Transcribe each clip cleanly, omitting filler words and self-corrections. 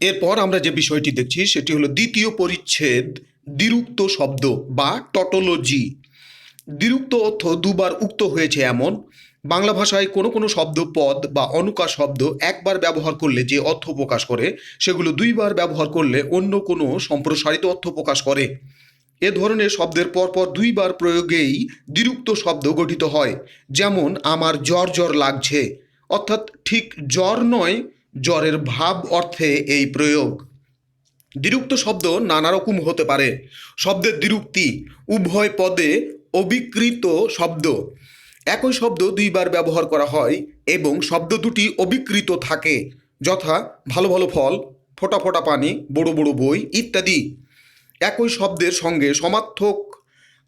এরপর আমরা যে বিষয়টি দেখছি সেটি হলো দ্বিতীয় পরিচ্ছেদ, দ্বিরুক্ত শব্দ বা টটোলজি। দ্বিরুক্ত অর্থ দুবার উক্ত হয়েছে এমন। বাংলা ভাষায় কোনো কোনো শব্দ, পদ বা অনুকার শব্দ একবার ব্যবহার করলে যে অর্থ প্রকাশ করে, সেগুলো দুইবার ব্যবহার করলে অন্য কোনো সম্প্রসারিত অর্থ প্রকাশ করে। এ ধরনের শব্দের পরপর দুইবার প্রয়োগেই দ্বিরুক্ত শব্দ গঠিত হয়। যেমন আমার জ্বর জ্বর লাগছে, অর্থাৎ ঠিক জ্বর নয়, জ্বরের ভাব অর্থে এই প্রয়োগ। দ্বিরুক্ত শব্দ নানা রকম হতে পারে। শব্দের দ্বিরুক্তি: উভয় পদে অবিকৃত শব্দ। একই শব্দ দুইবার ব্যবহার করা হয় এবং শব্দ দুটি অবিকৃত থাকে, যথা ভালো ভালো ফল, ফোঁটা ফোঁটা পানি, বড় বড় বই ইত্যাদি। একই শব্দের সঙ্গে সমার্থক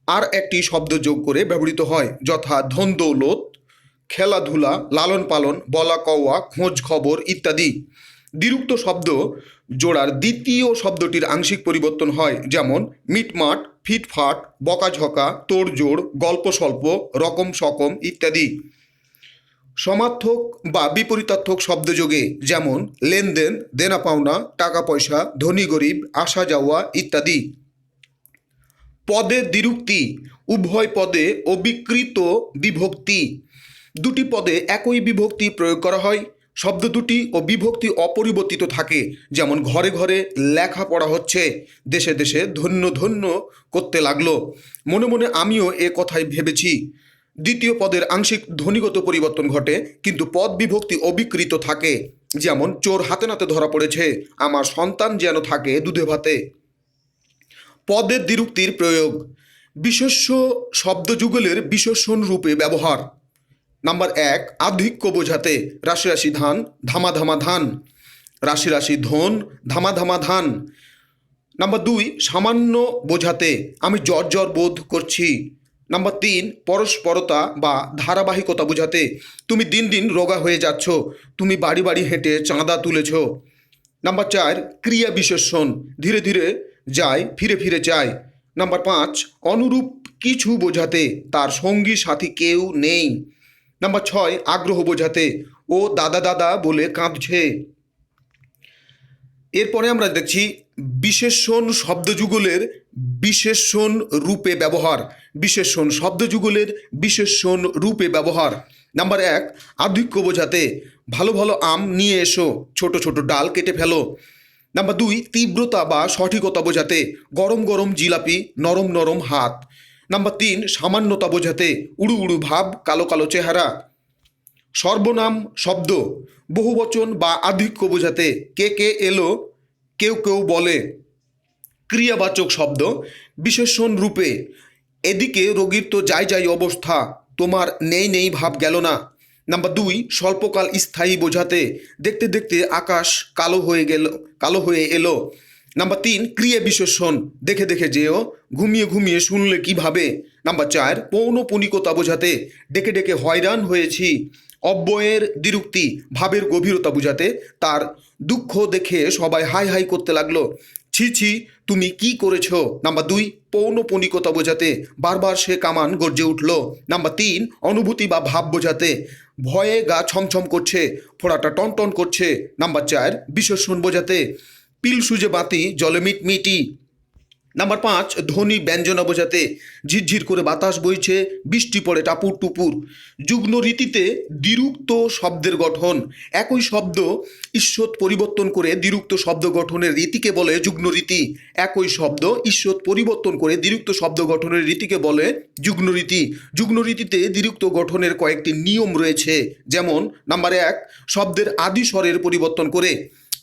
আর একটি শব্দ যোগ করে ব্যবহৃত হয়, যথা ধন দৌলত, খেলাধুলা, লালন পালন, বলা কওয়া, খোঁজ খবর ইত্যাদি। দ্বিরুক্ত শব্দ জোড়ার দ্বিতীয় শব্দটির আংশিক পরিবর্তন হয়, যেমন মিটমাট, ফিটফাট, বকাঝকা, তোড়জোড়, গল্প স্বল্প, রকম সকম ইত্যাদি। সমার্থক বা বিপরীতার্থক শব্দযোগে যেমন লেনদেন, দেনা পাওনা, টাকা পয়সা, ধনী গরিব, আসা যাওয়া ইত্যাদি। পদের দ্বিরুক্তি: উভয় পদে অবিকৃত বিভক্তি। দুটি পদে একই বিভক্তি প্রয়োগ করা হয়। শব্দ দুটি ও বিভক্তি অপরিবর্তিত থাকে, যেমন ঘরে ঘরে লেখাপড়া হচ্ছে, দেশে দেশে ধন্য ধন্য করতে লাগলো, মনে মনে আমিও এ কথাই ভেবেছি। দ্বিতীয় পদের আংশিক ধ্বনিগত পরিবর্তন ঘটে, কিন্তু পদ বিভক্তি অবিকৃত থাকে, যেমন চোর হাতে নাতে ধরা পড়েছে, আমার সন্তান যেন থাকে দুধে ভাতে। পদের দ্বিরুক্তির প্রয়োগ: বিশেষ্য শব্দযুগলের বিশেষণ রূপে ব্যবহার। নাম্বার 1, আধিক্য বোঝাতে: রাশি রাশি ধান, ধামা ধামা ধান। রাশি রাশি ধন, ধামা ধামা ধান। নাম্বার 2, সামান্য বোঝাতে: আমি জ্বর জ্বর বোধ করছি। নাম্বার 3, পরস্পরতা বা ধারাবাহিকতা বোঝাতে: তুমি দিন দিন রোগা হয়ে যাচ্ছ, তুমি বাড়ি বাড়ি হেঁটে চাঁদা তুলেছ। নাম্বার 4, ক্রিয়া বিশেষণ: ধীরে ধীরে যায়, ফিরে ফিরে চায়। নাম্বার 5, অনুরূপ কিছু বোঝাতে: তার সঙ্গী সাথী কেউ নেই। নাম্বার 6, আগ্রহ বোঝাতে: ও দাদা দাদা বলে কাঁদছে। এরপরে আমরা দেখছি বিশেষণ শব্দযুগলের বিশেষণ রূপে ব্যবহার। বিশেষণ শব্দযুগলের বিশেষণ রূপে ব্যবহার। নাম্বার 1, আধিক্য বোঝাতে: ভালো ভালো আম নিয়ে এসো, ছোট ছোট ডাল কেটে ফেলো। নাম্বার 2, তীব্রতা বা সঠিকতা বোঝাতে: গরম গরম জিলাপি, নরম নরম হাত। নাম্বার 3, সামান্যতা বোঝাতে: উড়ু উড়ু ভাব, কালো কালো চেহারা। সর্বনাম শব্দ বহুবচন বা আধিক্য বোঝাতে: কে কে এলো, কেউ কেউ বলে। ক্রিয়াবাচক শব্দ বিশেষণ রূপে: এদিকে রোগীর তো যাই যাই অবস্থা, তোমার নেই নেই ভাব গেল না। নাম্বার 2, স্বল্পকাল স্থায়ী বোঝাতে: দেখতে দেখতে আকাশ কালো হয়ে এলো। নাম্বার 3, ক্রিয়া বিশেষণ: দেখে দেখে যেও, ঘুমিয়ে ঘুমিয়ে শুনলে কিভাবে। নাম্বার 4, পৌনঃপুনিকতা বোঝাতে: ডেকে ডেকে হয়রান হয়েছি। অব্যয়ের দ্বিরুক্তি: ভাবের গভীরতা বোঝাতে: তার দুঃখ দেখে সবাই হাই হাই করতে লাগলো, ছি ছি তুমি কি করেছো। নাম্বার 2, পৌনঃপুনিকতা বোঝাতে: বারবার সে কামান গর্জে উঠল। নাম্বার 3, অনুভূতি বা ভাব বোঝাতে: ভয়ে গা ছমছম করছে, ফোড়াটা টন টন করছে। নাম্বার 4, বিশেষণ বোঝাতে: পিল সুজে বাতি, জলে মিটমিটি। নাম্বার 5, ধ্বনি ব্যঞ্জনা বোঝাতে: ঝিরঝির করে বাতাস বইছে, বৃষ্টি পড়ে টাপুর টুপুর। যুগ্ম রীতিতে দ্বিরুক্ত শব্দের গঠন: একই শব্দ ঈষৎ পরিবর্তন করে দ্বিরুক্ত শব্দ গঠনের রীতিকে বলে যুগ্ম রীতি। একই শব্দ ঈষৎ পরিবর্তন করে দ্বিরুক্ত শব্দ গঠনের রীতিকে বলে যুগ্ম রীতি। যুগ্ম রীতিতে দ্বিরুক্ত গঠনের কয়েকটি নিয়ম রয়েছে, যেমন নাম্বার 1, শব্দের আদি স্বরের পরিবর্তন করে,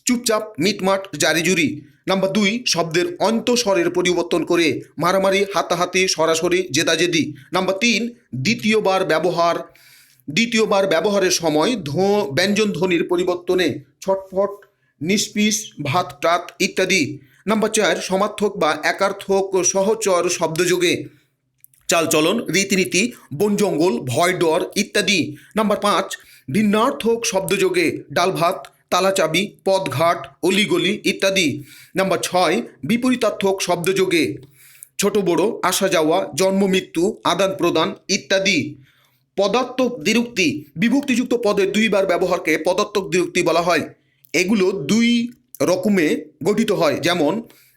চুপচাপ, মিটমাট, জারিজুরি। নাম্বার 2, শব্দের অন্তঃস্বরের পরিবর্তন করে, মারামারি, হাতাহাতি, সরাসরি, জেদাজেদি। নাম্বার 3, দ্বিতীয়বার ব্যবহারের সময় ব্যঞ্জন ধ্বনির পরিবর্তনে, ছটফট, নিষ্পিস, ভাত টাত ইত্যাদি। নাম্বার 4, সমার্থক বা একার্থক সহচর শব্দযোগে, চালচলন, রীতিনীতি, বন জঙ্গল, ভয় ডর ইত্যাদি। নাম্বার 5, ভিন্নার্থক শব্দযোগে, ডাল ভাত, তালা চাবি, পথঘাট, অলিগলি ইত্যাদি। নাম্বার 6, বিপরীতার্থক শব্দযোগে, ছোট বড়, আসা যাওয়া, জন্ম মৃত্যু, আদান প্রদান ইত্যাদি। পদার্থক দ্বিরুক্তি: বিভক্তিযুক্ত পদের দুইবার ব্যবহারকে পদার্থক দ্বিরুক্তি বলা হয়। এগুলো দুই রকমে গঠিত হয়। যেমন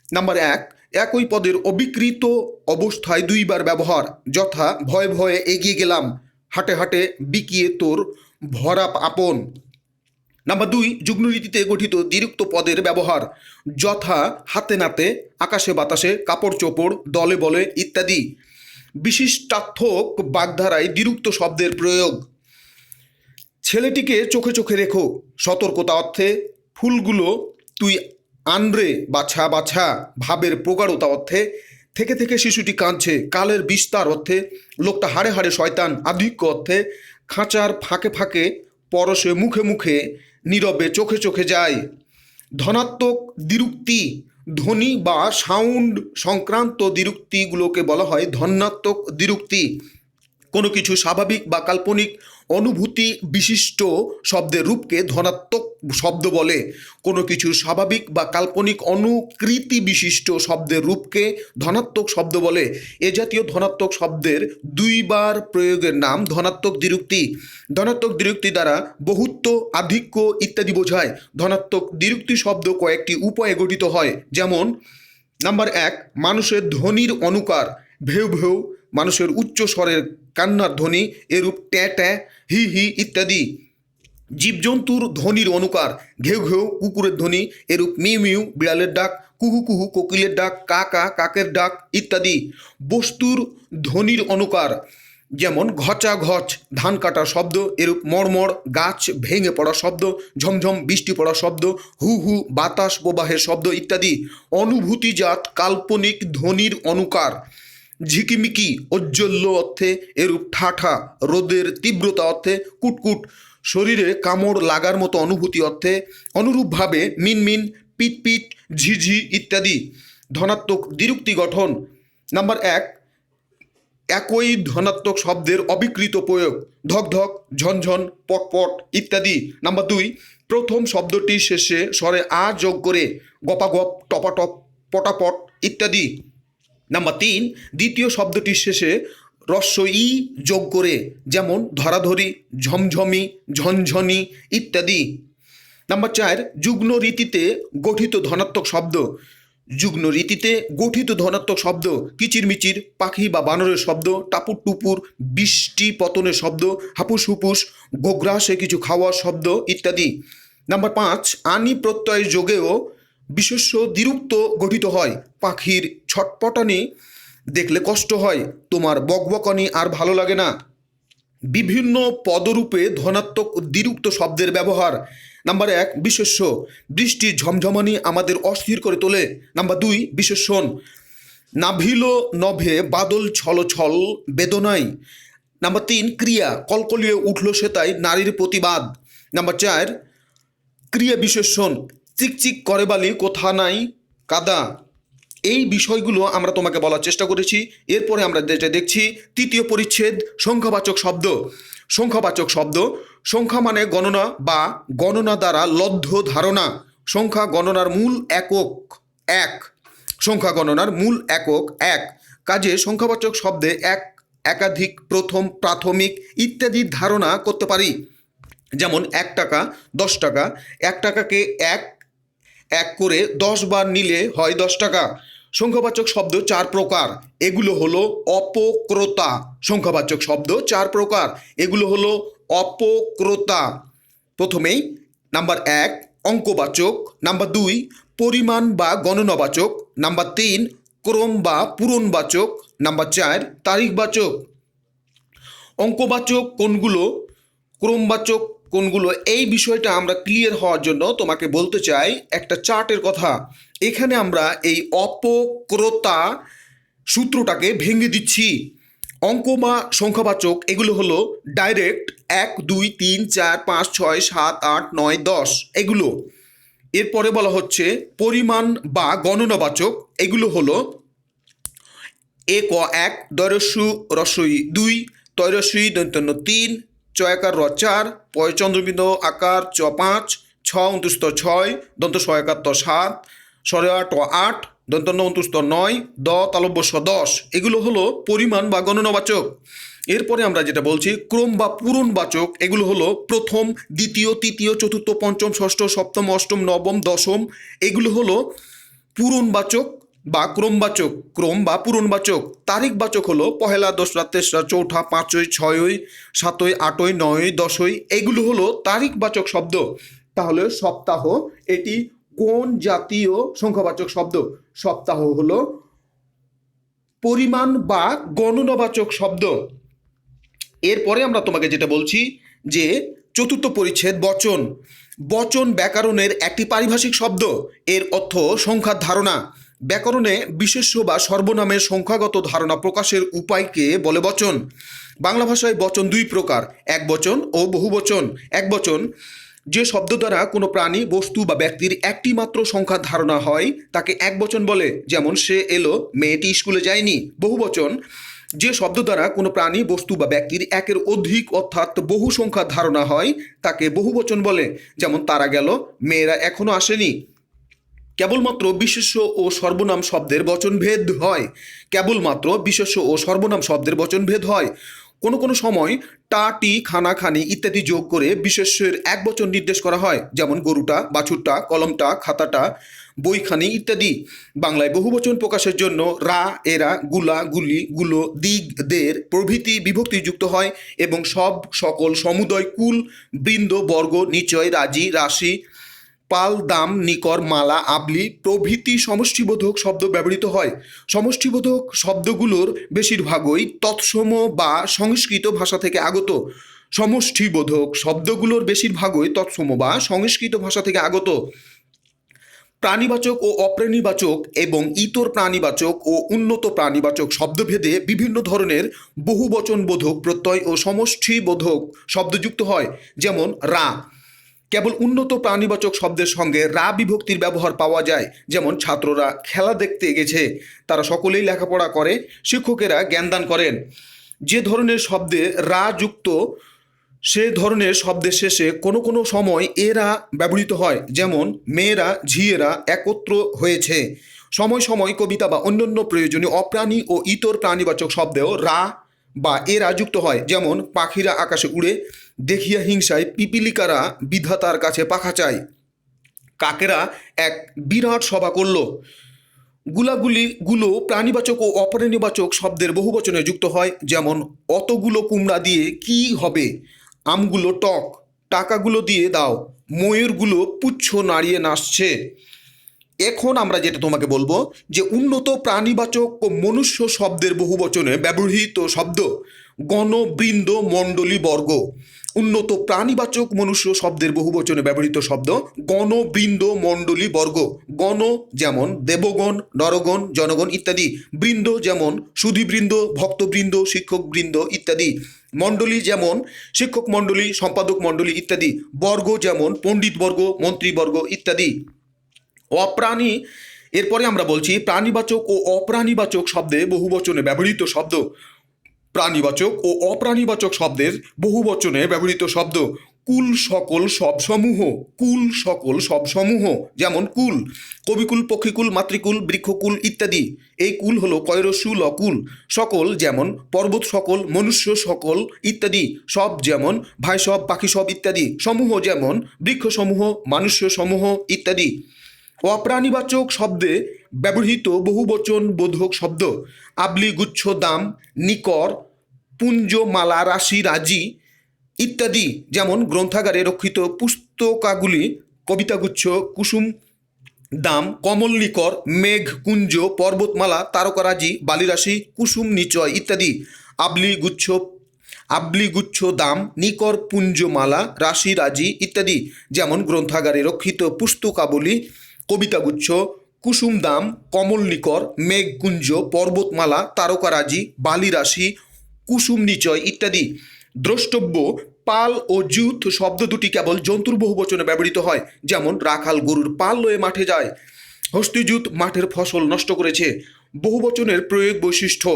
নাম্বার 1, একই পদের অবিকৃত অবস্থায় দুইবার ব্যবহার, যথা ভয়ে ভয়ে এগিয়ে গেলাম, হাটে হাটে বিকিয়ে তোর ভরা আপন। নাম্বার 2, যুগ্মরীতিতে গঠিত দ্বিরুক্ত পদের ব্যবহার, যথা হাতে নাতে, আকাশে বাতাসে, কাপড় চোপড়, দলে বলে ইত্যাদি। বিশিষ্টার্থক বাগধারায় দ্বিরুক্ত শব্দের প্রয়োগ, ছেলেটিকে চোখে চোখে রেখো, সতর্কতা অর্থে, ফুলগুলো তুই আনরে বাছা বাছা, ভাবের প্রগাঢ়তা অর্থে, থেকে থেকে শিশুটি কাঁদছে, কালের বিস্তার অর্থে, লোকটা হাড়ে হাড়ে শয়তান আধিক্য অর্থে, খাঁচার ফাঁকে ফাঁকে, পরশে মুখে মুখে, নীরবে চোখে চোখে যায়। ধনাত্মক দ্বিরুক্তি, ধ্বনি বা সাউন্ড সংক্রান্ত দ্বিরুক্তিগুলোকে বলা হয় ধনাত্মক দ্বিরুক্তি। কোনো কিছু স্বাভাবিক বা কাল্পনিক অনুভূতি বিশিষ্ট শব্দের রূপকে ধনাত্মক শব্দ বলে। কোনো কিছু স্বাভাবিক বা কাল্পনিক অনুকৃতি বিশিষ্ট শব্দের রূপকে ধনাত্মক শব্দ বলে। এ জাতীয় ধনাত্মক শব্দের দুইবার প্রয়োগের নাম ধনাত্মক দ্বিরুক্তি। ধনাত্মক দ্বিরুক্তি দ্বারা বহুত্ব, আধিক্য ইত্যাদি বোঝায়। ধনাত্মক দ্বিরুক্তি শব্দ কয়েকটি উপায়ে গঠিত হয়। যেমন নাম্বার 1, মানুষের ধ্বনির অনুকার, ভেউ ভেউ, মানুষের উচ্চ স্বরের কান্নার ধ্বনি, এরূপ ট্যাঁ ট্যাঁ, হি হি ইত্যাদি। জীবজন্তুর ধ্বনির অনুকার, ঘেউ ঘেউ, কুকুরের ধ্বনি, এরূপ মিউ মিউ, বিড়ালের ডাক, কুহু কুহু, কোকিলের ডাক, কা কা, কাকের ডাক ইত্যাদি। বস্তুর ধ্বনির অনুকার, যেমন ঘচা ঘচ, ধান কাটার শব্দ, এরূপ মড়মড়, গাছ ভেঙে পড়া শব্দ, ঝমঝম বৃষ্টি পড়া শব্দ, হু হু, বাতাস প্রবাহের শব্দ ইত্যাদি। অনুভূতিজাত কাল্পনিক ধ্বনির অনুকার, ঝিকিমিকি, ঔজ্জ্বল্য অর্থে, এরূপ ঠাঠা, রোদের তীব্রতা অর্থে, কুটকুট, শরীরে কামড় লাগার মতো অনুভূতি অর্থে। অনুরূপভাবে মিনমিন, পিটপিট, ঝিঝি ইত্যাদি। ধনাত্মক দ্বিরুক্তি গঠন। নাম্বার 1, একই ধনাত্মক শব্দের অবিকৃত প্রয়োগ, ধকধক, ঝনঝন, পটপট ইত্যাদি। নাম্বার 2, প্রথম শব্দটি শেষে স্বরে আ যোগ করে, গপাগপ, টপাটপ, পটাপট ইত্যাদি। নাম্বার 3, দ্বিতীয় শব্দটির শেষে রস্ব ই যোগ করে, যেমন ধরাধরি, ঝমঝমি, ঝনঝনি ইত্যাদি। নাম্বার 4, যুগ্ম রীতিতে গঠিত ধনাত্মক শব্দ। যুগ্ম রীতিতে গঠিত ধনাত্মক শব্দ, কিচিরমিচির, পাখি বা বানরের শব্দ, টাপুর টুপুর, বৃষ্টি পতনের শব্দ, হাপুস হুপুস, গোগ্রাসে কিছু খাওয়ার শব্দ ইত্যাদি। নাম্বার 5, আনি প্রত্যয় যোগেও বিশেষ্য দ্বিরুক্ত গঠিত হয়। পাখির ছটপটানি দেখলে কষ্ট হয়, তোমার বকবকানি আর ভালো লাগে না। বিভিন্ন পদরূপে ধনাত্মক দ্বিরুক্ত শব্দের ব্যবহার। নাম্বার 1, বিশেষ্য, বৃষ্টির ঝমঝমানি আমাদের অস্থির করে তোলে। নাম্বার 2, বিশেষণ, নাভিল নভে বাদল ছল ছল বেদনায়। নাম্বার 3, ক্রিয়া, কলকলিয়ে উঠল সেতাই নারীর প্রতিবাদ। নাম্বার 4, ক্রিয়া বিশেষণ, চিকচিক করে বালি কোথা নাই কাদা। এই বিষয়গুলো আমরা তোমাকে বলার চেষ্টা করেছি। এরপরে আমরা যেটা দেখছি, তৃতীয় পরিচ্ছেদ, সংখ্যাবাচক শব্দ। সংখ্যাবাচক শব্দ, সংখ্যা মানে গণনা বা গণনা দ্বারা লব্ধ ধারণা। সংখ্যা গণনার মূল একক 1। সংখ্যা গণনার মূল একক 1। কাজে সংখ্যাবাচক শব্দে এক, একাধিক, প্রথম, প্রাথমিক ইত্যাদির ধারণা করতে পারি। যেমন 1 টাকা, 10 টাকা। 1 টাকাকে এক এক করে 10 বার নিলে হয় 10 টাকা। সংখ্যাবাচক শব্দ 4 প্রকার। এগুলো হলো অপক্রতা। সংখ্যাবাচক শব্দ 4 প্রকার। এগুলো হলো অপক্রতা। প্রথমেই নাম্বার 1, অঙ্কবাচক। নাম্বার 2, পরিমাণ বা গণনাবাচক। নাম্বার 3, ক্রম বা পূরণবাচক। নাম্বার 4, তারিখবাচক। অঙ্কবাচক কোনগুলো, ক্রমবাচক কোনগুলো, এই বিষয়টা আমরা ক্লিয়ার হওয়ার জন্য তোমাকে বলতে চাই একটা চার্টের কথা। এখানে আমরা এই অপক্রতা সূত্রটাকে ভেঙে দিচ্ছি। অঙ্ক বা সংখ্যাবাচক এগুলো হলো ডাইরেক্ট 1, 2, 3, 4, 5, 6, 7, 8, 9, 10 এগুলো। এরপরে বলা হচ্ছে পরিমাণ বা গণনাবাচক। এগুলো হলো এক 1, দয়রস্যু রস্যই 2, তৈরস্যই দন্তন্য 3, চয়াকার র 4, পয় চন্দ্রবিন্দু আকার চ 5, ছ অন্তুস্থ 6, দন্ত সয়াকার ত 7, স্বরে ট 8, দন্তন্য অন্তুস্থ 9, দ তালব্য স 10। এগুলো হলো পরিমাণ বা গণনাবাচক। এরপরে আমরা যেটা বলছি ক্রম বা পূরণবাচক, এগুলো হলো প্রথম, দ্বিতীয়, তৃতীয়, চতুর্থ, পঞ্চম, ষষ্ঠ, সপ্তম, অষ্টম, নবম, দশম, এগুলো হলো পূরণবাচক বা ক্রমবাচক। ক্রম বা পূরণবাচক। তারিখবাচক হলো পহেলা, দোসরা, তেসরা, চৌঠা, পাঁচই, ছয়ই, সাতই, আটই, নয়ই, দশই, এগুলো হলো তারিখবাচক শব্দ। তাহলে সপ্তাহ এটি কোন জাতীয় সংখ্যাবাচক শব্দ? সপ্তাহ হলো পরিমাণ বা গণনাবাচক শব্দ। এরপরে আমরা তোমাকে যেটা বলছি যে চতুর্থ পরিচ্ছেদ বচন। বচন ব্যাকরণের একটি পারিভাষিক শব্দ, এর অর্থ সংখ্যার ধারণা। ব্যাকরণে বিশেষ্য বা সর্বনামের সংখ্যাগত ধারণা প্রকাশের উপায়কে বলে বচন। বাংলা ভাষায় বচন দুই প্রকার, একবচন ও বহুবচন। একবচন যে শব্দ দ্বারা কোনো প্রাণী, বস্তু বা ব্যক্তির একটি মাত্র সংখ্যার ধারণা হয় তাকে একবচন বলে, যেমন সে এলো, মেয়েটি স্কুলে যায়নি। বহুবচন যে শব্দ দ্বারা কোনো প্রাণী, বস্তু বা ব্যক্তির একের অধিক অর্থাৎ বহু সংখ্যার ধারণা হয় তাকে বহুবচন বলে, যেমন তারা গেল, মেয়েরা এখনো আসেনি। কেবলমাত্র বিশেষ্য ও সর্বনাম শব্দের বচনভেদ হয়। কেবলমাত্র বিশেষ্য ও সর্বনাম শব্দের বচনভেদ হয়। কোনো কোনো সময় টা, টি, খানা, খানি ইত্যাদি যোগ করে বিশেষ্যের এক বচন নির্দেশ করা হয়, যেমন গরুটা, বাছুরটা, কলমটা, খাতাটা, বইখানি ইত্যাদি। বাংলায় বহুবচন প্রকাশের জন্য রা, এরা, গুলা, গুলি, গুলো, দিগ, দের প্রভৃতি বিভক্তি যুক্ত হয় এবং সব, সকল, সমুদয়, কুল, বৃন্দ, বর্গ, নিচয়, রাজি, রাশি, পাল, দাম, নিকর, মালা, আবলি প্রভৃতি সমষ্টিবোধক শব্দ ব্যবহৃত হয়। সমষ্টিবোধক শব্দগুলোর বেশিরভাগই তৎসম বা সংস্কৃত ভাষা থেকে আগত। সমষ্টিবোধক শব্দগুলোর বেশিরভাগই তৎসম বা সংস্কৃত ভাষা থেকে আগত। প্রাণীবাচক ও অপ্রাণীবাচক এবং ইতর প্রাণীবাচক ও উন্নত প্রাণীবাচক শব্দভেদে বিভিন্ন ধরনের বহুবচনবোধক প্রত্যয় ও সমষ্টিবোধক শব্দযুক্ত হয়, যেমন রা। কেবল উন্নত প্রাণীবাচক শব্দের সঙ্গে রা বিভক্তির ব্যবহার পাওয়া যায়, যেমন ছাত্ররা খেলা দেখতে গেছে, তারা সকলেই লেখাপড়া করে, শিক্ষকেরা জ্ঞানদান করেন। যে ধরনের শব্দে রা যুক্ত সে ধরনের শব্দের শেষে কোনো কোনো সময় এরা ব্যবহৃত হয়, যেমন মেয়েরা, ঝিয়েরা একত্র হয়েছে। সময় সময় কবিতা বা অন্যান্য প্রয়োজনীয় অপ্রাণী ও ইতর প্রাণীবাচক শব্দেও রা বা এরা যুক্ত হয়, যেমন পাখিরা আকাশে উড়ে, দেখিয়া হিংসায় পিপিলিকারা বিধাতার কাছে পাখা চায়, কাকেরা এক বিরাট সভা করল। গুলো প্রাণীবাচক ও অপ্রাণীবাচক শব্দের বহুবচনে যুক্ত হয়, যেমন অতগুলো কুমড়া দিয়ে কি হবে, আমগুলো টক, টাকাগুলো দিয়ে দাও, ময়ূরগুলো পুচ্ছ নাড়িয়ে নাচছে। এখন আমরা যেটা তোমাকে বলবো যে উন্নত প্রাণীবাচক ও মনুষ্য শব্দের বহুবচনে ব্যবহৃত শব্দ, গণ, বৃন্দ, মণ্ডলী, বর্গ। উন্নত প্রাণীবাচক মনুষ্য শব্দের বহুবচনে ব্যবহৃত শব্দ গণ, বৃন্দ, মণ্ডলী, বর্গ। গণ যেমন দেবগণ, নরগণ, জনগণ ইত্যাদি। বৃন্দ যেমন সুধীবৃন্দ, ভক্তবৃন্দ, শিক্ষকবৃন্দ ইত্যাদি। মণ্ডলী যেমন শিক্ষক মণ্ডলী, সম্পাদক মণ্ডলী ইত্যাদি। বর্গ যেমন পণ্ডিতবর্গ, মন্ত্রীবর্গ ইত্যাদি। অপ্রাণী, এরপরে আমরা বলছি প্রাণীবাচক ও অপ্রাণীবাচক শব্দে বহুবচনে ব্যবহৃত শব্দ। প্রাণীবাচক ও অপ্রাণীবাচক শব্দের বহুবচনে ব্যবহৃত শব্দ, কুল, সকল, সব সমূহ। কুল, সকল, সব সমূহ, যেমন কুল, কবিকুল, পক্ষীকুল, মাতৃকুল, বৃক্ষকুল ইত্যাদি। এই কুল হলো কয়রস্যু ল কুল। সকল যেমন পর্বত সকল, মনুষ্য সকল ইত্যাদি। সব যেমন ভাই সব, পাখি সব ইত্যাদি। সমূহ যেমন বৃক্ষ সমূহ, মানুষ্য সমূহ ইত্যাদি। অপ্রাণীবাচক শব্দে ব্যবহৃত বহুবচন বোধক শব্দ, আবলি, গুচ্ছ, দাম, নিকর, পুঞ্জ, মালা, রাশি, রাজি ইত্যাদি। যেমন গ্রন্থাগারে রক্ষিত পুস্তকাগুলি, কবিতাগুচ্ছ, কুসুম, দাম, কমল, নিকর, মেঘ, কুঞ্জ, পর্বতমালা, তারকারাজি, বালিরাশি, কুসুম, নিচয় ইত্যাদি। আবলিগুচ্ছ, দাম, নিকর, পুঞ্জ, মালা, রাশি, রাজি ইত্যাদি। যেমন গ্রন্থাগারে রক্ষিত পুস্তকাবলী, কবিতাগুচ্ছ, কুসুম, দাম, কমল, নিকর, মেঘকুঞ্জ, পর্বতমালা, তারকারাজি, বালিরাশি, কুসুম, নিচয় ইত্যাদি। দ্রষ্টব্য, পাল ও জুথ শব্দ দুটি কেবল জন্তুর বহুবচনে ব্যবহৃত হয়, যেমন রাখাল গরুর পাল লয়ে মাঠে যায়, হস্তিজুত মাঠের ফসল নষ্ট করেছে। বহুবচনের প্রয়োগ বৈশিষ্ট্য,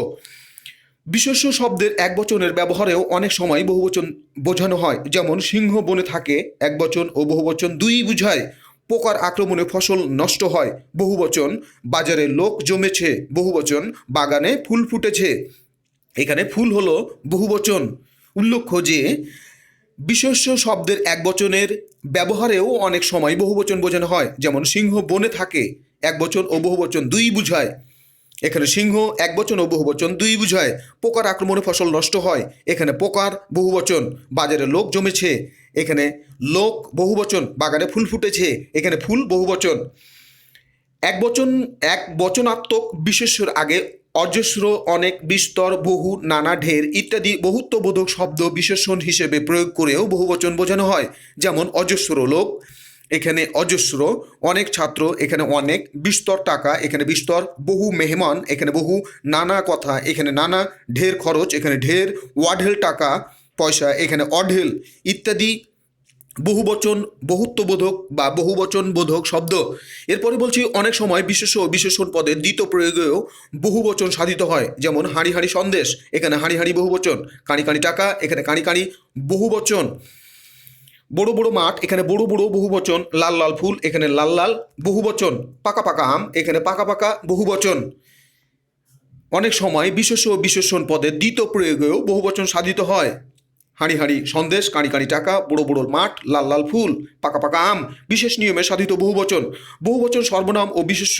বিশেষ্য শব্দের একবচনের ব্যবহারেও অনেক সময় বহুবচন বোঝানো হয়, যেমন সিংহ বনে থাকে একবচন ও বহুবচন দুই বুঝায়। পোকার আক্রমণে ফসল নষ্ট হয় বহুবচন। বাজারে লোক জমেছে বহুবচন। বাগানে ফুল ফুটেছে এখানে ফুল হলো বহুবচন। উল্লেখ্য যে বিশেষ্য শব্দের একবচনের ব্যবহারেও অনেক সময় বহুবচন বোঝানো হয়, যেমন সিংহ বনে থাকে একবচন ও বহুবচন দুই বুঝায়। এখানে সিংহ একবচন ও বহুবচন দুই বুঝায়। পোকার আক্রমণে ফসল নষ্ট হয়, এখানে পোকার বহুবচন। বাজারে লোক জমেছে, এখানে লোক বহুবচন। বাগানে ফুল ফুটেছে, এখানে ফুল বহুবচন। এক বচনাত্মক বিশেষ্যর আগে অজস্র, অনেক, বিস্তর, বহু, নানা, ঢের ইত্যাদি বহুত্ববোধক শব্দ বিশেষণ হিসেবে প্রয়োগ করেও বহুবচন বোঝানো হয়, যেমন অজস্র লোক, এখানে অজস্র, অনেক ছাত্র, এখানে অনেক, বিস্তর টাকা, এখানে বিস্তর, বহু মেহমান, এখানে বহু, নানা কথা, এখানে নানা, ঢের খরচ, এখানে ঢের, অঢেল টাকা পয়সা, এখানে অঢেল ইত্যাদি বহুবচন, বহুত্ববোধক বা বহুবচন বোধক শব্দ। এরপরে বলছি অনেক সময় বিশেষ্য ও বিশেষণ পদের দ্বিতীয় প্রয়োগেও বহুবচন সাধিত হয়, যেমন হাঁড়ি হাঁড়ি সন্দেশ, এখানে হাঁড়ি হাঁড়ি বহুবচন। কাঁড়ি কাঁড়ি টাকা, এখানে কাঁড়ি কাঁড়ি বহুবচন। বড় বড় মাঠ, এখানে বড় বড় বহুবচন। লাল লাল ফুল, এখানে লাল লাল বহুবচন। পাকা পাকা আম, এখানে পাকা পাকা বহুবচন। অনেক সময় বিশেষ্য ও বিশেষণ পদের দ্বিতীয় প্রয়োগেও বহুবচন সাধিত হয়, হাঁড়ি হাঁড়ি সন্দেশ, কাঁড়ি কাঁড়ি টাকা, বড় বড় মাঠ, লাল লাল ফুল, পাকা পাকা আম। বিশেষ নিয়মে সাধিত বহুবচন। বহুবচন সর্বনাম ও বিশেষ্য।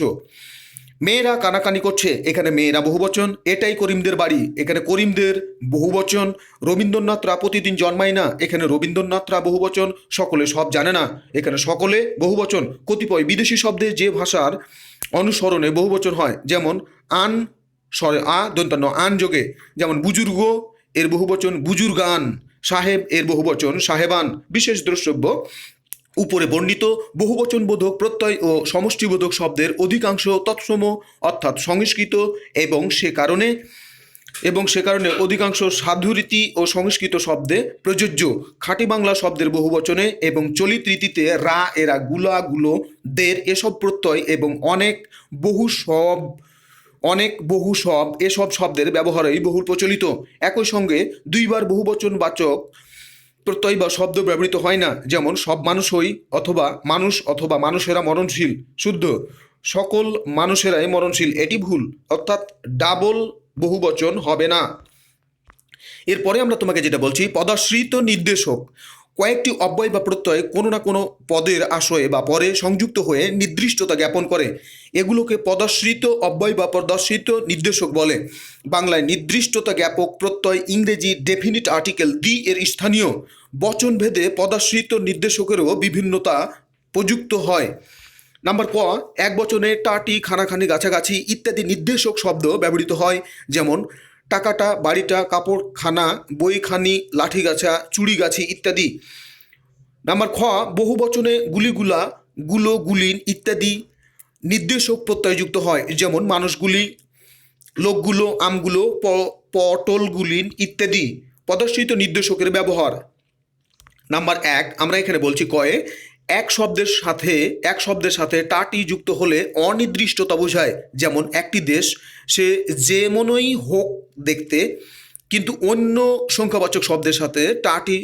মেয়েরা কানাকানি করছে, এখানে মেয়েরা বহুবচন। এটাই করিমদের বাড়ি, এখানে করিমদের বহুবচন। রবীন্দ্রনাথরা প্রতিদিন জন্মায় না, এখানে রবীন্দ্রনাথরা বহুবচন। সকলে সব জানে না, এখানে সকলে বহুবচন। কতিপয় বিদেশি শব্দে যে ভাষার অনুসরণে বহুবচন হয়, যেমন আন স্বরে আ দন্তান্ন আন যোগে, যেমন বুজুর্গ এর বহুবচন বুজুর্গান, সাহেব এর বহুবচন সাহেবান। বিশেষ দ্রষ্টব্য, উপরে বর্ণিত বহুবচনবোধক প্রত্যয় ও সমষ্টিবোধক শব্দের অধিকাংশ তৎসম অর্থাৎ সংস্কৃত এবং সে কারণে অধিকাংশ সাধুরীতি ও সংস্কৃত শব্দে প্রযোজ্য। খাঁটি বাংলা শব্দের বহুবচনে এবং চলিত রীতিতে রা, এরা, গুলা, গুলো, দের এসব প্রত্যয় এবং বহু সব এসব শব্দের ব্যবহারেই বহুল প্রচলিত। একই সঙ্গে দুইবার বহুবচন বাচক প্রত্যয় বা শব্দ ব্যবহৃত হয় না, যেমন সব মানুষই অথবা মানুষেরা মরণশীল। শুদ্ধ সকল মানুষেরাই মরণশীল, এটি ভুল, অর্থাৎ ডাবল বহুবচন হবে না। এরপরে আমরা তোমাকে যেটা বলছি, পদাশ্রিত নির্দেশক। কয়েকটি অব্যয় বা প্রত্যয় কোনো না কোনো পদের আশ্রয়ে বা পরে সংযুক্ত হয়ে নির্দিষ্টতা জ্ঞাপন করে, এগুলোকে পদাশ্রিত অব্যয় বা পদাশ্রিত নির্দেশক বলে। বাংলায় নির্দিষ্টতা জ্ঞাপক প্রত্যয়, ইংরেজি ডেফিনিট আর্টিকেল দি এর স্থানীয় বচনভেদে পদাশ্রিত নির্দেশকেরও বিভিন্নতা প্রযুক্ত হয়। নাম্বার ক, এক বচনে টাটি, খানাখানি, গাছাগাছি ইত্যাদি নির্দেশক শব্দ ব্যবহৃত হয়, যেমন টাকাটা, বাড়িটা, কাপড়খানা, বইখানি, লাঠিগাছা, চুড়িগাছি ইত্যাদি। নাম্বার খ, বহুবচনে গুলিগুলা, গুলো, গুলিন ইত্যাদি নির্দেশক প্রত্যয়যুক্ত হয়, যেমন মানুষগুলি, লোকগুলো, আমগুলো, পটলগুলিন ইত্যাদি। পদাশ্রিত নির্দেশকের ব্যবহার। নাম্বার এক, আমরা এখানে বলছি কয়ে এক শব্দের সাথে টাটি যুক্ত হলে অনির্দিষ্টতা বোঝায়, যেমন একটি দেশ, সে যেমনই হোক দেখতে, কিন্তু অন্য সংখ্যাবাচক শব্দের সাথে টাটি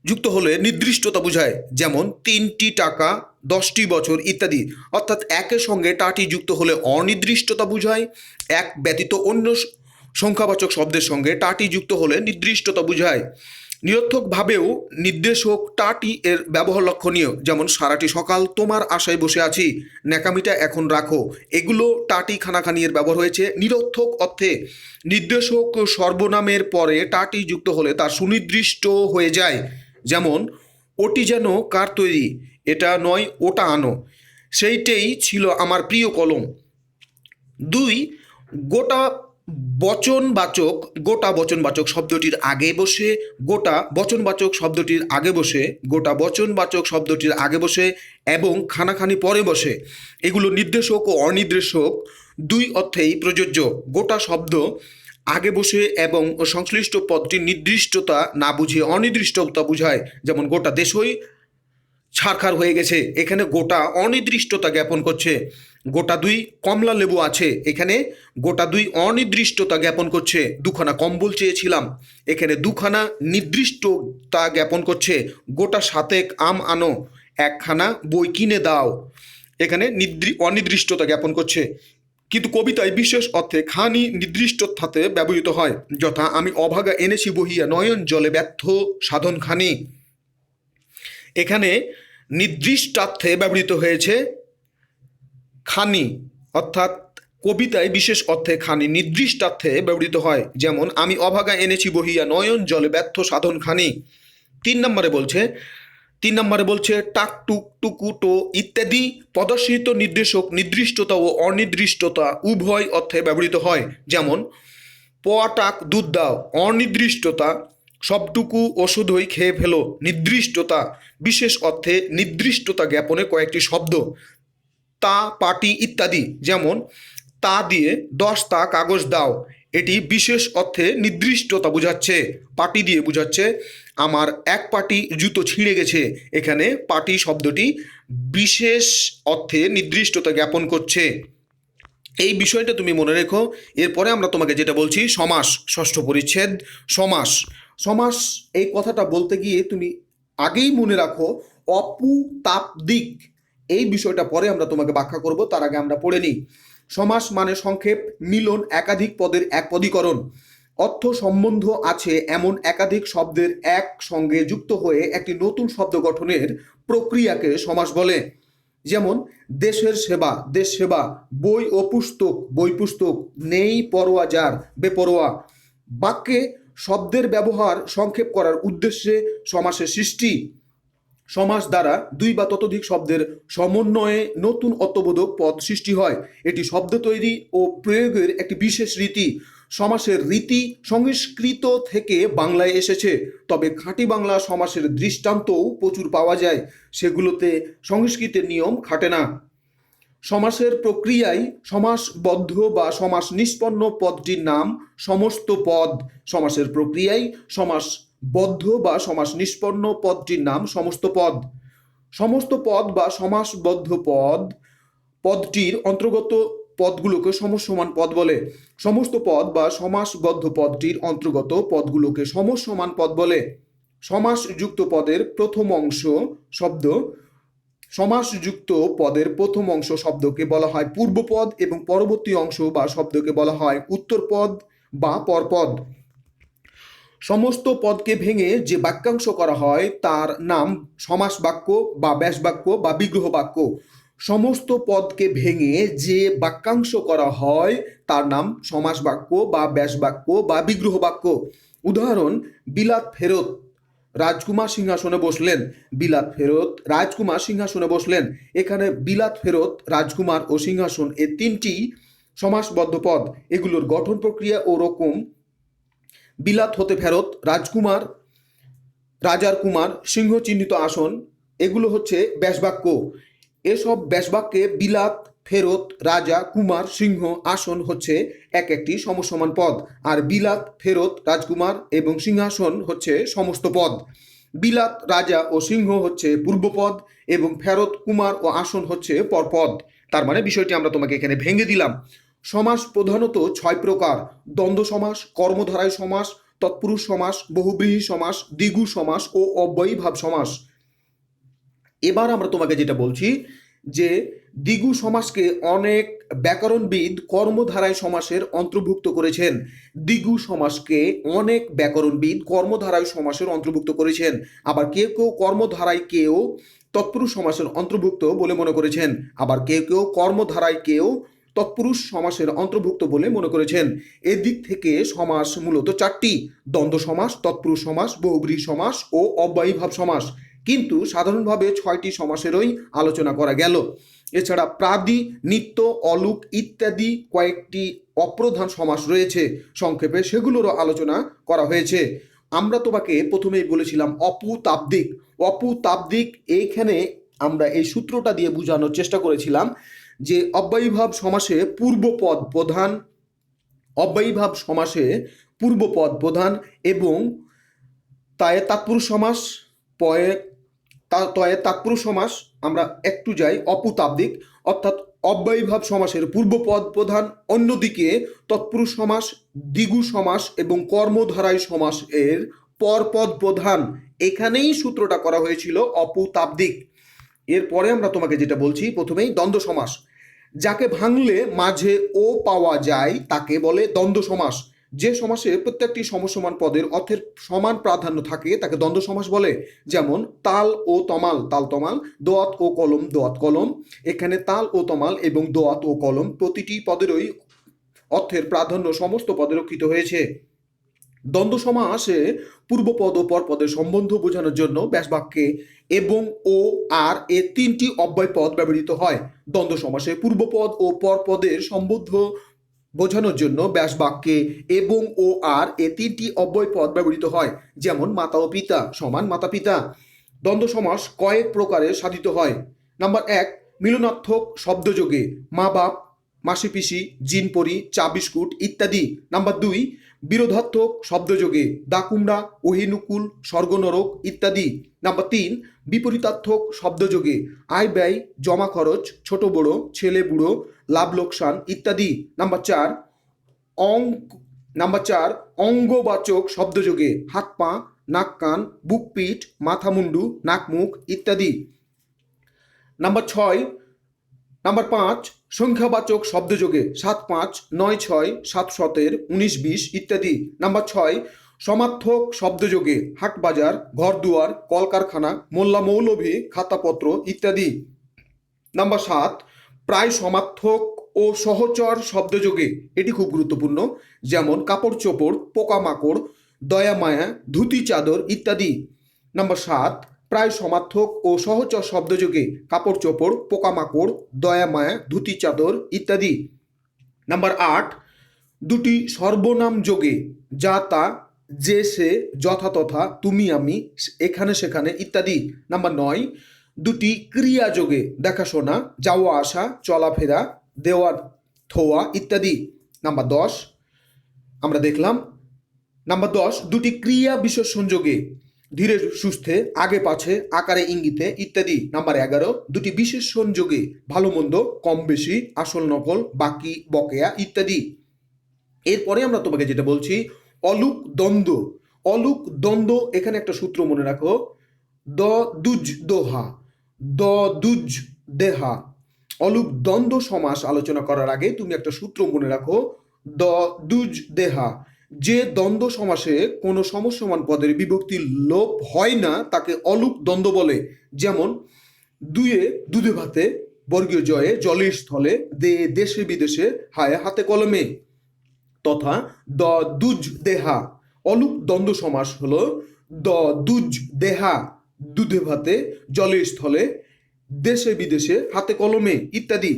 যুক্ত হলে নির্দিষ্টতা বোঝায়, যেমন 3টি টাকা, 10টি বছর ইত্যাদি। অর্থাৎ একের সঙ্গে টাটি যুক্ত হলে অনির্দিষ্টতা বোঝায়, এক ব্যতীত অন্য সংখ্যাবাচক শব্দের সঙ্গে টাটি যুক্ত হলে নির্দিষ্টতা বোঝায়। নিরর্থকভাবেও নির্দেশক টাটি এর ব্যবহার লক্ষণীয়, যেমন সারাটি সকাল তোমার আশায় বসে আছি, ন্যাকামিটা এখন রাখো, এগুলো টাটি, খানাখানি এর ব্যবহার হয়েছে নিরর্থক অর্থে। নির্দেশক সর্বনামের পরে টাটি যুক্ত হলে তা সুনির্দিষ্ট হয়ে যায়, যেমন ওটি যেন কার তৈরি, এটা নয় ওটা আনো, সেইটাই ছিল আমার প্রিয় কলম। 2, গোটা বচনবাচক শব্দটির আগে বসে, গোটা বচনবাচক শব্দটির আগে বসে এবং খানাখানি পরে বসে, এগুলো নির্দেশক ও অনির্দেশক দুই অর্থেই প্রযোজ্য। গোটা শব্দ আগে বসে এবং সংশ্লিষ্ট পদটির নির্দিষ্টতা না বুঝে অনির্দিষ্টতা বুঝায়, যেমন গোটা দেশই ছারখার হয়ে গেছে, এখানে গোটা অনির্দিষ্টতা জ্ঞাপন করছে। গোটা 2 কমলা লেবু আছে, এখানে গোটা 2 অনির্দিষ্টতা জ্ঞাপন করছে। 2খানা কম্বল চেয়েছিলাম, এখানে 2খানা নির্দিষ্টতা জ্ঞাপন করছে। গোটা 7 আম আনো, 1খানা বই কিনে দাও, এখানে অনির্দিষ্টতা জ্ঞাপন করছে। কিন্তু কবিতায় বিশেষ অর্থে খানি নির্দিষ্টতাতে ব্যবহৃত হয়, যথা আমি অভাগা এনেছি বহিয়া নয়ন জলে ব্যর্থ সাধন খানি। এখানে নির্দিষ্টার্থে ব্যবহৃত হয়েছে খানি, অর্থাৎ কবিতায় বিশেষ অর্থে খানি নির্দিষ্টার্থে ব্যবহৃত হয়, যেমন আমি অভাগা এনেছি বহিয়া নয়ন জলে ব্যর্থ সাধন খানি। 3 নম্বরে বলছে টাক টুক টুকু টো ইত্যাদি পদাশ্রিত নির্দেশক নির্দিষ্টতা ও অনির্দিষ্টতা উভয় অর্থে ব্যবহৃত হয়, যেমন পোয়া টাক দুধ দাও অনির্দিষ্টতা, সবটুকু ওষুধই খেয়ে ফেলো নির্দিষ্টতা। বিশেষ অর্থে নির্দিষ্টতা জ্ঞাপনে কয়েকটি শব্দ তা পাটি ইত্যাদি, যেমন তা দিয়ে 10 তা কাগজ দাও, এটি বিশেষ অর্থে নির্দিষ্টতা বোঝাচ্ছে। পাটি দিয়ে বোঝাচ্ছে আমার এক পাটি জুতো ছিঁড়ে গেছে, এখানে পাটি শব্দটি বিশেষ অর্থে নির্দিষ্টতা জ্ঞাপন করছে। এই বিষয়টা তুমি মনে রেখো। এরপরে আমরা তোমাকে যেটা বলছি সমাস, ষষ্ঠ পরিচ্ছেদ সমাস। সমাস এই কথাটা বলতে গিয়ে তুমি আগেই মনে রাখো অপুতাব্দিক, এই বিষয়টা পরে আমরা তোমাকে ব্যাখ্যা করব, তার আগে আমরা পড়ে নিই। সমাস মানে সংক্ষেপ, মিলন, একাধিক পদের এক পদীকরণ। অর্থ সম্বন্ধ আছে এমন একাধিক শব্দের এক সঙ্গে যুক্ত হয়ে একটি নতুন শব্দ গঠনের প্রক্রিয়াকে সমাস বলে। যেমন দেশের সেবা, দেশ সেবা, বই ও পুস্তক, বই পুস্তক, নেই পরোয়া যার, বেপরোয়া। বাক্যে শব্দের ব্যবহার সংক্ষেপ করার উদ্দেশ্যে সমাসের সৃষ্টি। সমাস দ্বারা 2 বা ততোধিক শব্দের সমন্বয়ে নতুন অর্থবোধক পদ সৃষ্টি হয়। এটি শব্দ তৈরি ও প্রয়োগের একটি বিশেষ রীতি। সমাসের রীতি সংস্কৃত থেকে বাংলায় এসেছে, তবে খাঁটি বাংলা সমাসের দৃষ্টান্তও প্রচুর পাওয়া যায়, সেগুলোতে সংস্কৃতের নিয়ম খাটে না। সমাসের প্রক্রিয়ায় সমাসবদ্ধ বা সমাস নিষ্পন্ন পদটির নাম সমস্ত পদ। সমাসের প্রক্রিয়ায় সমাসবদ্ধ বা সমাস নিষ্পন্ন পদটির নাম সমস্ত পদ। সমস্ত পদ বা সমাসবদ্ধ পদটির অন্তর্গত পদগুলোকে সমসমান পদ বলে। সমস্ত পদ বা সমাসবদ্ধ পদটির অন্তর্গত পদগুলোকে সমসমান পদ বলে। সমাসযুক্ত পদের প্রথম অংশ শব্দ সমাসযুক্ত পদের প্রথম অংশ শব্দকে বলা হয় পূর্বপদ এবং পরবর্তী অংশ বা শব্দকে বলা হয় উত্তরপদ বা পরপদ। সমস্ত পদকে ভেঙে যে বাক্যাংশ করা হয় তার নাম সমাস বাক্য বা ব্যাস বাক্য বা বিগ্রহ বাক্য। সমস্ত পদকে ভেঙে যে বাক্যাংশ করা হয় তার নাম সমাস বাক্য বা ব্যাস বাক্য বা বিগ্রহ বাক্য। উদাহরণ, বিলাত ফেরত রাজকুমার সিংহাসনে বসলেন। বিলাত ফেরত রাজকুমার সিংহাসনে বসলেন। এখানে বিলাত ফেরত, রাজকুমার ও সিংহাসন এ 3টি সমাসবদ্ধ পদ। এগুলোর গঠন প্রক্রিয়া ও রকম বিলাত হতে ফেরত, রাজকুমার রাজার কুমার, সিংহ চিহ্নিত আসন, এগুলো হচ্ছে ব্যাসবাক্য। এসব ব্যাসবাক্যে বিলাত ফেরত, রাজা, কুমার, সিংহ, আসন হচ্ছে এক একটি সমসমান পদ, আর বিলাত ফেরত, রাজকুমার এবং সিংহাসন হচ্ছে সমস্ত পদ। বিলাত, রাজা ও সিংহ হচ্ছে পূর্বপদ এবং ফেরত, কুমার ও আসন হচ্ছে পরপদ। তার মানে বিষয়টি আমরা তোমাকে এখানে ভেঙে দিলাম। সমাস প্রধানত 6 প্রকার: দ্বন্দ্ব সমাস, কর্মধারায় সমাস, তৎপুরুষ সমাস, বহুব্রীহি সমাস, দ্বিগু সমাস ও অব্যয়ীভাব সমাস। এবার আমরা তোমাকে যেটা বলছি যে দ্বিগু সমাসকে অনেক ব্যাকরণবিদ কর্মধারায় সমাসের অন্তর্ভুক্ত করেছেন। দ্বিগু সমাসকে অনেক ব্যাকরণবিদ কর্মধারায় সমাসের অন্তর্ভুক্ত করেছেন। আবার কেউ কেউ কর্মধারায় কেউ তৎপুরুষ সমাসের অন্তর্ভুক্ত বলে মনে করেছেন। আবার কেউ কেউ কর্মধারায় কেউ তৎপুরুষ সমাসের অন্তর্ভুক্ত বলে মনে করেছেন। এদিক থেকে সমাস মূলত 4টি: দ্বন্দ্ব সমাস, তৎপুরুষ সমাস, বহুব্রীহি সমাস ও অব্যয়ীভাব সমাস। কিন্তু সাধারণভাবে 6টি সমাসেরই আলোচনা করা গেল। এছাড়া প্রাদি, নিত্য, অলুক ইত্যাদি কয়েকটি অপ্রধান সমাস রয়েছে, সংক্ষেপে সেগুলোরও আলোচনা করা হয়েছে। আমরা তোমাকে প্রথমেই বলেছিলাম অপুতাব্দিক। অপুতাব্দিক এইখানে আমরা এই সূত্রটা দিয়ে বোঝানোর চেষ্টা করেছিলাম যে অব্যয়ীভাব সমাসে পূর্বপদ প্রধান, অব্যয়ীভাব সমাসে পূর্বপদ প্রধান এবং তায়ে তৎপুরুষ সমাস, তয়ে তৎপুরুষ সমাস। আমরা একটু যাই অপুতাব্দিক, অর্থাৎ অব্যয়ীভাব সমাসের পূর্বপদ প্রধান, অন্যদিকে তৎপুরুষ সমাস, দ্বিগু সমাস এবং কর্মধারায় সমাস এর পরপদ প্রধান। এখানেই সূত্রটা করা হয়েছিল অপুতাব্দিক। এরপরে আমরা তোমাকে যেটা বলছি, প্রথমেই দ্বন্দ্ব সমাস। যাকে ভাঙলে মাঝে ও পাওয়া যায় তাকে বলে দ্বন্দ্ব সমাস। যে সমাসে প্রত্যেকটি সমসমান পদের অর্থের সমান প্রাধান্য থাকে তাকে দ্বন্দ্ব সমাস বলে। যেমন তাল ও তমাল, তাল তমাল, দোয়াত ও কলম, দোয়াত কলম। এখানে তাল ও তমাল এবং দোয়াত ও কলম প্রতিটি পদেরই অর্থের প্রাধান্য সমস্ত পদে রক্ষিত হয়েছে। দ্বন্দ্ব সমাসে পূর্বপদ ও পরপদের সম্বন্ধ বোঝানোর জন্য ব্যাসবাক্যে এবং ও আর এ তিনটি অব্যয় পদ ব্যবহৃত হয়। দ্বন্দ্ব সমাসে পূর্বপদ ও পরপদের সম্বন্ধ বোঝানোর জন্য ব্যাসবাক্যে এবং ও আর এ তিনটি অব্যয় পদ ব্যবহৃত হয়। যেমন মাতা ও পিতা সমান মাতা পিতা। দ্বন্দ্ব সমাস কয়েক প্রকারে সাধিত হয়। নাম্বার 1, মিলনার্থক শব্দযোগে মা বাপ, মাসি পিসি, জিন পরি, চা বিস্কুট ইত্যাদি। নাম্বার 2, বিরোধাত্মক শব্দযোগে দা কুমড়া, ওহিনুকুল, স্বর্গনরক ইত্যাদি। নাম্বার 3, বিপরীতার্থক শব্দযোগে আয় ব্যয়, জমা খরচ, ছোট বড়, ছেলে বুড়ো, লাভ লোকসান ইত্যাদি। নাম্বার 4, অঙ্গবাচক শব্দযোগে হাত পা, নাক কান, বুক পিঠ, মাথা মুন্ডু, নাক মুখ ইত্যাদি। নাম্বার 5, সংখ্যাবাচক শব্দযোগে 7 5, 9 6, 7 17, 19 20 ইত্যাদি। নাম্বার 6, সমার্থক শব্দযোগে হাট বাজার, ঘর দুয়ার, কলকারখানা, মোল্লা মৌলভী, খাতাপত্র ইত্যাদি। নাম্বার 7, প্রায় সমার্থক ও সহচর শব্দযোগে, এটি খুব গুরুত্বপূর্ণ, যেমন কাপড় চোপড়, পোকামাকড়, দয়া মায়া, ধুতি চাদর ইত্যাদি। নাম্বার 7, প্রায় সমার্থক ও সহচর শব্দযোগে কাপড় চোপড়, পোকামাকড়, দয়া মায়া, ধুতি চাদর ইত্যাদি। নাম্বার 8, দুটি সর্বনাম যোগে যা তা, যে সে, যথা তথা, তুমি আমি, এখানে সেখানে ইত্যাদি। নাম্বার 9, দুটি ক্রিয়া যোগে দেখাশোনা, যাওয়া আসা, চলাফেরা, দেওয়া থোয়া ইত্যাদি। নাম্বার 10 আমরা দেখলাম। নাম্বার 10, দুটি ক্রিয়া বিশেষণ যোগে ধীরে সুস্থে, আগে পাছে, আকারে ইঙ্গিতে ইত্যাদি। নাম্বার 11, দুটি বিশেষণ যোগে ভালো মন্দ, কম বেশি, আসল নকল, বাকি বকেয়া ইত্যাদি। এরপরে আমরা তোমাকে যেটা বলছি অলুক দ্বন্দ্ব। অলুক দ্বন্দ্ব, এখানে একটা সূত্র মনে রাখো, দ দুজ দোহা, দ দুজ দেহা। অলুক দ্বন্দ্ব সমাস আলোচনা করার আগে তুমি একটা সূত্র মনে রাখো, দ দুজ দেহা। যে দ্বন্দ্ব সমাসে কোনো সমসমান পদের বিভক্তির লোপ হয় না তাকে অলুক দ্বন্দ্ব বলে। যেমন দুয়ে দুধে ভাতে, বর্গীয় জয়ে, জলের স্থলে, দে দেশে বিদেশে, হায় হাতে কলমে। তথা দ দুজ দেহা। অলুক দ্বন্দ্ব সমাস হলো দ দুজ দেহা, দুধে ভাতে, জলের স্থলে, দেশে বিদেশে, হাতে কলমে ইত্যাদি।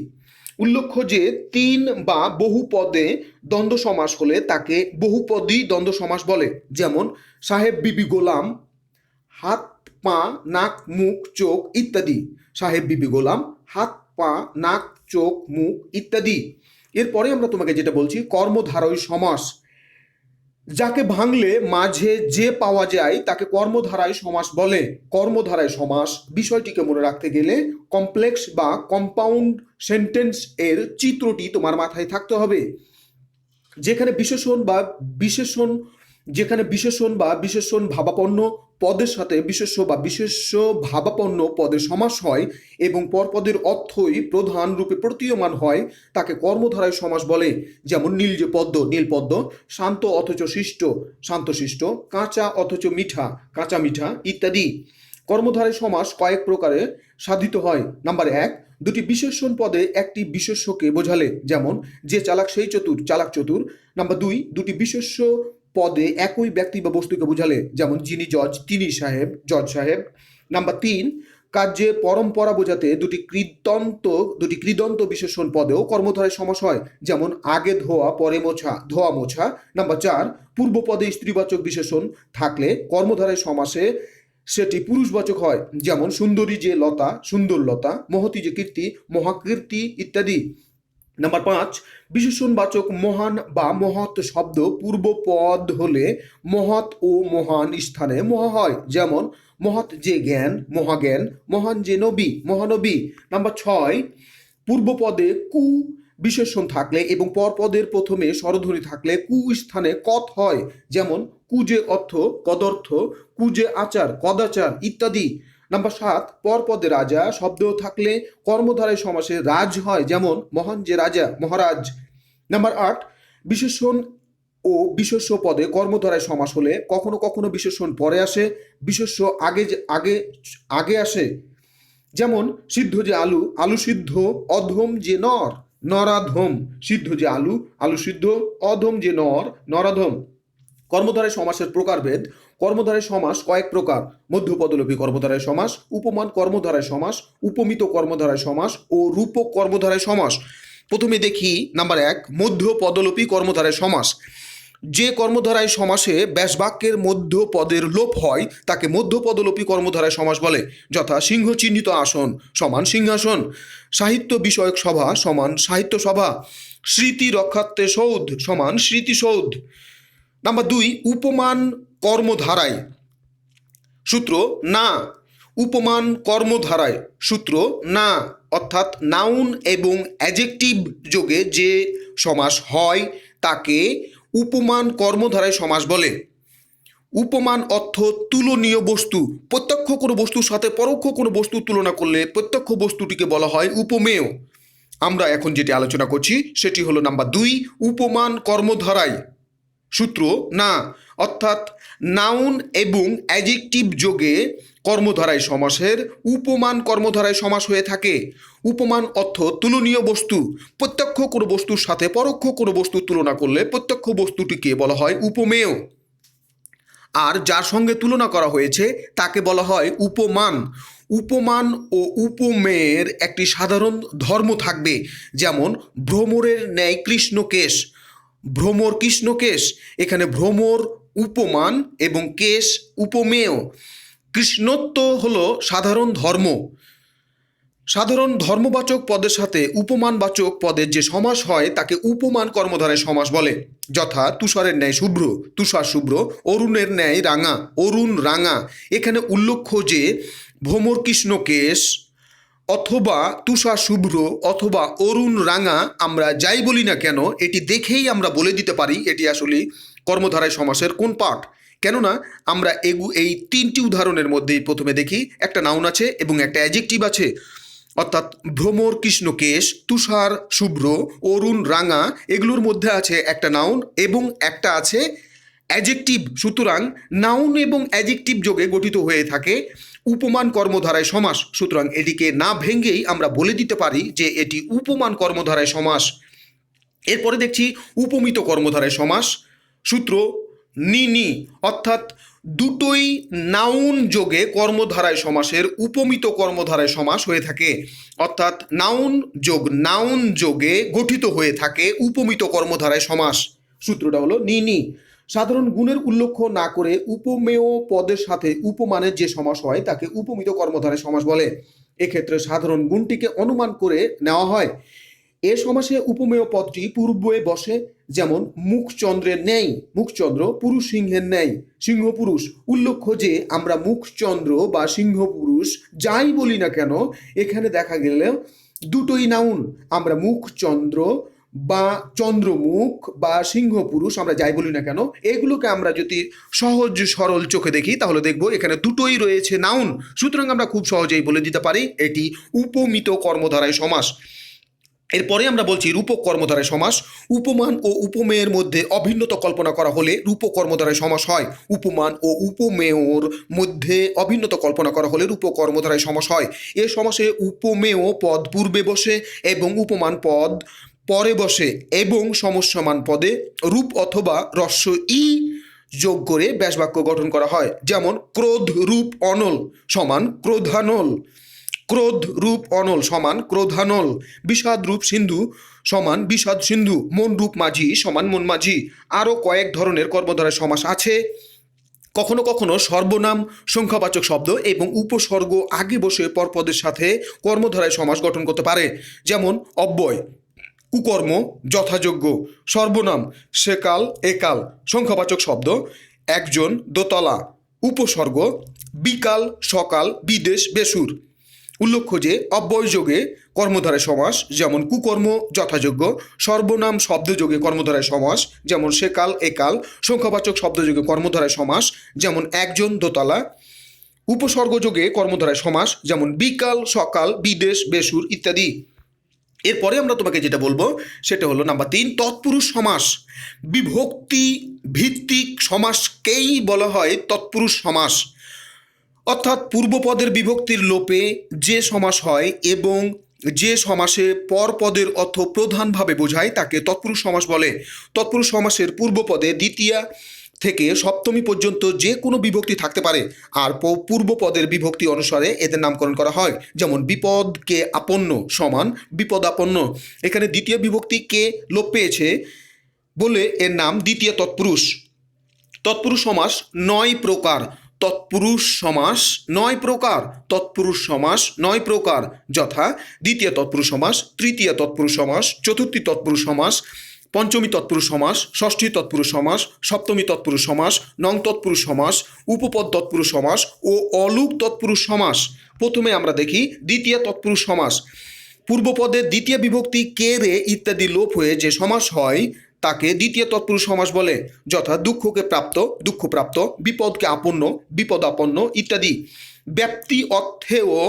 উল্লেখ্য যে 3 বা বহু পদে দ্বন্দ্ব সমাস হলে তাকে বহুপদী দ্বন্দ্ব সমাস বলে। যেমন সাহেব বিবি গোলাম, হাত পা নাক মুখ চোখ ইত্যাদি। সাহেব বিবি গোলাম, হাত পা নাক চোখ মুখ ইত্যাদি। এরপরে আমরা তোমাকে যেটা বলছি কর্মধারয় সমাস। যাকে ভাঙলে মাঝে যে পাওয়া যায় তাকে কর্মধারায় সমাস বলে। কর্মধারায় সমাস বিষয়টিকে মনে রাখতে গেলে কমপ্লেক্স বা কম্পাউন্ড সেন্টেন্স এর চিত্রটি তোমার মাথায় থাকতে হবে। যেখানে বিশেষণ বা বিশেষণ ভাবাপন্ন পদের সাথে বিশেষ্য বা বিশেষ্য ভাবাপন্ন পদের সমাস হয় এবং পরপদের অর্থই প্রধান রূপে প্রতীয়মান হয় তাকে কর্মধারায় সমাস বলে। যেমন নীল যে পদ্ম, নীল পদ্ম, শান্ত অথচ শিষ্ট, শান্ত শিষ্ট, কাঁচা অথচ মিঠা, কাঁচা মিঠা ইত্যাদি। কর্মধারায় সমাস কয়েক প্রকারে সাধিত হয়। নাম্বার 1, দুটি বিশেষণ পদে একটি বিশেষ্যকে বোঝালে, যেমন যে চালাক সেই চতুর, চালাক চতুর। নাম্বার 2, দুটি বিশেষ্য পদে একই ব্যক্তি বা বস্তুকে বোঝালে, যেমন যিনি জজ, তিনি সাহেব, জজ সাহেব। নাম্বার 3, কার্যে পরম্পরা বোঝাতে দুটি কৃদন্ত বিশেষণ পদেও কর্মধারায় সমাস হয়, যেমন আগে ধোয়া পরে মোছা, ধোয়া মোছা। নাম্বার 4, পূর্ব পদে স্ত্রীবাচক বিশেষণ থাকলে কর্মধারায় সমাসে সেটি পুরুষবাচক হয়, যেমন সুন্দরী যে লতা, সুন্দর লতা, মহতী যে কীর্তি, মহাকীর্তি ইত্যাদি। নাম্বার 5, বিশেষণবাচক মহান বা মহৎ শব্দ পূর্ব পদ হলে মহৎ ও মহান স্থানে মহা হয়, যেমন মহৎ যে জ্ঞান, মহাজ্ঞান, মহান যে নবী, মহানবী। নাম্বার 6, পূর্ব পদে কু বিশেষণ থাকলে এবং পরপদের প্রথমে স্বরধ্বনি থাকলে কু স্থানে কত হয়, যেমন কুজে অর্থ, কদর্থ, কুজে আচার, কদাচার ইত্যাদি। নাম্বার 7, পরপদে রাজা শব্দ থাকলে কর্মধারয় সমাসে রাজ হয়, যেমন মহান যে রাজা, মহারাজ। নাম্বার 8, বিশেষণ ও বিশেষ্য পদে কর্মধারয় সমাস হলে কখনো কখনো বিশেষণ পরে আসে, বিশেষ্য আগে আগে আগে আসে, যেমন সিদ্ধ যে আলু, আলু সিদ্ধ, অধম যে নর, নরাধম। সিদ্ধ যে আলু, আলু সিদ্ধ, অধম যে নর, নরাধম। কর্মধারয় সমাসের প্রকারভেদ। কর্মধারয় সমাস কয়েক প্রকার: মধ্যপদলোপী কর্মধারয় সমাস, উপমান কর্মধারয় সমাস, উপমিত কর্মধারয় সমাস ও রূপক কর্মধারয় সমাস। প্রথমে দেখি নাম্বার 1, মধ্যপদলোপী কর্মধারয় সমাস। যে কর্মধারয় সমাসে ব্যাসবাক্যের মধ্য পদের লোপ হয় তাকে মধ্যপদলোপী কর্মধারয় সমাস বলে, যথা সিংহ চিহ্নিত আসন সমান সিংহাসন, সাহিত্য বিষয়ক সভা সমান সাহিত্য সভা, স্মৃতি রক্ষার্থে সৌধ সমান স্মৃতিসৌধ। নাম্বার 2, উপমান কর্মধারায়। সূত্র না। উপমান কর্মধারায় সূত্র না, অর্থাৎ নাউন এবং অ্যাডজেক্টিভ যোগে যে সমাস হয় তাকে উপমান কর্মধারয় সমাস বলে। উপমান অর্থ তুলনীয় বস্তু। প্রত্যক্ষ কোনো বস্তুর সাথে পরোক্ষ কোনো বস্তুর তুলনা করলে প্রত্যক্ষ বস্তুটিকে বলা হয় উপমেয়। আমরা এখন যেটি আলোচনা করছি সেটি হলো নাম্বার 2, উপমান কর্মধারায়। সূত্র না, অর্থাৎ নাউন এবং অ্যাডজেক্টিভ যোগে কর্মধারয় সমাসের উপমান কর্মধারয় সমাস হয়ে থাকে। উপমান অর্থ তুলনীয় বস্তু। প্রত্যক্ষ কোনো বস্তুর সাথে পরোক্ষ কোনো বস্তুর তুলনা করলে প্রত্যক্ষ বস্তুটিকে বলা হয় উপমেয়, আর যার সঙ্গে তুলনা করা হয়েছে তাকে বলা হয় উপমান। উপমান ও উপমেয়ের একটি সাধারণ ধর্ম থাকবে, যেমন ভ্রমরের ন্যায় কৃষ্ণকেশ, ভ্রমর কৃষ্ণকেশ। এখানে ভ্রমর উপমান এবং কেশ উপমেয়। কৃষ্ণত্ব হলো সাধারণ ধর্ম। সাধারণ ধর্মবাচক পদের সাথে উপমানবাচক পদের যে সমাস হয় তাকে উপমান কর্মধারয় সমাস বলে, যথা তুষারের ন্যায় শুভ্র, তুষার শুভ্র, অরুণের ন্যায় রাঙা, অরুণ রাঙা। এখানে উল্লেখ্য যে ভ্রমর কৃষ্ণকেশ অথবা তুষার শুভ্র অথবা অরুণ রাঙা আমরা যাই বলি না কেন, এটি দেখেই আমরা বলে দিতে পারি এটি আসলে কর্মধারয় সমাসের কোন পার্ট। কেননা আমরা এই 3টি উদাহরণের মধ্যেই প্রথমে দেখি একটা নাউন আছে এবং একটা অ্যাডজেক্টিভ আছে, অর্থাৎ ভ্রমর কৃষ্ণকেশ, তুষার শুভ্র, অরুণ রাঙা, এগুলোর মধ্যে আছে একটা নাউন এবং একটা আছে অ্যাডজেক্টিভ। সুতরাং নাউন এবং অ্যাডজেক্টিভ যোগে গঠিত হয়ে থাকে উপমান কর্মধারয় সমাস। সুতরাং এটিকে না ভেঙেই আমরা বলে দিতে পারি যে এটি উপমান কর্মধারয় সমাস। এরপরে দেখছি উপমিত কর্মধারয় সমাস। সূত্র নি, অর্থাৎ দুটোই নাউন যোগে কর্মধারয় সমাসের উপমিত কর্মধারয় সমাস হয়ে থাকে, অর্থাৎ নাউন যোগে গঠিত হয়ে থাকে উপমিত কর্মধারয় সমাস। সূত্রটা হলো নি। সাধারণ গুণের উল্লেখ না করে উপমেয় পদের সাথে উপমানের যে সমাস হয় তাকে উপমিত কর্মধারয় সমাস বলে। এক্ষেত্রে সাধারণ গুণটিকে অনুমান করে নেওয়া হয়। এ সমাসে উপমেয় পদটি পূর্বে বসে, যেমন মুখচন্দ্রের ন্যায়, মুখচন্দ্র, পুরুষ সিংহের ন্যায়, সিংহ পুরুষ। উল্লেখ্য যে আমরা মুখচন্দ্র বা সিংহ পুরুষ যাই বলি না কেন এখানে দেখা গেলে দুটোই নাউন। আমরা মুখচন্দ্র বা চন্দ্রমুখ বা সিংহ পুরুষ আমরা যাই বলি না কেন, এগুলোকে আমরা যদি সহজ সরল চোখে দেখি তাহলে দেখব এখানে দুটোই রয়েছে নাউন। সুতরাং আমরা খুব সহজেই বলে দিতে পারি এটি উপমিত কর্মধারয় সমাস। এরপরে আমরা বলছি রূপক কর্মধারয় সমাস। উপমান ও উপমেয়ের মধ্যে অভিন্নতা কল্পনা করা হলে রূপক কর্মধারয় সমাস হয়। উপমান ও উপমেয়র মধ্যে অভিন্নতা কল্পনা করা হলে রূপক কর্মধারয় সমাস হয়। এ সমাসে উপমেয় পদ পূর্বে বসে এবং উপমান পদ পরে বসে এবং সমস্যমান পদে রূপ অথবা হ্রস্ব ই যোগ করে ব্যাসবাক্য গঠন করা হয়, যেমন ক্রোধ রূপ অনল সমান ক্রোধানল, ক্রোধ রূপ অনল সমান ক্রোধানল, বিষাদ রূপ সিন্ধু সমান বিষাদ সিন্ধু, মন রূপ মাঝি সমান মন মাঝি। আরও কয়েক ধরনের কর্মধারয় সমাস আছে। কখনো কখনো সর্বনাম, সংখ্যাবাচক শব্দ এবং উপসর্গ আগে বসে পরপদের সাথে কর্মধারয় সমাস গঠন করতে পারে, যেমন অব্যয়, কুকর্ম, যথাযোগ্য। সর্বনাম সেকাল, একাল। সংখ্যাবাচক শব্দ একজন, দোতলা। উপসর্গ বিকাল, সকাল, বিদেশ, বেসুর। উল্লেখ্য যে অব্যয়যোগে কর্মধারয় সমাস যেমন কুকর্ম, যথাযোগ্য। সর্বনাম শব্দযোগে কর্মধারয় সমাস যেমন সেকাল, একাল। সংখ্যাবাচক শব্দযোগে কর্মধারয় সমাস যেমন একজন, দোতলা। উপসর্গযোগে কর্মধারায় সমাস, যেমন বিকাল, সকাল, বিদেশ, বেসুর ইত্যাদি। এরপরে আমরা তোমাকে যেটা বলবো সেটা হলো নাম্বার 3, তৎপুরুষ সমাস। বিভক্তি ভিত্তিক সমাসকেই বলা হয় তৎপুরুষ সমাস। অর্থাৎ পূর্বপদের বিভক্তির লোপে যে সমাস হয় এবং যে সমাসে পরপদের অর্থ প্রধানভাবে বোঝায় তাকে তৎপুরুষ সমাস বলে। তৎপুরুষ সমাসের পূর্বপদে দ্বিতীয়া থেকে সপ্তমী পর্যন্ত যে কোনো বিভক্তি থাকতে পারে, আর পূর্বপদের বিভক্তি অনুসারে এদের নামকরণ করা হয়। যেমন বিপদকে আপন্ন সমান বিপদাপন্ন। এখানে দ্বিতীয় বিভক্তি কে লোপ পেয়েছে বলে এর নাম দ্বিতীয় তৎপুরুষ। তৎপুরুষ সমাস 9 প্রকার। তৎপুরুষ সমাস 9 প্রকার। তৎপুরুষ সমাস 9 প্রকার, যথা দ্বিতীয় তৎপুরুষ সমাস, তৃতীয় তৎপুরুষ সমাস, চতুর্থী তৎপুরুষ সমাস, পঞ্চমী তৎপুরুষ সমাস, ষষ্ঠী তৎপুরুষ সমাস, সপ্তমী তৎপুরুষ সমাস, নং তৎপুরুষ সমাস, উপপদ তৎপুরুষ সমাস ও অলুক তৎপুরুষ সমাস। প্রথমে আমরা দেখি দ্বিতীয় তৎপুরুষ সমাস। পূর্বপদের দ্বিতীয় বিভক্তি কে রে ইত্যাদি লোপ হয়ে যে সমাস হয় তাকে দ্বিতীয় তৎপুরুষ সমাস বলে, যথা দুঃখকে প্রাপ্ত, দুঃখপ্রাপ্ত, বিপদকে আপন্ন, বিপদাপন্ন ইত্যাদি। ব্যাপ্তি অর্থেও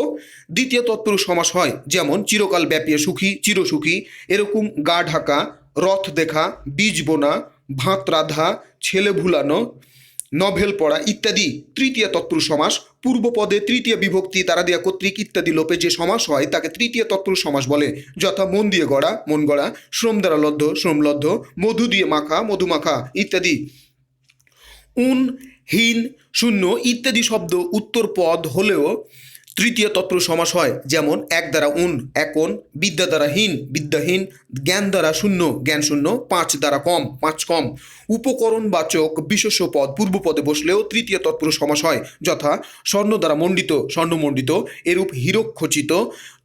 দ্বিতীয় তৎপুরুষ সমাস হয়, যেমন চিরকাল ব্যাপী সুখী, চিরসুখী, এরকম গা ঢাকা, রথ দেখা, বীজ বোনা, ভাত রাধা, ছেলে ভুলানো, নভেল পড়া ইত্যাদি। তৃতীয় তৎপুরুষ সমাস। পূর্বপদে তৃতীয় বিভক্তি তারা দিয়া কর্তৃক ইত্যাদি লোপে যে সমাস হয় তাকে তৃতীয় তৎপুরুষ সমাস বলে, যথা মন দিয়ে গড়া, মন গড়া, শ্রম দ্বারা লব্ধ, শ্রমলব্ধ, মধু দিয়ে মাখা, মধুমাখা ইত্যাদি। উন, হীন, শূন্য ইত্যাদি শব্দ উত্তর পদ হলেও তৃতীয় তৎপুরুষ সমাস হয়, যেমন এক দ্বারা উন, একন, বিদ্যা দ্বারা হীন, বিদ্যাহীন, জ্ঞান দ্বারা শূন্য, জ্ঞান শূন্য, পাঁচ দ্বারা কম, পাঁচ কম। উপকরণবাচক বিশেষ্য পদ পূর্বপদে বসলেও তৃতীয় তৎপুরুষ সমাস হয়, যথা স্বর্ণ দ্বারা মণ্ডিত, স্বর্ণমণ্ডিত, এরূপ হীরকখচিত,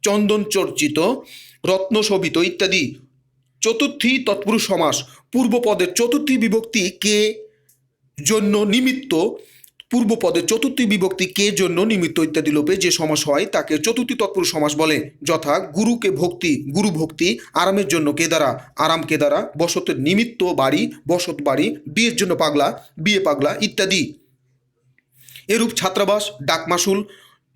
চন্দন চর্চিত, রত্নশোভিত ইত্যাদি। চতুর্থী তৎপুরুষ সমাস। পূর্বপদের চতুর্থী বিভক্তি কে জন্য নিমিত্ত, পূর্বপদের চতুর্থী বিভক্তি কে জন্য নিমিত্ত ইত্যাদি লোপে যে সমাস হয় তাকে চতুর্থী তৎপুরুষ সমাস বলে, যথা গুরুকে ভক্তি, গুরু ভক্তি, আরামের জন্য কে দ্বারা, আরাম কে দ্বারা, বসতের নিমিত্ত বাড়ি, বসত বাড়ি, বিয়ের জন্য পাগলা, বিয়ে পাগলা ইত্যাদি। এরূপ ছাত্রাবাস, ডাকমাসুল,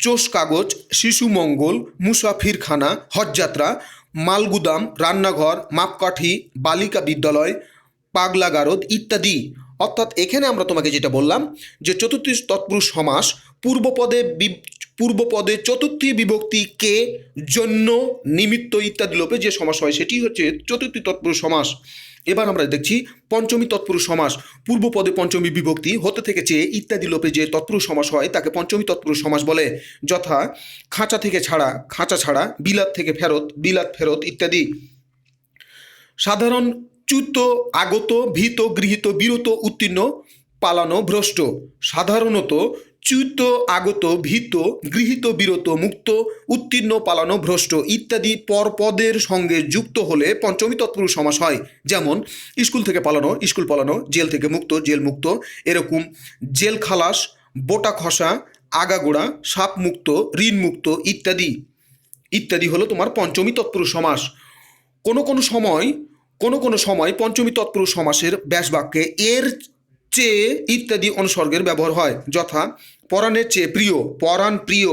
চোষ কাগজ, শিশু মঙ্গল, মুসাফিরখানা, হজযাত্রা, মালগুদাম, রান্নাঘর, মাপকাঠি, বালিকা বিদ্যালয়, পাগলা গারদ ইত্যাদি। অর্থাৎ এখানে আমরা তোমাকে যেটা বললাম যে চতুর্থী তৎপুরুষ সমাস পূর্বপদে চতুর্থী বিভক্তি কে জন্য নিমিত্ত ইত্যাদি লোপে যে সমাস হয় সেটি হচ্ছে চতুর্থী তৎপুরুষ সমাস। এবার আমরা দেখছি পঞ্চমী তৎপুরুষ সমাস। পূর্বপদে পঞ্চমী বিভক্তি হতে থেকে চেয়ে ইত্যাদি লোপে যে তৎপুরুষ সমাস হয় তাকে পঞ্চমী তৎপুরুষ সমাস বলে, যথা খাঁচা থেকে ছাড়া, খাঁচা ছাড়া, বিলাত থেকে ফেরত, বিলাত ফেরত ইত্যাদি। সাধারণ চ্যুত, আগত, ভীত, গৃহীত, বিরত, উত্তীর্ণ, পালানো, ভ্রষ্ট। সাধারণত চ্যুত, আগত, ভীত, গৃহীত, বিরত, মুক্ত, উত্তীর্ণ, পালানো, ভ্রষ্ট ইত্যাদি পরপদের সঙ্গে যুক্ত হলে পঞ্চমী তৎপুরুষ সমাস হয়, যেমন স্কুল থেকে পালানো, স্কুল পালানো, জেল থেকে মুক্ত, জেল মুক্ত, এরকম জেল খালাস, বোটা খসা, আগাগোড়া, সাপ মুক্ত, ঋণ মুক্ত ইত্যাদি। ইত্যাদি হলো তোমার পঞ্চমী তৎপুরুষ সমাস। কোনো কোনো সময় পঞ্চমী তৎপুরুষ সমাসের ব্যাসবাক্যে এর চেয়ে ইত্যাদি অনুসর্গের ব্যবহার হয়, যথা পরাণের চেয়ে প্রিয়, পরাণ প্রিয়,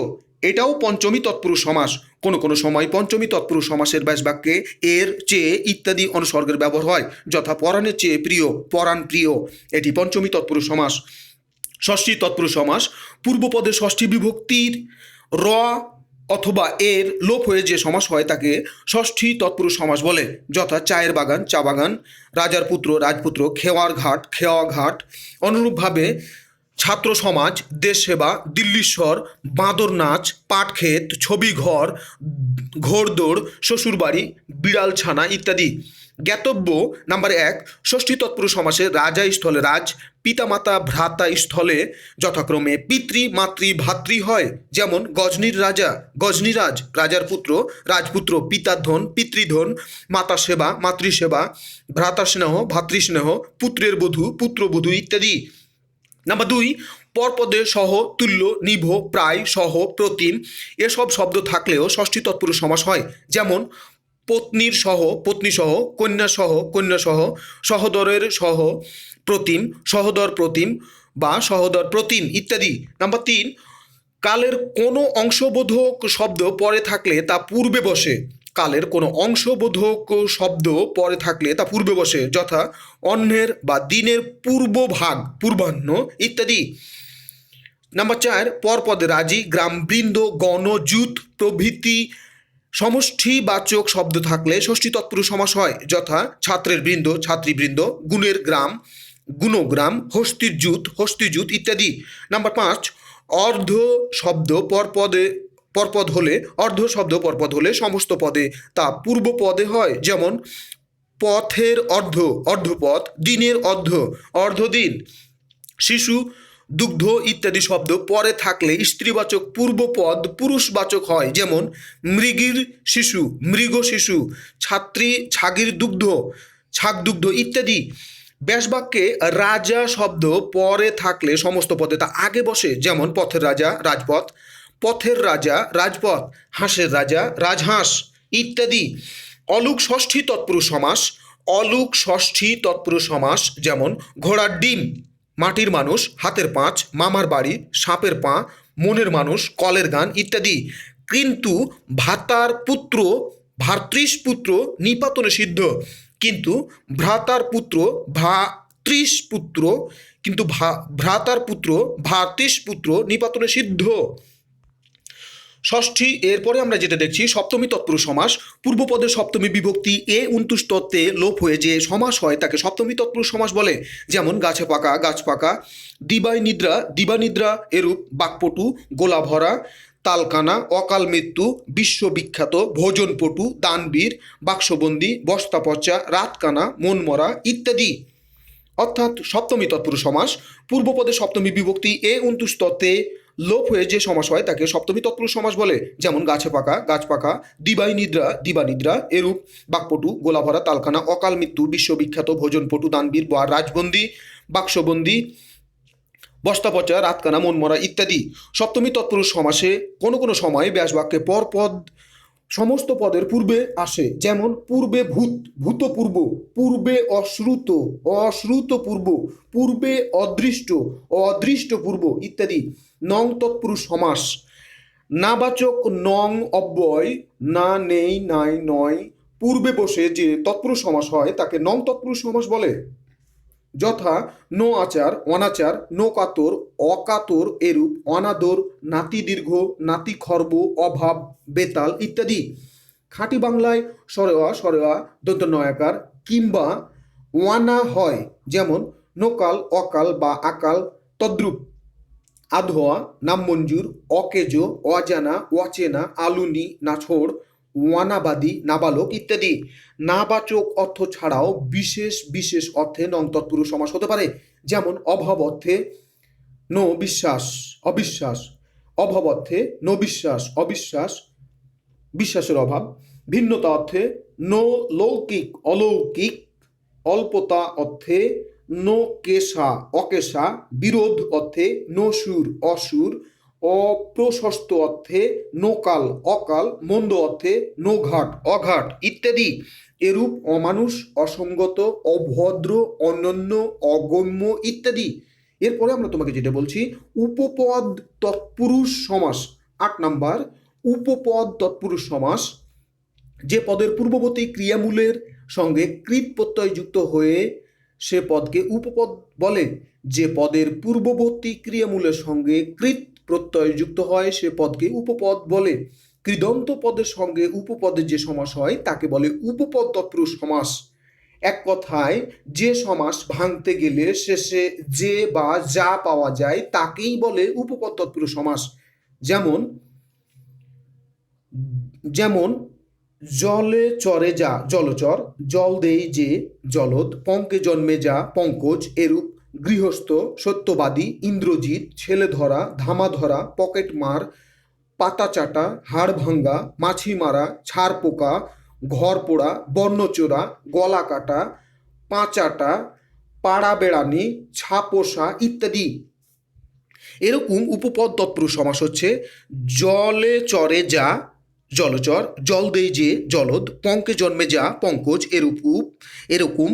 এটাও পঞ্চমী তৎপুরুষ সমাস। কোনো সময় পঞ্চমী তৎপুরুষ সমাসের ব্যাসবাক্যে এর চেয়ে ইত্যাদি অনুসর্গের ব্যবহার হয়, যথা পরাণের চেয়ে প্রিয়, পরাণ প্রিয়, এটি পঞ্চমী তৎপুরুষ সমাস। ষষ্ঠী তৎপুরুষ সমাস। পূর্বপদে ষষ্ঠী বিভক্তির র অথবা এর লোপ হয়ে যে সমাস হয় তাকে ষষ্ঠী তৎপুরুষ সমাস বলে, যথা চায়ের বাগান, চা বাগান, রাজার পুত্র, রাজপুত্র, খেওয়ার ঘাট, খেওয়া ঘাট। অনুরূপভাবে ছাত্র সমাজ, দেশ সেবা, দিল্লীশ্বর, বাঁদর নাচ, পাটক্ষেত, ছবি ঘর, ঘোড়দৌড়, শ্বশুরবাড়ি, বিড়াল ছানা ইত্যাদি। জ্ঞাতব্য নাম্বার 1, ষষ্ঠী তৎপুরুষ সমাসে রাজা স্থলে রাজ, পিতামাতা ভ্রাতা স্থলে যথাক্রমে পিতৃ, মাতৃ, ভাতৃ হয়, যেমন গজনীর রাজা, গজনীরাজ, রাজার পুত্র, রাজপুত্র, পিতাধন, পিতৃধন, মাতা সেবা, মাতৃসেবা, ভ্রাতা স্নেহ, ভাতৃস্নেহ, পুত্রের বধূ, পুত্রবধূ ইত্যাদি। নাম্বার 2, পরপদে সহ, তুল্য, নিভ, প্রায়, সহ, প্রতিম এসব শব্দ থাকলেও ষষ্ঠী তৎপুরুষ সমাস হয়, যেমন পত্নীর সহ, পত্নী সহ, কন্যা সহ, কন্যা সহ, সহোদরের সহ, প্রতিম, সহোদর প্রতিম বা সহোদর প্রতিম ইত্যাদি। নাম্বার 3, কালের কোনো অংশবোধক শব্দ পরে থাকলে তা পূর্বে বসে। কালের কোনো অংশবোধক শব্দ পরে থাকলে তা পূর্বে বসে, যথা অন্যের বা দিনের পূর্বভাগ, পূর্বাহ্ন ইত্যাদি। নাম্বার 4, পরপদে রাজি, গ্রামবৃন্দ, গণ, জুত প্রভৃতি সমষ্টিবাচক শব্দ থাকলে ষষ্ঠী তৎপুরুষ সমাস হয়, যথা ছাত্রের বৃন্দ, ছাত্রীবৃন্দ, গুণের গ্রাম, গুণগ্রাম, হস্তির জুত ইত্যাদি। নাম্বার 5, অর্ধ শব্দ পরপদ হলে সমস্ত পদে তা পূর্ব পদে হয়, যেমন পথের অর্ধপথ, দিনের অর্ধদিন, শিশু, দুগ্ধ ইত্যাদি শব্দ পরে থাকলে স্ত্রীবাচক পূর্বপদ পুরুষবাচক হয়, যেমন মৃগীর শিশু, মৃগ শিশু, ছাত্রী, ছাগির দুগ্ধ, ছাগ দুগ্ধ ইত্যাদি। ব্যাসবাক্যে রাজা শব্দ পরে থাকলে সমস্ত পদে তা আগে বসে, যেমন পথের রাজা, রাজপথ, পথের রাজা, রাজপথ, হাঁসের রাজা, রাজহাঁস ইত্যাদি। অলুক ষষ্ঠী তৎপুরুষ সমাস, যেমন ঘোড়ার ডিম, মাটির মানুষ, হাতের পাঁচ, মামার বাড়ি, সাপের পা, মনের মানুষ, কলের গান ইত্যাদি। কিন্তু ভাতৃষ্পুত্র নিপাতনে সিদ্ধ, কিন্তু ভ্রাতার পুত্র ভ্রাতৃষ্পুত্র নিপাতনে সিদ্ধ। ষষ্ঠী, এরপরে আমরা যেটা দেখছি সপ্তমী তৎপুরুষ সমাস। পূর্বপদের সপ্তমী বিভক্তি এ উন্তুষ তত্ত্বে লোপ হয়ে যে সমাস হয় তাকে সপ্তমী তৎপুরুষ সমাস বলে, যেমন গাছে পাকা, গাছ পাকা, দিবানিদ্রা এরূপ বাকপটু, গোলা ভরা, তালকানা, অকাল মৃত্যু, বিশ্ববিখ্যাত, ভোজনপটু, দানবীর, বাক্সবন্দি, বস্তাপচা, রাতকানা, মনমরা ইত্যাদি। অর্থাৎ সপ্তমী তৎপুরুষ সমাস পূর্বপদে সপ্তমী বিভক্তি এ উন্তুষ তত্ত্বে লোপ হয়ে যে সমাস হয় তাকে সপ্তমী তৎপুরুষ সমাস বলে, যেমন গাছে পাকা, গাছ পাকা, দিবানিদ্রা এরূপ বাকপটু, গোলাভরা, তালখানা, অকাল মৃত্যু, বিশ্ববিখ্যাত, ভোজনপটু, দানবীর বা রাজবন্দি, বাক্সবন্দি, বস্তাপচা, রাতকানা, মনমরা ইত্যাদি। সপ্তমী তৎপুরুষ সমাসে কোনো কোনো সময় ব্যাসবাক্যে পরপদ সমস্ত পদের পূর্বে আসে, যেমন পূর্বে ভূতপূর্ব, পূর্বে অশ্রুত পূর্ব, পূর্বে অদৃষ্ট পূর্ব ইত্যাদি। নং তৎপুরুষ সমাস, নাবাচক নং অব্যয়, না, নেই, নাই, নয় পূর্বে বসে যে তৎপুরুষ সমাস হয় তাকে নং তৎপুরুষ সমাস বলে, যথা নো আচার, অনাচার, নো কাতর, অকাতর এরূপ অনাদর, নাতি দীর্ঘ, নাতি খর্ব, অভাব, বেতাল ইত্যাদি। খাঁটি বাংলায় সরেওয়া দন্ত নয়াকার কিংবা ওয়ানা হয়, যেমন নোকাল, অকাল বা আকাল তদ্রূপ। আধোয়া, নামমঞ্জুর, অকেজো, অজানা, অচেনা, আলুনি, নাছোড়, ওয়ানাবাদী, নাবালক ইত্যাদি। নাবাচক অর্থ ছাড়াও বিশেষ অর্থে নং তৎপুরুষ সমাস হতে পারে, যেমন অভাব অর্থে নো বিশ্বাস, অবিশ্বাস, অভাব অর্থে নো বিশ্বাস, অবিশ্বাস, বিশ্বাসের অভাব। ভিন্নতা অর্থে নো লৌকিক, অলৌকিক। অল্পতা অর্থে নো কেশা, অকেশা। বিরোধ অর্থে নো সুর, অসুর। অপ্রশস্ত অর্থে নোকাল, অকাল। মন্দ অর্থে নো ঘাট, অঘাট ইত্যাদি। এরূপ অমানুষ, অসঙ্গত, অভদ্র, অনন্য, অগম্য ইত্যাদি। এরপরে আমরা তোমাকে যেটা বলছি উপপদ তৎপুরুষ সমাস। 8 নাম্বার, উপপদ তৎপুরুষ সমাস। যে পদের পূর্ববর্তী ক্রিয়ামূলের সঙ্গে কৃত প্রত্যয় যুক্ত হয়ে সে পদকে উপপদ বলে। যে পদের পূর্ববর্তী ক্রিয়ামূলের সঙ্গে কৃত প্রত্যয় যুক্ত হয় সে পদকে উপপদ বলে। কৃদন্ত পদের সঙ্গে উপপদের যে সমাস হয় তাকে বলে উপপদ তৎপুরুষ সমাস। এক কথায় যে সমাস ভাঙতে গেলে শেষে যে বা যা পাওয়া যায় তাকেই বলে উপপদ তৎপুরুষ সমাস। যেমন জলে চরে যা, জলচর। জল দেই যে, জলদ। পঙ্কে জন্মে যা, পঙ্কজ এরূপ। গৃহস্থ, সত্যবাদী, ইন্দ্রজিৎ, ছেলে ধরা, ধামা ধরা, পকেট মার, পাতা চাটা, হাড় ভাঙ্গা, মাছি মারা, ছাড় পোকা, ঘর পোড়া, বর্ণচোরা, গলা কাটা, পাঁচাটা, পাড়া বেড়ানি, ছাপোষা ইত্যাদি। এরকম উপপদ তৎপুরুষ সমাস হচ্ছে জলে চরে যা, জলচর, জল দেই যে জলদ, পঙ্কে জন্মে যা পঙ্কজ, এরকম,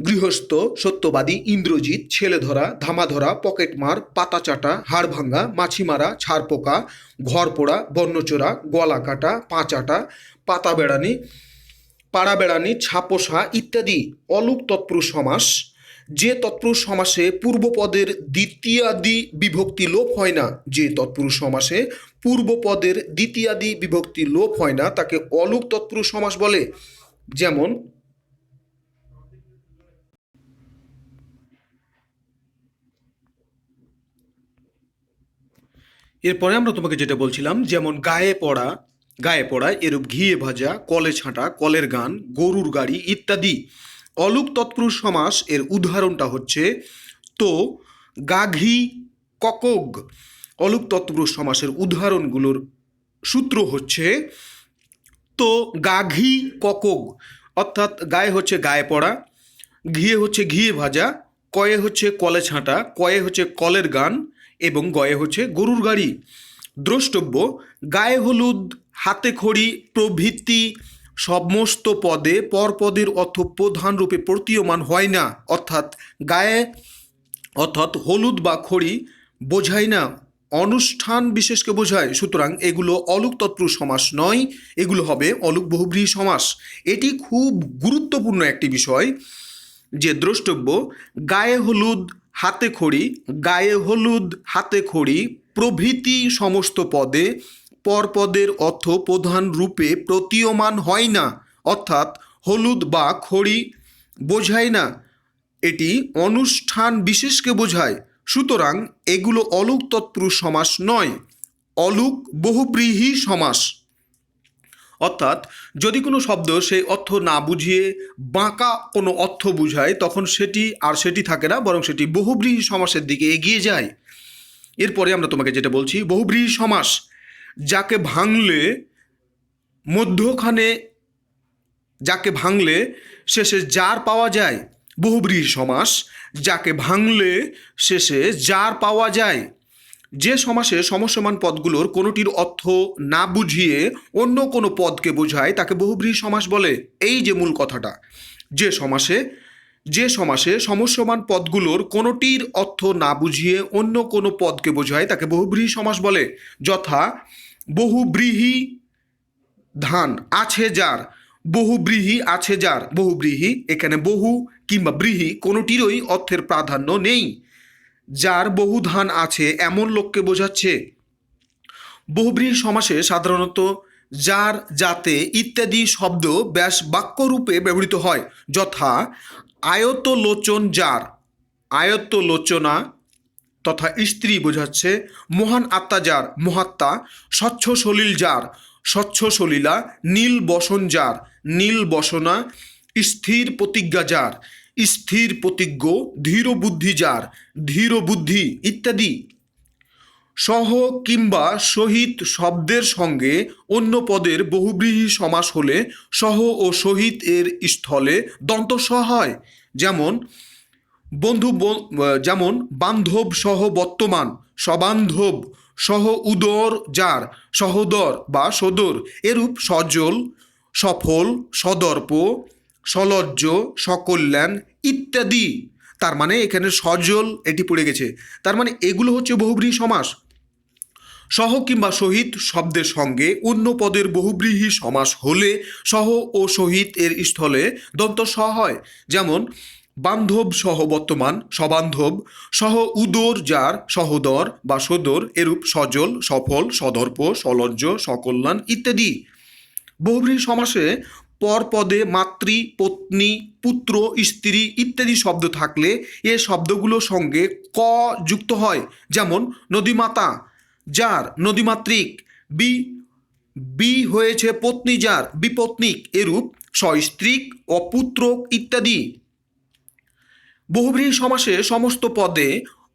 গৃহস্থ, সত্যবাদী, ইন্দ্রজিৎ, ছেলে ধরা, ধামা ধরা, পকেটমার, পাতা চাটা, হাড় ভাঙ্গা, মাছি মারা, ছাড় পোকা, ঘর পোড়া, বন্যচোরা, গলা কাটা, পাঁচাটা, পাতা বেড়ানি, পাড়া বেড়ানি, ছাপোষা ইত্যাদি অলুক তৎপুরুষ সমাস। যে তৎপুরুষ সমাসে পূর্বপদের দ্বিতীয়াদি বিভক্তি লোপ হয় না, যে তৎপুরুষ সমাসে পূর্বপদের দ্বিতীয়াদি বিভক্তি লোপ হয় না তাকে অলুক তৎপুরুষ সমাস বলে। যেমন এরপরে আমরা তোমাকে যেটা বলছিলাম, যেমন গায়ে পড়া, গায়ে পড়া, এরূপ ঘিয়ে ভাজা, কলে ছাঁটা, কলের গান, গরুর গাড়ি ইত্যাদি অলুক তৎপুরুষ সমাস। এর উদাহরণটা হচ্ছে তো, গাঘি, ককক। অলুক তৎপুরুষ সমাসের উদাহরণগুলোর সূত্র হচ্ছে তো, গাঘি, ককক। অর্থাৎ গায়ে হচ্ছে গায়ে পড়া, ঘিয়ে হচ্ছে ঘিয়ে ভাজা, কয়ে হচ্ছে কলে ছাঁটা, কয়ে হচ্ছে কলের গান এবং গয়ে হচ্ছে গরুর গাড়ি। দ্রষ্টব্য, গায়ে হলুদ, হাতে খড়ি প্রভৃতি সমস্ত পদে পরপদের অর্থ প্রধান রূপে প্রতীয়মান হয় না। অর্থাৎ হলুদ বা খড়ি বোঝায় না, অনুষ্ঠান বিশেষকে বোঝায়। সুতরাং এগুলো অলুক তৎপুরুষ সমাস নয়, এগুলো হবে অলুক বহুব্রীহি সমাস। এটি খুব গুরুত্বপূর্ণ একটি বিষয় যে দ্রষ্টব্য, গায়ে হলুদ, হাতে খড়ি, গায়ে হলুদ, হাতে খড়ি প্রভৃতি সমস্ত পদে পরপদের অর্থ প্রধান রূপে প্রতীয়মান হয় না, অর্থাৎ হলুদ বা খড়ি বোঝায় না, এটি অনুষ্ঠান বিশেষকে বোঝায়। সুতরাং এগুলো অলুক তৎপুরুষ সমাস নয়, অলুক বহুব্রীহি সমাস। অর্থাৎ যদি কোনো শব্দ সেই অর্থ না বুঝিয়ে বাঁকা কোনো অর্থ বুঝায় তখন সেটি থাকে না, বরং সেটি বহুব্রীহি সমাসের দিকে এগিয়ে যায়। এরপরে আমরা তোমাকে যেটা বলছি, বহুব্রীহি সমাস, যাকে ভাঙলে শেষে যার পাওয়া যায়। বহুব্রীহি সমাস, যাকে ভাঙলে শেষে যার পাওয়া যায়। যে সমাসে সমসমান পদগুলোর কোনোটির অর্থ না বুঝিয়ে অন্য কোনো পদকে বোঝায় তাকে বহুব্রীহি সমাস বলে। এই যে মূল কথাটা, যে সমাসে সমসমান পদগুলোর কোনোটির অর্থ না বুঝিয়ে অন্য কোনো পদকে বোঝায় তাকে বহুব্রীহি সমাস বলে। যথা, বহুব্রীহি ধান আছে যার, বহুব্রীহি আছে যার। বহুব্রীহি, এখানে বহু কিংবা ব্রীহি কোনোটিরই অর্থের প্রাধান্য নেই, যার বহু ধান আছে এমন লোককে বোঝাচ্ছে। বহুব্রীহি সমাসে সাধারণত যার, যাতে ইত্যাদি শব্দ ব্যাস বাক্যরূপে ব্যবহৃত হয়। যথা, আয়তলোচন যার, আয়তলোচনা তথা স্ত্রী বোঝাচ্ছে। মহান আত্মা যার, মহাত্মা। স্বচ্ছ সলিল যার, স্বচ্ছ সলিলা। নীল বসন যার, নীল বসনা। স্থির প্রতিজ্ঞা যার, স্থির প্রতিজ্ঞ। ধীর বুদ্ধি যার, ধীর বুদ্ধি ইত্যাদি। সহ কিংবা সহিত শব্দের সঙ্গে অন্য পদের বহুব্রীহি সমাস হলে সহ ও সহিত এর স্থলে দন্ত স হয়। যেমন বান্ধব সহ বর্তমান, সবান্ধব। সহ উদর যার, সহোদর বা সদর। এরূপ সজল, সফল, সদর্প, সলজ্জ, সকল্যাণ ইত্যাদি। তার মানে এখানে সজল এটি পড়ে গেছে, তার মানে এগুলো হচ্ছে বহুব্রীহি সমাস। সহ কিংবা সহিত শব্দের সঙ্গে অন্য পদের বহুব্রীহি সমাস হলে সহ ও সহিত এর স্থলে দন্ত স হয়। যেমন বান্ধব সহ বর্তমান, সবান্ধব। সহ উদর যার, সহোদর বা সদর। এরূপ সজল, সফল, সদর্প, সলজ্জ, সকল্যাণ ইত্যাদি। বহুব্রীহি সমাসে পরপদে মাতৃ, পত্নী, পুত্র, স্ত্রী ইত্যাদি শব্দ থাকলে এ শব্দগুলোর সঙ্গে ক যুক্ত হয়। যেমন নদীমাতা যার, নদীমাতৃক। বি হয়েছে পত্নী যার, বিপত্নিক। এরূপ সস্ত্রীক, অপুত্রক ইত্যাদি। বহুব্রীহি সমাসে সমস্ত পদে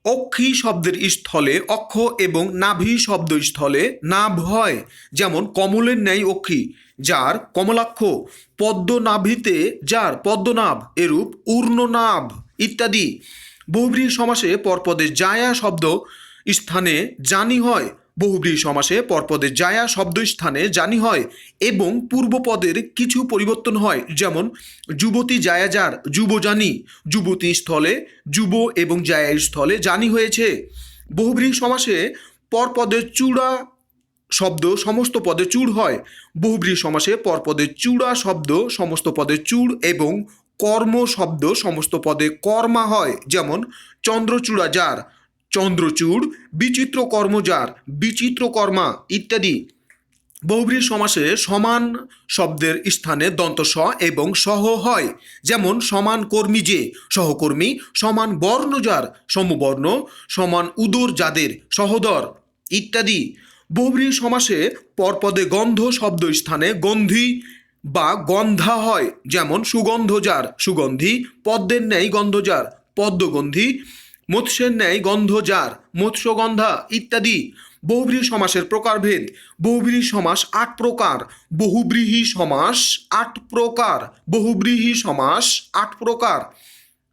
অক্ষী শব্দের স্থলে অক্ষ এবং নাভি শব্দ স্থলে নাভ হয়। যেমন কমলের ন্যায় অক্ষী যার, কমলাক্ষ। পদ্মনাভিতে যার, পদ্মনাভ। এরূপ ঊর্ণনাভ ইত্যাদি। বহুব্রীহি সমাসে পরপদে জায়া শব্দ স্থানে জানি হয়। বহুব্রীহি সমাসে পরপদে জায়া শব্দস্থানে জানি হয় এবং পূর্বপদের কিছু পরিবর্তন হয়, যেমন যুবতী জায়া যার যুবজানি, যুবতী স্থলে যুব এবং জায়ার স্থলে জানি হয়েছে। বহুব্রীহি সমাসে পরপদে চূড়া শব্দ সমস্ত পদে চূড় হয়। বহুব্রীহি সমাসে পরপদে চূড়া শব্দ সমস্ত পদে চূড় এবং কর্ম শব্দ সমস্ত পদে কর্মা হয়, যেমন চন্দ্রচূড়া যার চন্দ্রচূড়, বিচিত্র কর্ম যার বিচিত্র কর্মা ইত্যাদি। বহুব্রীহি সমাসে সমান শব্দের স্থানে দন্ত স এবং সহ হয়, যেমন সমান কর্মী যে সহকর্মী, সমান বর্ণ যার সমবর্ণ, সমান উদর যাদের সহোদর ইত্যাদি। বহুব্রীহি সমাসে পরপদে গন্ধ শব্দ স্থানে গন্ধি বা গন্ধা হয়, যেমন সুগন্ধ যার সুগন্ধি, পদ্মের ন্যায় গন্ধ যার পদ্মগন্ধি, মৎস্যের ন্যায় গন্ধ যার মৎস্যগন্ধা ইত্যাদি। বহুব্রীহি সমাসের প্রকারভেদ। বহুব্রীহি সমাস ৮ প্রকার। বহুব্রীহি সমাস ৮ প্রকার। বহুব্রীহি সমাস ৮ প্রকার,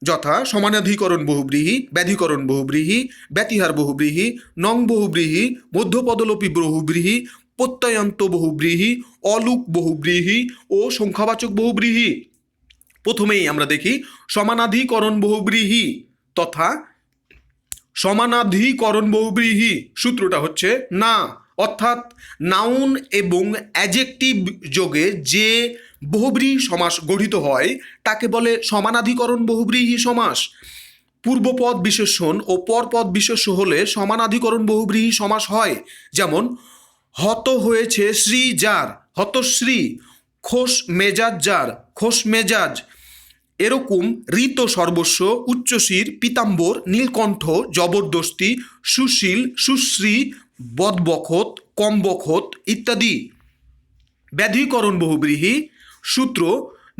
যথা সমানাধিকরণ বহুব্রীহি, ব্যাধিকরণ বহুব্রীহি, ব্যতিহার বহুব্রীহি, নং বহুব্রীহি, মধ্যপদলোপী বহুব্রীহি, প্রত্যয়ান্ত বহুব্রীহি, অলুক বহুব্রীহি ও সংখ্যাবাচক বহুব্রীহি। প্রথমেই আমরা দেখি সমানাধিকরণ বহুব্রীহি তথা সমানাধিকরণ বহুব্রীহি। সূত্রটা হচ্ছে না, অর্থাৎ নাউন এবং অ্যাডজেক্টিভ যোগে যে বহুব্রীহি সমাস গঠিত হয় তাকে বলে সমানাধিকরণ বহুব্রীহি সমাস। পূর্বপদ বিশেষণ ও পরপদ বিশেষ্য হলে সমানাধিকরণ বহুব্রীহি সমাস হয়, যেমন হত হয়েছে শ্রী যার হতশ্রী, খোশ মেজাজ যার খোশ মেজাজ। এরকম ঋত সর্বস্ব, উচ্চশির, পীতাম্বর, নীলকণ্ঠ, জবরদস্তি, সুশীল, সুশ্রী, বদবখত, কমবখত ইত্যাদি। ব্যাধিকরণ বহুব্রীহি সূত্র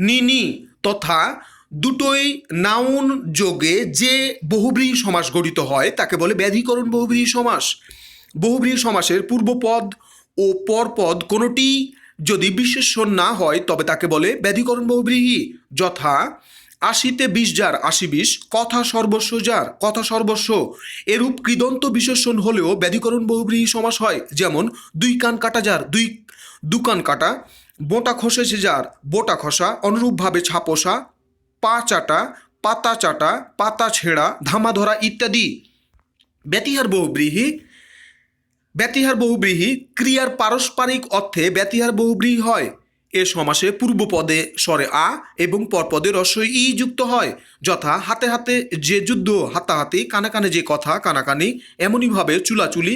নিনি তথা দুটোই নাউন যোগে যে বহুব্রীহি সমাস গঠিত হয় তাকে বলে ব্যাধিকরণ বহুব্রীহি সমাস। বহুব্রীহি সমাসের পূর্বপদ ও পরপদ কোনোটি যদি বিশেষণ না হয় তবে তাকে বলে ব্যাধিকরণ বহুব্রীহি, যথা আশিতে ২০ যার আশি ২০, কথা সর্বস্ব যার কথা সর্বস্ব। এরূপ কৃদন্ত বিশেষণ হলেও ব্যাধিকরণ বহুব্রীহি সমাস হয়, যেমন দুই কান কাটা যার দু কান কাটা, বোঁটা খসেছে যার বোঁটা খসা, অনুরূপভাবে ছাপোষা, পা চাটা, পাতা ছেঁড়া, ধামা ধরা ইত্যাদি। ব্যতিহার বহুব্রীহি। ব্যতিহার বহুব্রীহি ক্রিয়ার পারস্পরিক অর্থে ব্যতিহার বহুব্রীহি হয়। এ সমাসে পূর্বপদে স্বরে আ এবং পরপদে রস্বই ই যুক্ত হয়, যথা হাতে হাতে যে যুদ্ধ হাতাহাতি, কানে কানে যে কথা কানাকানি, এমনইভাবে চুলাচুলি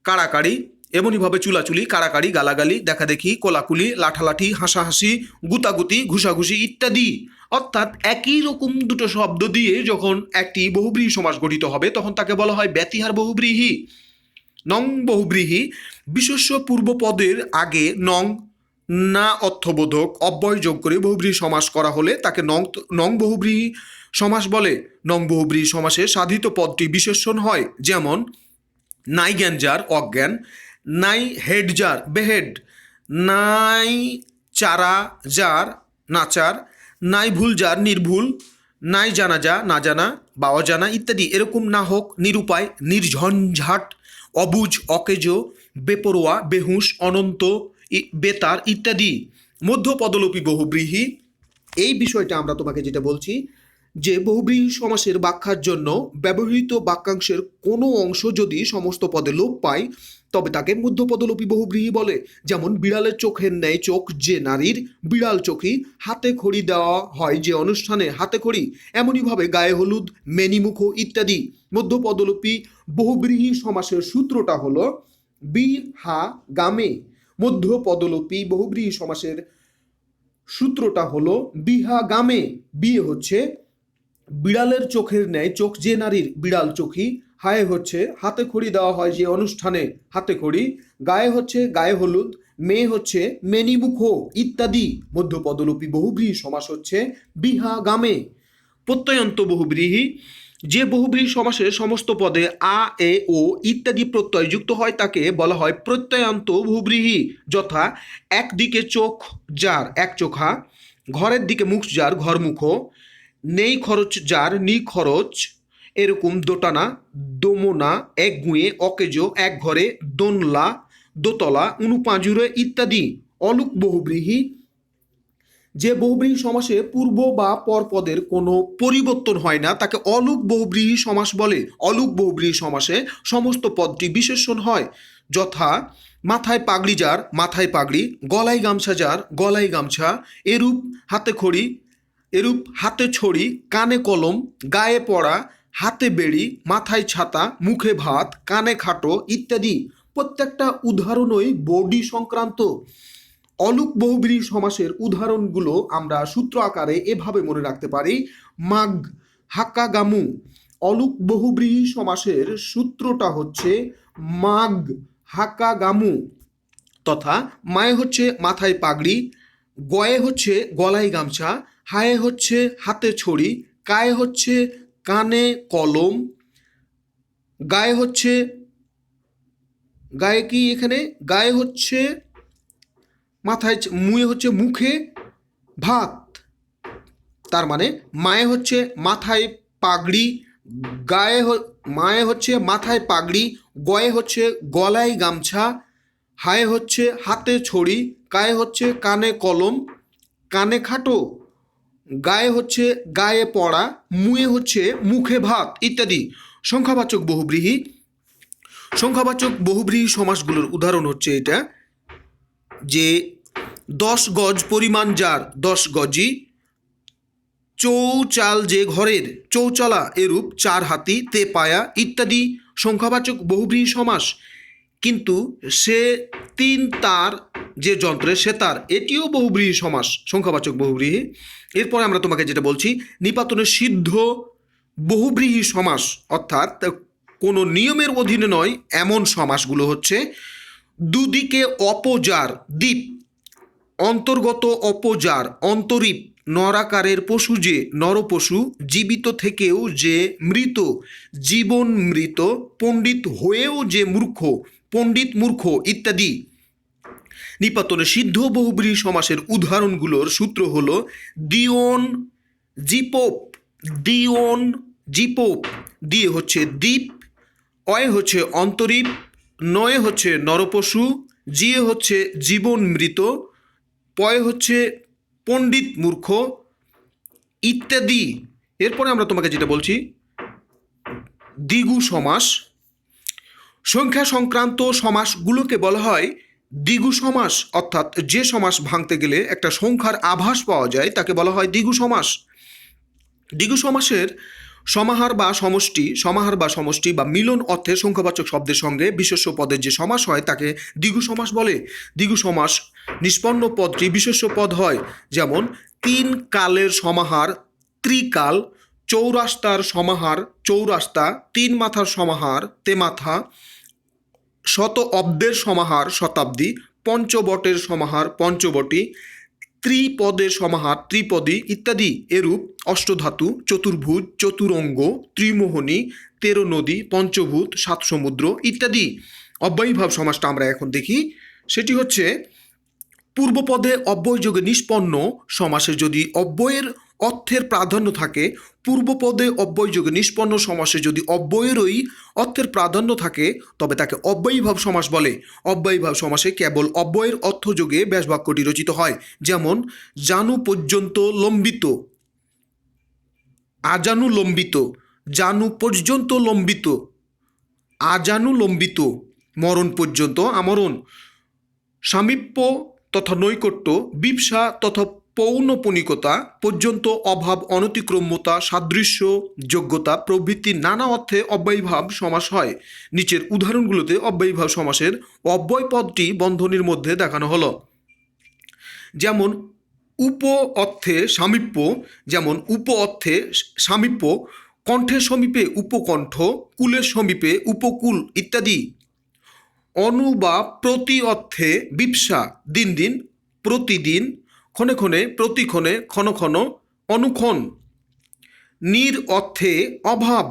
কাড়াকাড়ি, কাড়াকাড়ি, গালাগালি, দেখাদেখি, কোলাকুলি, লাঠালাঠি, হাসাহাসি, গুতাগুতি, ঘুষাঘুষি ইত্যাদি। অর্থাৎ একই রকম দুটো শব্দ দিয়ে যখন একটি বহুব্রীহি সমাস গঠিত হবে তখন তাকে বলা হয় ব্যতিহার বহুব্রীহি। নং বহুব্রীহি বিশেষ্য পূর্বপদের আগে নং না অর্থবোধক অব্যয় যোগ করে বহুব্রীহি সমাস করা হলে তাকে নং বহুব্রীহি সমাস বলে। নং বহুব্রীহি সমাসে সাধিত পদটি বিশেষণ হয়, যেমন নাই জ্ঞান যার অজ্ঞান, নাই হেড যার বেহেড, নাই চারা যার নাচার, নাই ভুল যার নির্ভুল, নাই জানা যা না জানা বা অজানা ইত্যাদি। এরকম না হোক, নিরুপায়, নির্ঝঞ্ঝাট, অবুঝ, অকেজ, বেপরোয়া, বেহুশ, অনন্ত, বেতার ইত্যাদি। মধ্যপদলোপী বহুব্রীহি। এই বিষয়টা আমরা তোমাকে যেটা বলছি যে বহুব্রীহি সমাসের ব্যাখ্যার জন্য ব্যবহৃত বাক্যাংশের কোনো অংশ যদি সমস্ত পদে লোপ পায় তবে তাকে মধ্যপদলোপী বহুব্রীহি বলে। যেমন বিড়ালের চোখের ন্যায় চোখ যে নারীর, বিড়াল চোখী, হাতে খড়ি দেওয়া হয় যে অনুষ্ঠানে হাতে খড়ি, এমনইভাবে গায়ে হলুদ, মেনিমুখ ইত্যাদি। মধ্যপদলোপী বহুব্রীহি সমাসের সূত্রটা হলো বিহা গামে। মধ্যপদলোপী বহুব্রীহি সমাসের সূত্রটা হলো বিহা গামে। বিয়ে হচ্ছে বিড়ালের চোখের ন্যায় চোখ যে নারীর, বিড়াল চোখী, হায় হচ্ছে হাতে খড়ি দেওয়া হয় যে অনুষ্ঠানে হাতে খড়ি, গায়ে হচ্ছে গায়ে হলুদ, মেয়ে হচ্ছে মেনিমুখ ইত্যাদি। মধ্যপদলোপী বহুব্রীহি সমাস হচ্ছে বিহা গামে। প্রত্যয়ান্ত বহুব্রীহি যে বহুব্রীহি সমাসে সমস্ত পদে আ, এ, ও ইত্যাদি প্রত্যয় যুক্ত হয় তাকে বলা হয় প্রত্যয়ান্ত বহুব্রীহি, যথা একদিকে চোখ যার এক চোখা, ঘরের দিকে মুখ যার ঘরমুখ, নেই খরচ যার নিখরচ, এরকম দোটানা, দোমনা, একগুঁয়ে, অকেজো, এক ঘরে, দোনলা, দোতলা, অনুপাঁজুরে ইত্যাদি। অলুক বহুব্রীহি, যে বহুব্রীহি সমাসে পূর্ব বা পরপদের কোনো পরিবর্তন হয় না তাকে অলুক বহুব্রীহি সমাস বলে। অলুক বহুব্রীহি সমাসে সমস্ত পদটি বিশেষণ হয়, যথা মাথায় পাগড়ি যার মাথায় পাগড়ি, গলায় গামছা যার গলায় গামছা, এরূপ হাতে খড়ি, এরূপ হাতে ছড়ি, কানে কলম, গায়ে পড়া, হাতে বেড়ি, মাথায় ছাতা, মুখে ভাত, কানে খাটো ইত্যাদি। প্রত্যেকটা উদাহরণই বডি সংক্রান্ত। অলুক বহুব্রীহি সমাসের উদাহরণগুলো আমরা সূত্র আকারে এভাবে মনে রাখতে পারি। মাগ, হাক্কা, গামু। অলুক বহুব্রীহি সমাসের সূত্রটা হচ্ছে মাগ, হাক্কা, গামু। তথা মায়ে হচ্ছে মাথায় পাগড়ি, গয়ে হচ্ছে গলায় গামছা, হায়ে হচ্ছে হাতে ছড়ি, কায়ে হচ্ছে কানে কলম, গায়ে হচ্ছে, গায়ে কি এখানে, গায়ে হচ্ছে মাথায়, মুয়ে হচ্ছে মুখে ভাত। তার মানে মায়ে হচ্ছে মাথায় পাগড়ি, মায়ে হচ্ছে মাথায় পাগড়ি, গয়ে হচ্ছে গলায় গামছা, হায়ে হচ্ছে হাতে ছড়ি, কায়ে হচ্ছে কানে কলম, কানে খাটো, গায়ে হচ্ছে গায়ে পড়া, মুয়ে হচ্ছে মুখে ভাত ইত্যাদি। সংখ্যাবাচক বহুব্রীহি, সংখ্যাবাচক বহুব্রীহি সমাসগুলোর উদাহরণ হচ্ছে এটা, যে 10 গজ পরিমাণ যার 10 গজি, চৌচাল যে ঘরের চৌচালা, এরূপ 4 হাতি, তে পায়া ইত্যাদি সংখ্যাবাচক বহুব্রীহি সমাস। কিন্তু সে 3 তার যে যন্ত্রে সে তার, এটিও বহুব্রীহি সমাস, সংখ্যাবাচক বহুব্রীহি। এরপরে আমরা তোমাকে যেটা বলছি, নিপাতনের সিদ্ধ বহুব্রীহি সমাস, অর্থাৎ কোনো নিয়মের অধীনে নয় এমন সমাসগুলো হচ্ছে দুদিকে অপজার দ্বীপ, অন্তর্গত অপজার অন্তরীপ, নরাকারের পশু যে নরপশু, জীবিত থেকেও যে মৃত জীবন মৃত, পণ্ডিত হয়েও যে মূর্খ পণ্ডিত মূর্খ ইত্যাদি। নিপাতনে সিদ্ধ বহুব্রীহি সমাসের উদাহরণগুলোর সূত্র হলো দিওন, জিপোপ, দিওন, জিপোপ। দিয়ে হচ্ছে দ্বীপ, অয়ে হচ্ছে অন্তরীপ, নয়ে হচ্ছে নরপশু, জিয়ে হচ্ছে জীবন মৃত, পয়ে হচ্ছে পণ্ডিত মূর্খ ইত্যাদি। এরপরে আমরা তোমাকে যেটা বলছি, দ্বিগু সমাস। সংখ্যা সংক্রান্ত সমাসগুলোকে বলা হয় দ্বিগু সমাস, অর্থাৎ যে সমাস ভাঙতে গেলে একটা সংখ্যার আভাস পাওয়া যায় তাকে বলা হয় দ্বিগু সমাস। দ্বিগু সমাসের সমাহার বা সমষ্টি বা মিলন অর্থে সংখ্যাবাচক শব্দের সঙ্গে বিশেষ্য পদের যে সমাস হয় তাকে দ্বিগু সমাস বলে। দ্বিগু সমাস নিষ্পন্ন পদটি বিশেষ্য পদ হয়, যেমন 3 কালের সমাহার ত্রিকাল, চৌরাস্তার সমাহার চৌরাস্তা, 3 মাথার সমাহার তেমাথা, শত অব্দের সমাহার শতাব্দী, পঞ্চবটের সমাহার পঞ্চবটী, ত্রিপদের সমাহার ত্রিপদী ইত্যাদি। এরূপ অষ্টধাতু, চতুর্ভুজ, চতুরঙ্গ, ত্রিমোহনী, 13 নদী, পঞ্চভূত, 7 সমুদ্র ইত্যাদি। অব্যয়ীভাব সমাসটা আমরা এখন দেখি, সেটি হচ্ছে পূর্বপদে অব্যয়যোগে নিষ্পন্ন সমাসে যদি অব্যয়ের অর্থের প্রাধান্য থাকে, পূর্বপদে অব্যয়যোগে নিষ্পন্ন সমাসে যদি অব্যয়েরই অর্থের প্রাধান্য থাকে তবে তাকে অব্যয়ীভাব সমাস বলে। অব্যয়ীভাব সমাসে কেবল অব্যয়ের অর্থযোগে ব্যাসবাক্যটি রচিত হয়, যেমন জানু পর্যন্ত লম্বিত, আজানু লম্বিত, জানু পর্যন্ত লম্বিত, আজানু লম্বিত, মরণ পর্যন্ত আমরণ। সামীপ্য তথা নৈকট্য, বিপসা তথা পৌনপনিকতা, পর্যন্ত, অভাব, অনতিক্রম্যতা, সাদৃশ্য, যোগ্যতা প্রভৃতি নানা অর্থে অব্যয়ীভাব সমাস হয়। নিচের উদাহরণগুলোতে অব্যয়ীভাব সমাসের অব্যয় পদটি বন্ধনীর মধ্যে দেখানো হলো। যেমন উপ অর্থে সামীপ্য, যেমন উপ অর্থে সামীপ্য, কণ্ঠের সমীপে উপকণ্ঠ, কুলের সমীপে উপকূল ইত্যাদি। অনু বা প্রতি অর্থে বিপসা, দিন দিন, প্রতিদিন, ক্ষণে ক্ষণে, প্রতিক্ষণে, ক্ষণ ক্ষণ, অনুক্ষণ। নির অর্থে অভাব,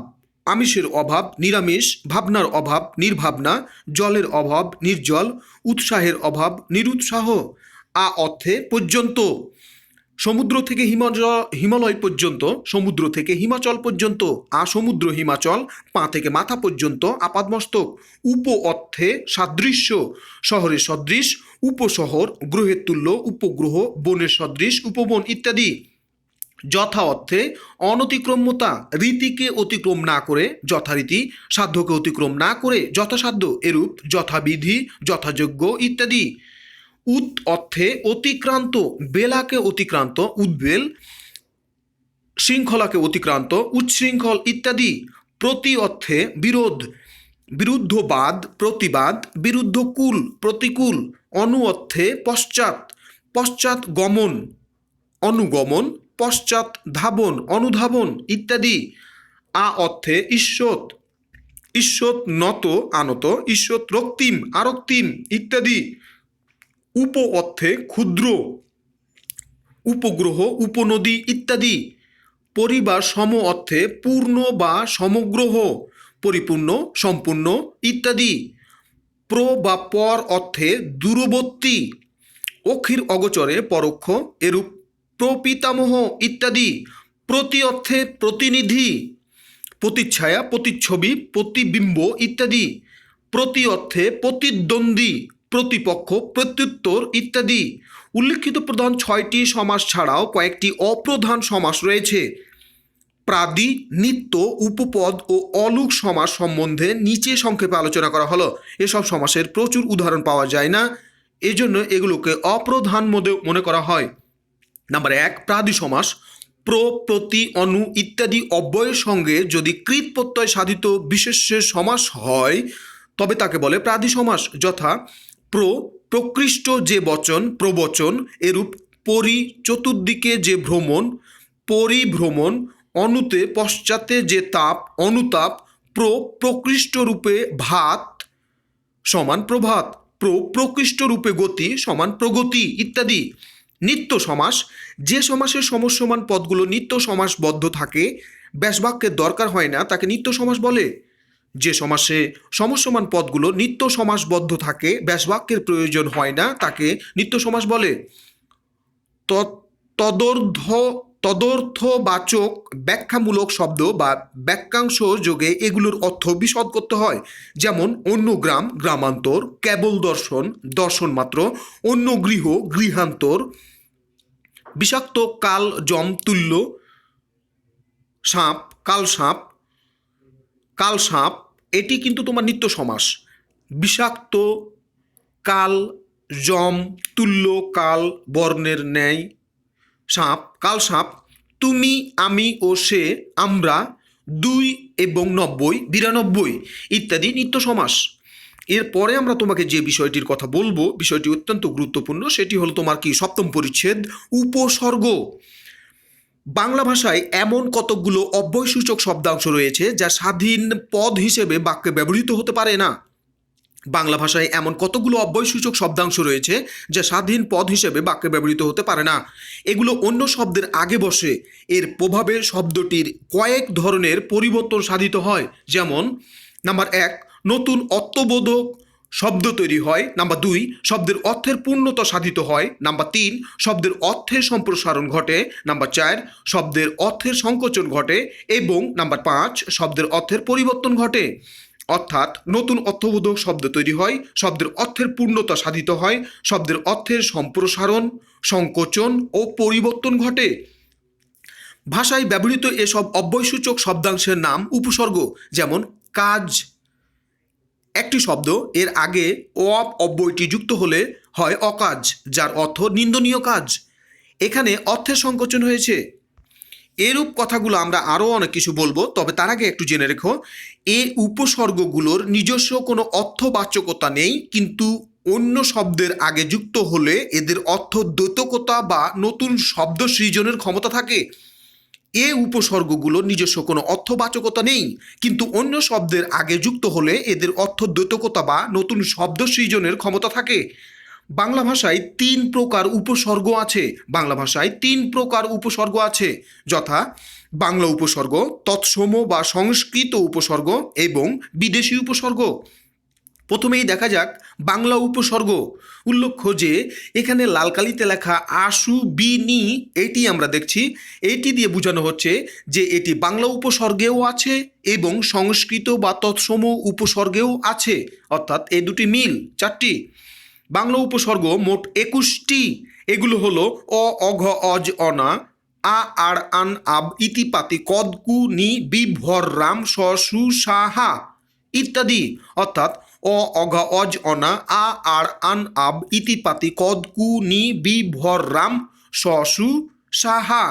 আমিষের অভাব, নিরামিষ, ভাবনার অভাব, নির্ভাবনা, জলের অভাব, নির্জল, উৎসাহের অভাব, নিরুৎসাহ। আ অর্থে পর্যন্ত, সমুদ্র থেকে হিমালয় পর্যন্ত, সমুদ্র থেকে হিমাচল পর্যন্ত, আসমুদ্র হিমাচল, পা থেকে মাথা পর্যন্ত, আপাদমস্তক। উপ অর্থে সাদৃশ্য, শহরের সদৃশ, উপশহর, গ্রহের তুল্য, উপগ্রহ, বনের সদৃশ, উপবন ইত্যাদি। যথা অর্থে অনতিক্রম্যতা, রীতিকে অতিক্রম না করে, যথারীতি, সাধ্যকে অতিক্রম না করে, যথাসাধ্য, এরূপ, যথাবিধি, যথাযোগ্য ইত্যাদি। উত অর্থে অতিক্রান্ত, বেলাকে অতিক্রান্ত, উদ্বেল, শৃঙ্খলাকে অতিক্রান্ত, উচ্ছৃঙ্খল ইত্যাদি। প্রতি অর্থে বিরোধ, বিরুদ্ধবাদ, প্রতিবাদ, বিরুদ্ধকুল, প্রতিকূল। অনু অর্থে পশ্চাৎ, পশ্চাৎ গমন, অনুগমন, পশ্চাৎ ধাবন, অনুধাবন ইত্যাদি। আ অর্থে ঈষৎ, ঈষৎ নত, আনত, ঈষৎ রক্তিম, আরক্তিম ইত্যাদি। উপ অর্থে ক্ষুদ্র, উপগ্রহ, উপনদী ইত্যাদি। পরিবার সম অর্থে পূর্ণ বা সমগ্রহ, পরিপূর্ণ, সম্পূর্ণ ইত্যাদি। প্র বা পর অর্থে দূরবর্তী, অক্ষির অগোচরে, পরোক্ষ, এরূপ, প্রপিতামহ ইত্যাদি। প্রতি অর্থে প্রতিনিধি, প্রতিচ্ছায়া, প্রতিচ্ছবি, প্রতিবিম্ব ইত্যাদি। প্রতি অর্থে প্রতিদ্বন্দ্বী, প্রতিপক্ষ, প্রত্যুত্তর ইত্যাদি। উল্লিখিত প্রধান 6টি সমাস ছাড়াও কয়েকটি অপ্রধান সমাস রয়েছে। প্রাদি, নিত্য, উপপদ ও অলুক সমাস সম্বন্ধে নিচে সংক্ষেপে আলোচনা করা হলো। এসব সমাসের প্রচুর উদাহরণ পাওয়া যায় না, এজন্য এগুলোকে অপ্রধান মনে করা হয়। নাম্বার 1, প্রাদি সমাস। প্র, প্রতি, অনু ইত্যাদি অব্যয়ের সঙ্গে যদি কৃত প্রত্যয় সাধিত বিশেষ্যের সমাস হয় তবে তাকে বলে প্রাদি সমাস। যথা প্রকৃষ্ট যে বচন, প্রবচন, এরূপ পরি, চতুর্দিকে যে ভ্রমণ, পরিভ্রমণ, অনুতে পশ্চাতে যে তাপ, অনুতাপ। প্রকৃষ্ট রূপে ভাত সমান প্রভাত, প্রকৃষ্ট রূপে গতি সমান প্রগতি ইত্যাদি। নিত্য সমাস, যে সমাসের সমসমান পদগুলো নিত্য সমাসবদ্ধ থাকে, ব্যাসবাক্যের দরকার হয় না, তাকে নিত্য সমাস বলে। যে সমাসে সমসমান পদগুলো নিত্য সমাসবদ্ধ থাকে, ব্যাসবাক্যের প্রয়োজন হয় না, তাকে নিত্য সমাস বলে। তদর্থবাচক ব্যাখ্যামূলক শব্দ বা বাক্যাংশ যোগে এগুলোর অর্থ বিশদ করতে হয়। যেমন অন্য গ্রাম, গ্রামান্তর, কেবল দর্শন, দর্শন মাত্র, অন্য গৃহ, গৃহান্তর, বিষাক্ত কাল জম তুল্য, সাপ, কাল সাপ, কাল সাপ, এটি কিন্তু তোমার নিত্য সমাস। বিষাক্ত, কাল, জম, তুল্য, কাল, বর্ণের ন্যায়, সাপ, কাল সাপ। তুমি, আমি ও সে, আমরা, 2 এবং 90, 92 ইত্যাদি নিত্য সমাস। এরপরে আমরা তোমাকে যে বিষয়টির কথা বলবো, বিষয়টি অত্যন্ত গুরুত্বপূর্ণ, সেটি হলো তোমার কি 7ম পরিচ্ছেদ, উপসর্গ। বাংলা ভাষায় এমন কতকগুলো অব্যয়সূচক শব্দাংশ রয়েছে যা স্বাধীন পদ হিসেবে বাক্যে ব্যবহৃত হতে পারে না। বাংলা ভাষায় এমন কতগুলো অব্যয়সূচক শব্দাংশ রয়েছে যা স্বাধীন পদ হিসেবে বাক্যে ব্যবহৃত হতে পারে না। এগুলো অন্য শব্দের আগে বসে, এর প্রভাবে শব্দটির কয়েক ধরনের পরিবর্তন সাধিত হয়। যেমন নাম্বার 1, নতুন অর্থবোধক শব্দ তৈরি হয়। নাম্বার 2, শব্দের অর্থের পূর্ণতা সাধিত হয়। নাম্বার 3, শব্দের অর্থের সম্প্রসারণ ঘটে। নাম্বার 4, শব্দের অর্থের সংকোচন ঘটে। এবং নাম্বার 5, শব্দের অর্থের পরিবর্তন ঘটে। অর্থাৎ নতুন অর্থবোধক শব্দ তৈরি হয়, শব্দের অর্থের পূর্ণতা সাধিত হয়, শব্দের অর্থের সম্প্রসারণ, সংকোচন ও পরিবর্তন ঘটে। ভাষায় ব্যবহৃত এসব অব্যয়সূচক শব্দাংশের নাম উপসর্গ। যেমন কাজ, একটি শব্দ, এর আগে অব্যয়টি যুক্ত হলে হয় অকাজ, যার অর্থ নিন্দনীয় কাজ। এখানে অর্থের সংকোচন হয়েছে। এরূপ কথাগুলো আমরা আরও অনেক কিছু বলবো, তবে তার আগে একটু জেনে রেখো, এই উপসর্গগুলোর নিজস্ব কোনো অর্থবাচকতা নেই, কিন্তু অন্য শব্দের আগে যুক্ত হলে এদের অর্থ দ্বৈতকতা বা নতুন শব্দ সৃজনের ক্ষমতা থাকে। এ উপসর্গগুলোর নিজস্ব কোনো অর্থবাচকতা নেই, কিন্তু অন্য শব্দের আগে যুক্ত হলে এদের অর্থ দ্বৈতকতা বা নতুন শব্দ সৃজনের ক্ষমতা থাকে। বাংলা ভাষায় 3 প্রকার উপসর্গ আছে। বাংলা ভাষায় 3 প্রকার উপসর্গ আছে, যথা বাংলা উপসর্গ, তৎসম বা সংস্কৃত উপসর্গ এবং বিদেশি উপসর্গ। প্রথমেই দেখা যাক বাংলা উপসর্গ। উল্লেখ্য যে এখানে লাল কালিতে লেখা আশু বিনি, এটি আমরা দেখছি, এটি দিয়ে বোঝানো হচ্ছে যে এটি বাংলা উপসর্গেও আছে এবং সংস্কৃত বা তৎসম উপসর্গেও আছে, অর্থাৎ এই দুটি মিল। 4টি বাংলা উপসর্গ মোট 21টি। এগুলো হলো অ, অঘ, অজ, অনা, আ, আর, আন, আব, ইতিপাতি, কদ, কু, নি, বি, ভর, রাম, স, সু, সা, হা ইত্যাদি। অর্থাৎ অ, অঘা, অজ, অনা, আ, আর, আন, আব, ইতিপাতি, কদ, কু, নি, বি, ভর, রাম, স, সু, সা, হা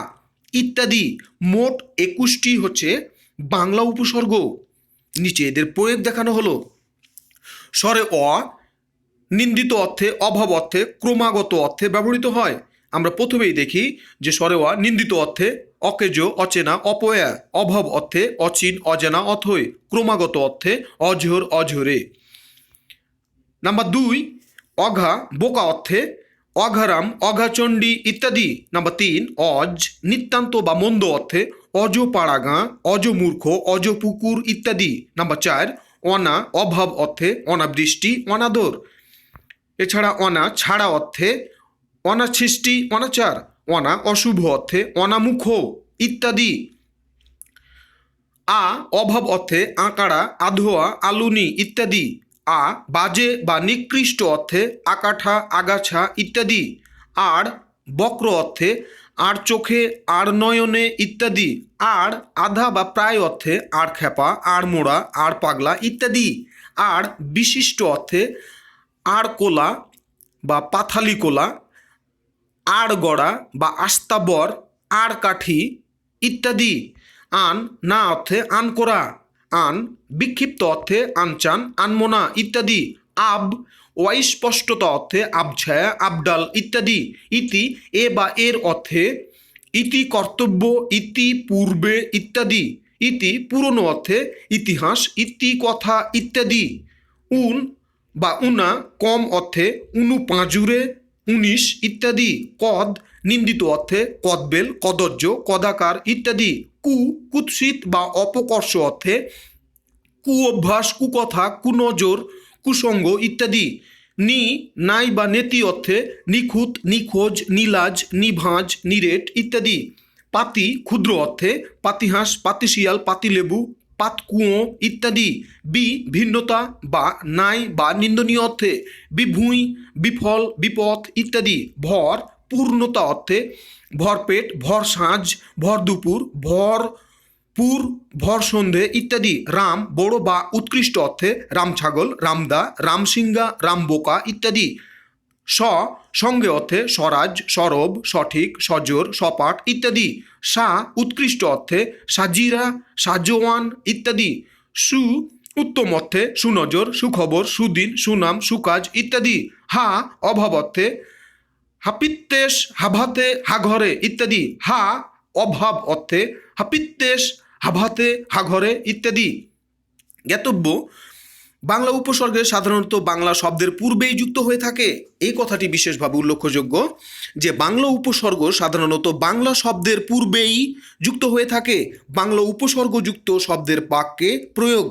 ইত্যাদি। মোট 21টি হচ্ছে বাংলা উপসর্গ। নিচে এদের প্রয়োগ দেখানো হলো। স্বরে অ নিন্দিত অর্থে, অভাব অর্থে, ক্রমাগত অর্থে ব্যবহৃত হয়। আমরা প্রথমেই দেখি যে স্বরে অ নিন্দিত অর্থে অকেজ, অচেনা, অপয়া, অভাব অর্থে অচিন, অজানা, অথৈ, ক্রমাগত অর্থে অঝোর, অঝোরে। নাম্বার 2 অঘা বোকা অর্থে অঘারাম, অঘাচণ্ডী ইত্যাদি। নাম্বার 3 অজ নিতান্ত বা মন্দ অর্থে অজ পাড়াগাঁ, অজ মূর্খ, অজ পুকুর ইত্যাদি। নাম্বার 4 অনা অভাব অর্থে অনাবৃষ্টি, অনাদর। এছাড়া অনা ছাড়া অর্থে অনাছিষ্টি, অনাচার। অনা অশুভ অর্থে অনামুখ ইত্যাদি। আ অভাব অর্থে আঁকাড়া, আধোয়া, আলুনি ইত্যাদি। আ বাজে বা নিকৃষ্ট অর্থে আকাঠা, আগাছা ইত্যাদি। আর বক্র অর্থে আর চোখে, আর নয়নে ইত্যাদি। আর আধা বা প্রায় অর্থে আর খ্যাপা, আর মোড়া, আর পাগলা ইত্যাদি। আর বিশিষ্ট অর্থে আর কোলা বা পাথালি কোলা, আর গড়া বা আস্তাবর, আর কাঠি ইত্যাদি। আন না অর্থে আন করা। আন বিক্ষিপ্ত অর্থে আনচান, আনমোনা ইত্যাদি। আব অস্পষ্টতা অর্থে আবছায়া, আবডাল ইত্যাদি। ইতি এ বা এর অর্থে ইতি কর্তব্য, ইতি পূর্বে ইত্যাদি। ইতি পুরনো অর্থে ইতিহাস, ইতি কথা ইত্যাদি। উন বা উনা কম অর্থে উনু পাঁজুরে, 19 ইত্যাদি। কদ নিন্দিত অর্থে কদবেল, কদর্য, কদাকার ইত্যাদি। কু কুৎসিত বা অপকর্ষ অর্থে কু অভ্যাস, কুকথা, কুনজর, কুসঙ্গ ইত্যাদি। নি নাই বা নেতি অর্থে নিখুঁত, নিখোঁজ, নিলাজ, নিভাঁজ, নিরেট ইত্যাদি। পাতি ক্ষুদ্র অর্থে পাতিহাঁস, পাতিশিয়াল, পাতিলেবু, পাতকুঁয়ো ইত্যাদি। বি ভিন্নতা বা নাই বা নিন্দনীয় অর্থে বিভূঁই, বিফল, বিপথ ইত্যাদি। ভর পূর্ণতা অর্থে ভরপেট, ভর সাঁঝ, ভর দুপুর, ভর পুর, ভর সন্ধে ইত্যাদি। রাম বড় বা উৎকৃষ্ট অর্থে রামছাগল, রামদা, রামসিংহা, রামবোকা ইত্যাদি। স সঙ্গে অর্থে স্বরাজ, সরব, সঠিক, সজোর, সপাট ইত্যাদি। সা উৎকৃষ্ট অর্থে সাজিরা, সাজোয়ান ইত্যাদি। সু উত্তম অর্থে সুনজর, সুখবর, সুদিন, সুনাম, সুকাজ ইত্যাদি। হা অভাব অর্থে হাপিত্তেশ, হাভাতে, হাঘরে ইত্যাদি। হা অভাব অর্থে হাপিত্তেশ, হাভাতে, হাঘরে ইত্যাদি। জ্ঞাতব্য বাংলা উপসর্গে সাধারণত বাংলা শব্দের পূর্বেই যুক্ত হয়ে থাকে। এই কথাটি বিশেষভাবে উল্লেখযোগ্য যে বাংলা উপসর্গ সাধারণত বাংলা শব্দের পূর্বেই যুক্ত হয়ে থাকে। বাংলা উপসর্গযুক্ত শব্দের বাক্যে প্রয়োগ: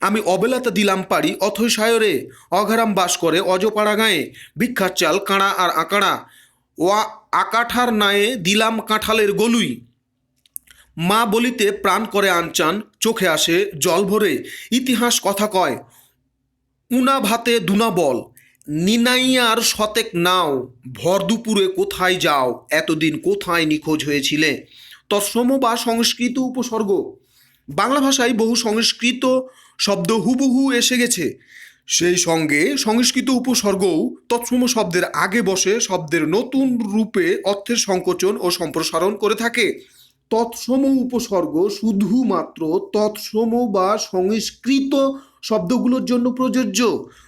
আমি অবেলাতে দিলাম পারি অথৈ সায়রে, অঘারাম বাস করে অজপাড়া গায়ে, ভিক্ষার চাল কাঁড়া আর আঁকাড়া, আকাঠার নায়ে দিলাম কাঁঠালের গলুই, মা বলিতে প্রাণ করে আনচান, চোখে আসে জল ভরে, ইতিহাস কথা কয়, উনা ভাতে দুনা বল, নিনাইয়ার শতেক নাও, ভর দুপুরে কোথায় যাও, এতদিন কোথায় নিখোঁজ হয়েছিলে। তৎসম বা সংস্কৃত উপসর্গ: বাংলা ভাষায় বহু সংস্কৃত শব্দ হুবহু এসে গেছে, সেই সঙ্গে সংস্কৃত উপসর্গও তৎসম শব্দের আগে বসে শব্দের নতুন রূপে অর্থের সংকোচন ও সম্প্রসারণ করে থাকে। তৎসম উপসর্গ শুধুমাত্র তৎসম বা সংস্কৃত শব্দগুলোর জন্য প্রযোজ্য।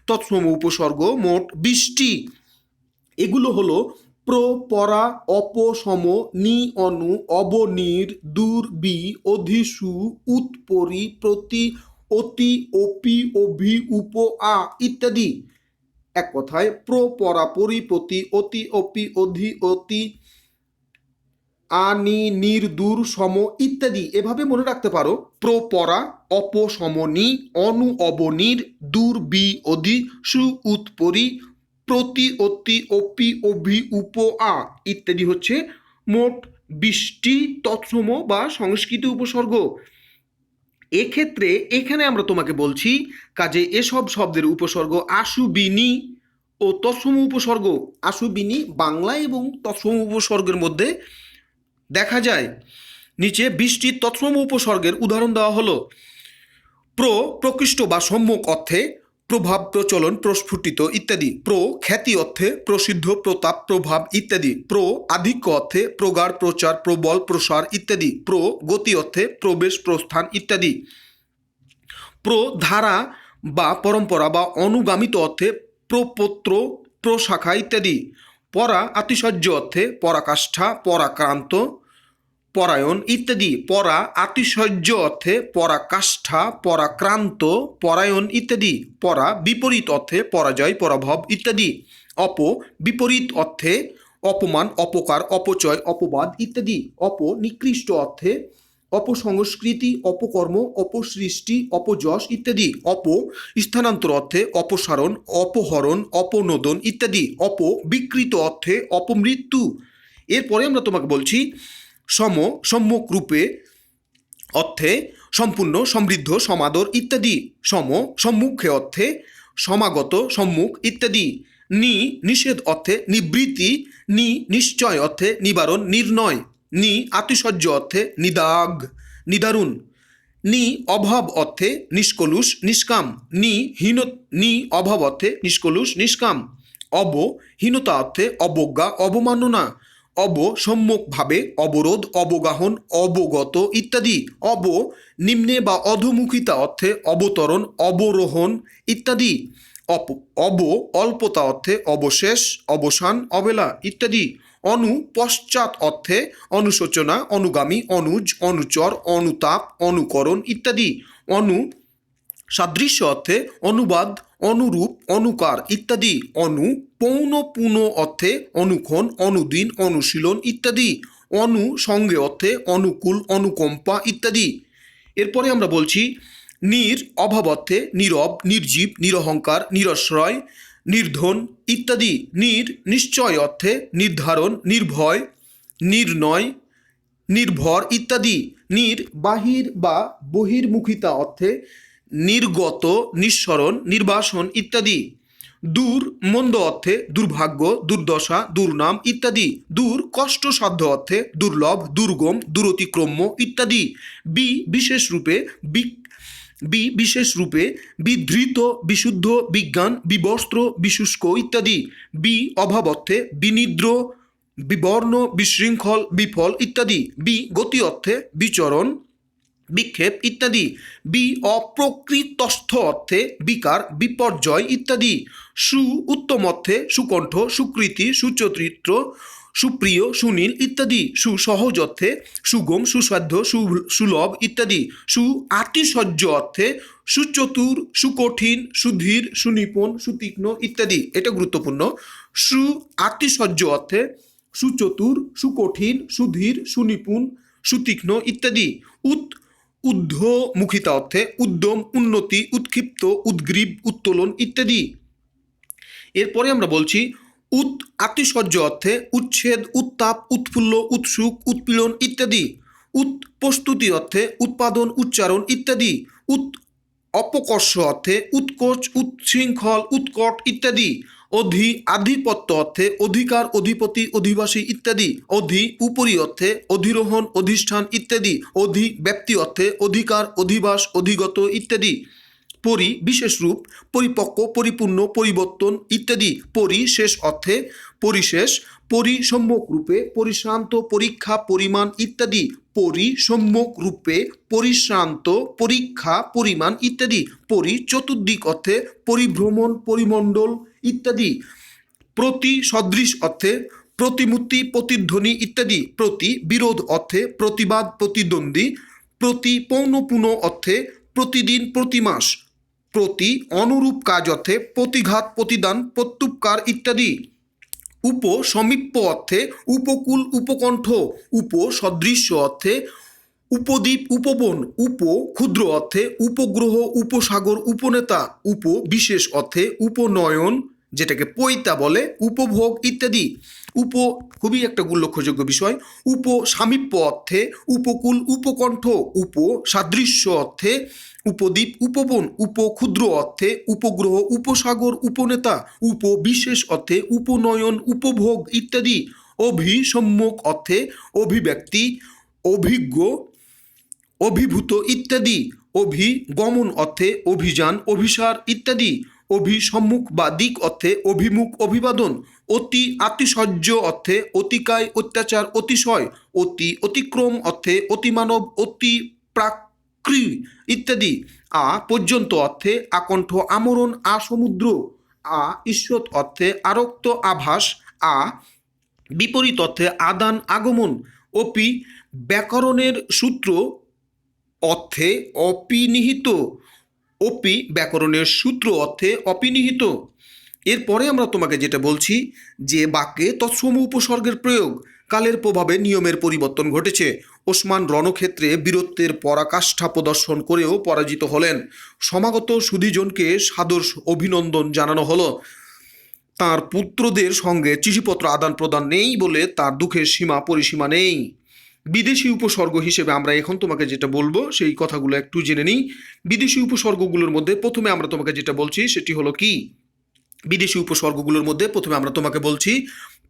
তৎসম উপসর্গ মোট 20টি। এগুলো হলো প্র, পরা, অপ, সম, নি, অনু, অবনির, দূর, বি, অধিসু, উৎপরি, প্রতি, অতি, অপি, অভি, উপ, আ ইত্যাদি। এক কথায় প্র, পরা, পরি, প্রতি, অতি, অপি, অধি, অতি, আনি নির দূর সম ইত্যাদি। এভাবে মনে রাখতে পারো। প্র পরা, অপ সম নি, অনু অবনির, দূর বি অধি, সু উৎপরি, প্রতি অতি অপি অভি উপ আ ইত্যাদি হচ্ছে মোট 20টি তৎসম বা সংস্কৃত উপসর্গ। এক্ষেত্রে এখানে আমরা তোমাকে বলছি কাজে এসব শব্দের উপসর্গ আশুবিনি ও তৎসম উপসর্গ। আশুবিনি বাংলা এবং তৎসম উপসর্গের মধ্যে দেখা যায়। নিচে 20টি তৎসম উপসর্গের উদাহরণ দেওয়া হলো। প্রকৃষ্ট বা সম্যক অর্থে প্রভাব, প্রচলন, প্রস্ফুটিত ইত্যাদি। খ্যাতি অর্থে প্রসিদ্ধ, প্রতাপ, প্রভাব ইত্যাদি। আধিক্য অর্থে প্রগাঢ়, প্রচার, প্রবল, প্রসার ইত্যাদি। গতি অর্থে প্রবেশ, প্রস্থান ইত্যাদি। ধারা বা পরম্পরা বা অনুগামিত অর্থে প্রপত্র, প্রশাখা ইত্যাদি। আতিশয্য অর্থে পরাকাষ্ঠা, পরাক্রান্ত, পরায়ণ ইত্যাদি। আতিশয্য অর্থে পরাকাষ্ঠা, পরাক্রান্ত, পরায়ণ ইত্যাদি। বিপরীত অর্থে পরাজয়, পরাভব ইত্যাদি। বিপরীত অর্থে অপমান, অপকার, অপচয়, অপবাদ ইত্যাদি। নিকৃষ্ট অর্থে অপসংস্কৃতি, অপকর্ম, অপসৃষ্টি, অপযশ ইত্যাদি। স্থানান্তর অর্থে অপসারণ, অপহরণ, অপনোদন ইত্যাদি। বিকৃত অর্থে অপমৃত্যু। এরপরে আমরা তোমাকে বলছি সম্যক রূপে অর্থে সম্পূর্ণ, সমৃদ্ধ, সমাদর ইত্যাদি। সম্মুখে অর্থে সমাগত, সম্মুখ ইত্যাদি। নিষেধ অর্থে নিবৃত্তি। নিশ্চয় অর্থে নিবারণ, নির্ণয়। আতিশয্য অর্থে নিদারুণ। অভাব অর্থে নিষ্কলুষ, নিষ্কাম। অভাব অর্থে নিষ্কলুষ, নিষ্কাম। হীনতা অর্থে অবজ্ঞা, অবমাননা। সম্যকভাবে অবরোধ, অবগাহন, অবগত ইত্যাদি। নিম্নে বা অধোমুখিতা অর্থে অবতরণ, অবরোহণ ইত্যাদি। অল্পতা অর্থে অবশেষ, অবসান, অবেলা ইত্যাদি। পশ্চাৎ অর্থে অনুশোচনা, অনুগামী, অনুজ, অনুচর, অনুতাপ, অনুকরণ ইত্যাদি। সাদৃশ্য অর্থে অনুবাদ, অনুরূপ, অনুকার ইত্যাদি। পৌনঃপুন অর্থে অনুক্ষণ, অনুদিন, অনুশীলন ইত্যাদি। সঙ্গে অর্থে অনুকূল, অনুকম্পা ইত্যাদি। এরপরে আমরা বলছি অভাব অর্থে নীরব, নির্জীব, নিরহংকার, নিরশ্রয়, নির্ধন ইত্যাদি। নিশ্চয় অর্থে নির্ধারণ, নির্ভয়, নির্ণয়, নির্ভর ইত্যাদি। বাহির বা বহির্মুখিতা অর্থে নির্গত, নিঃসরণ, নির্বাসন ইত্যাদি। মন্দ অর্থে দুর্ভাগ্য, দুর্দশা, দুর্নাম ইত্যাদি। কষ্টসাধ্য অর্থে দুর্লভ, দুর্গম, দুরতিক্রম্য ইত্যাদি। বিশেষ রূপে বিধৃত, বিশুদ্ধ, বিজ্ঞান, বিবস্ত্র, বিশুষ্ক ইত্যাদি। অভাব অর্থে বিনিদ্র, বিবর্ণ, বিশৃঙ্খল, বিফল ইত্যাদি। গতি অর্থে বিচরণ, বিক্ষেপ ইত্যাদি। অপ্রকৃতস্থ অর্থে বিকার, বিপর্যয় ইত্যাদি। উত্তম অর্থে সুকণ্ঠ, সুকৃতি, সুচরিত্র, সুপ্রিয়, সুনীল ইত্যাদি। সহজ অর্থে সুগম, সুসাধ্য, সুলভ ইত্যাদি। আতিশয্য অর্থে সুচতুর, সুকঠিন, সুধীর, সুনিপুণ, সুতীক্ষ্ণ ইত্যাদি। এটা গুরুত্বপূর্ণ। আতিশয্য অর্থে সুচতুর, সুকঠিন, সুধীর, সুনিপুণ, সুতীক্ষ্ণ ইত্যাদি। ঊর্ধ্বমুখিতা অর্থে উদ্যম, উন্নতি, উৎক্ষিপ্ত, উদ্গ্রীব, উত্তোলন ইত্যাদি। এরপরে আমরা বলছি আতিশয্য অর্থে উচ্ছেদ, উত্তাপ, উৎফুল্ল, উৎসুক, উৎপীড়ন ইত্যাদি। প্রস্তুতি অর্থে উৎপাদন, উচ্চারণ ইত্যাদি। অপকর্ষ অর্থে উৎকোচ, উচ্ছৃঙ্খল, উৎকট ইত্যাদি। আধিপত্য অর্থে অধিকার, অধিপতি, অধিবাসী ইত্যাদি। উপরি অর্থে অধিরোহণ, অধিষ্ঠান ইত্যাদি। ব্যাপ্তি অর্থে অধিকার, অধিবাস, অধিগত ইত্যাদি। বিশেষ রূপ, পরিপক্ক, পরিপূর্ণ, পরিবর্তন ইত্যাদি। শেষ অর্থে পরিশেষ। সম্যক রূপে পরিশ্রান্ত, পরীক্ষা, পরিমাণ ইত্যাদি। সম্যক রূপে পরিশ্রান্ত, পরীক্ষা, পরিমাণ ইত্যাদি। চতুর্দিক অর্থে পরিভ্রমণ, পরিমণ্ডল ইত্যাদি। সদৃশ অর্থে প্রতিমূর্তি, প্রতিধ্বনি ইত্যাদি। বিরোধ অর্থে প্রতিবাদ, প্রতিদ্বন্দ্বী। পৌনঃপুন অর্থে প্রতিদিন, প্রতিমাস। অনুরূপ কাজ অর্থে প্রতিঘাত, প্রতিদান, প্রত্যুপকার ইত্যাদি। উপ সমীপ্য অর্থে উপকূল উপকণ্ঠ, উপ সদৃশ্য অর্থে উপদ্বীপ উপবন, উপ ক্ষুদ্র অর্থে উপগ্রহ উপসাগর উপনেতা, উপ বিশেষ অর্থে উপনয়ন যেটাকে পৈতা বলে, উপভোগ ইত্যাদি। উপ খুবই একটা উল্লেখযোগ্য বিষয়। উপ সামীপ্য অর্থে উপকূল উপকণ্ঠ, উপ সাদৃশ্য অর্থে উপদ্বীপ উপবন, উপ ক্ষুদ্র অর্থে উপগ্রহ উপসাগর উপনেতা, উপ বিশেষ অর্থে উপনয়ন উপভোগ ইত্যাদি। অভিসম্যক অর্থে অভিব্যক্তি অভিজ্ঞ অভিভূত ইত্যাদি। অভিগমন অর্থে অভিযান অভিসার ইত্যাদি। অভিসম্মুখ বা দিক অর্থে অভিমুখ অভিবাদন। অতি আতিশয্য অর্থে অতিকায় অত্যাচার অতিশয়। অতি অতিক্রম অর্থে অতিমানব অতি প্রাকৃ ইত্যাদি। পর্যন্ত অর্থে আকণ্ঠ আমরণ আসমুদ্র। ঈষৎ অর্থে আরক্ত আভাস। বিপরীত অর্থে আদান আগমন। অপি ব্যাকরণের সূত্র অর্থে অপিনিহিত। অপি ব্যাকরণের সূত্র অর্থে অপিনিহিত। এরপরে আমরা তোমাকে যেটা বলছি যে বাক্যে তৎসম উপসর্গের প্রয়োগ। কালের প্রভাবে নিয়মের পরিবর্তন ঘটেছে। ওসমান রণক্ষেত্রে বীরত্বের পরাকাষ্ঠা প্রদর্শন করেও পরাজিত হলেন। সমাগত সুধীজনকে সাদর অভিনন্দন জানানো হলো। তার পুত্রদের সঙ্গে চিঠিপত্র আদান প্রদান নেই বলে তার দুঃখের সীমা পরিসীমা নেই। বিদেশি উপসর্গ হিসেবে আমরা এখন তোমাকে যেটা বলবো সেই কথাগুলো একটু জেনে নিই। বিদেশি উপসর্গগুলোর মধ্যে প্রথমে আমরা তোমাকে যেটা বলছি সেটি হলো কি, বিদেশি উপসর্গগুলোর মধ্যে প্রথমে আমরা তোমাকে বলছি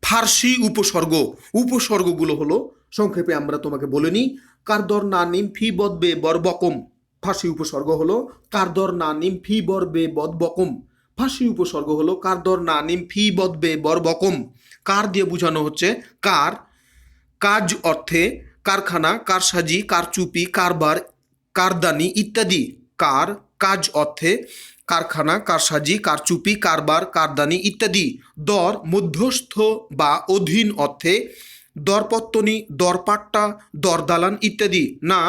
ফার্সি উপসর্গ। উপসর্গগুলো হলো সংক্ষেপে আমরা তোমাকে বলে নিই। কারদর না নিম ফি বদবে বরবকম। ফার্সি উপসর্গ হলো কারদর না নিম ফি বরবে বদবকম। ফার্সি উপসর্গ হলো কারদর না নিম ফি বদবে বরবকম। কার দিয়ে বোঝানো হচ্ছে কার। কাজ অর্থে কারখানা কারসাজি কারচুপি কারবার কারদানি ইত্যাদি। কার কাজ অর্থে কারখানা কারসাজি কারচুপি কারবার কারদানি ইত্যাদি। দর মধ্যস্থ বা অধীন অর্থে দরপত্তনি দরপাট্টা দরদালান ইত্যাদি। না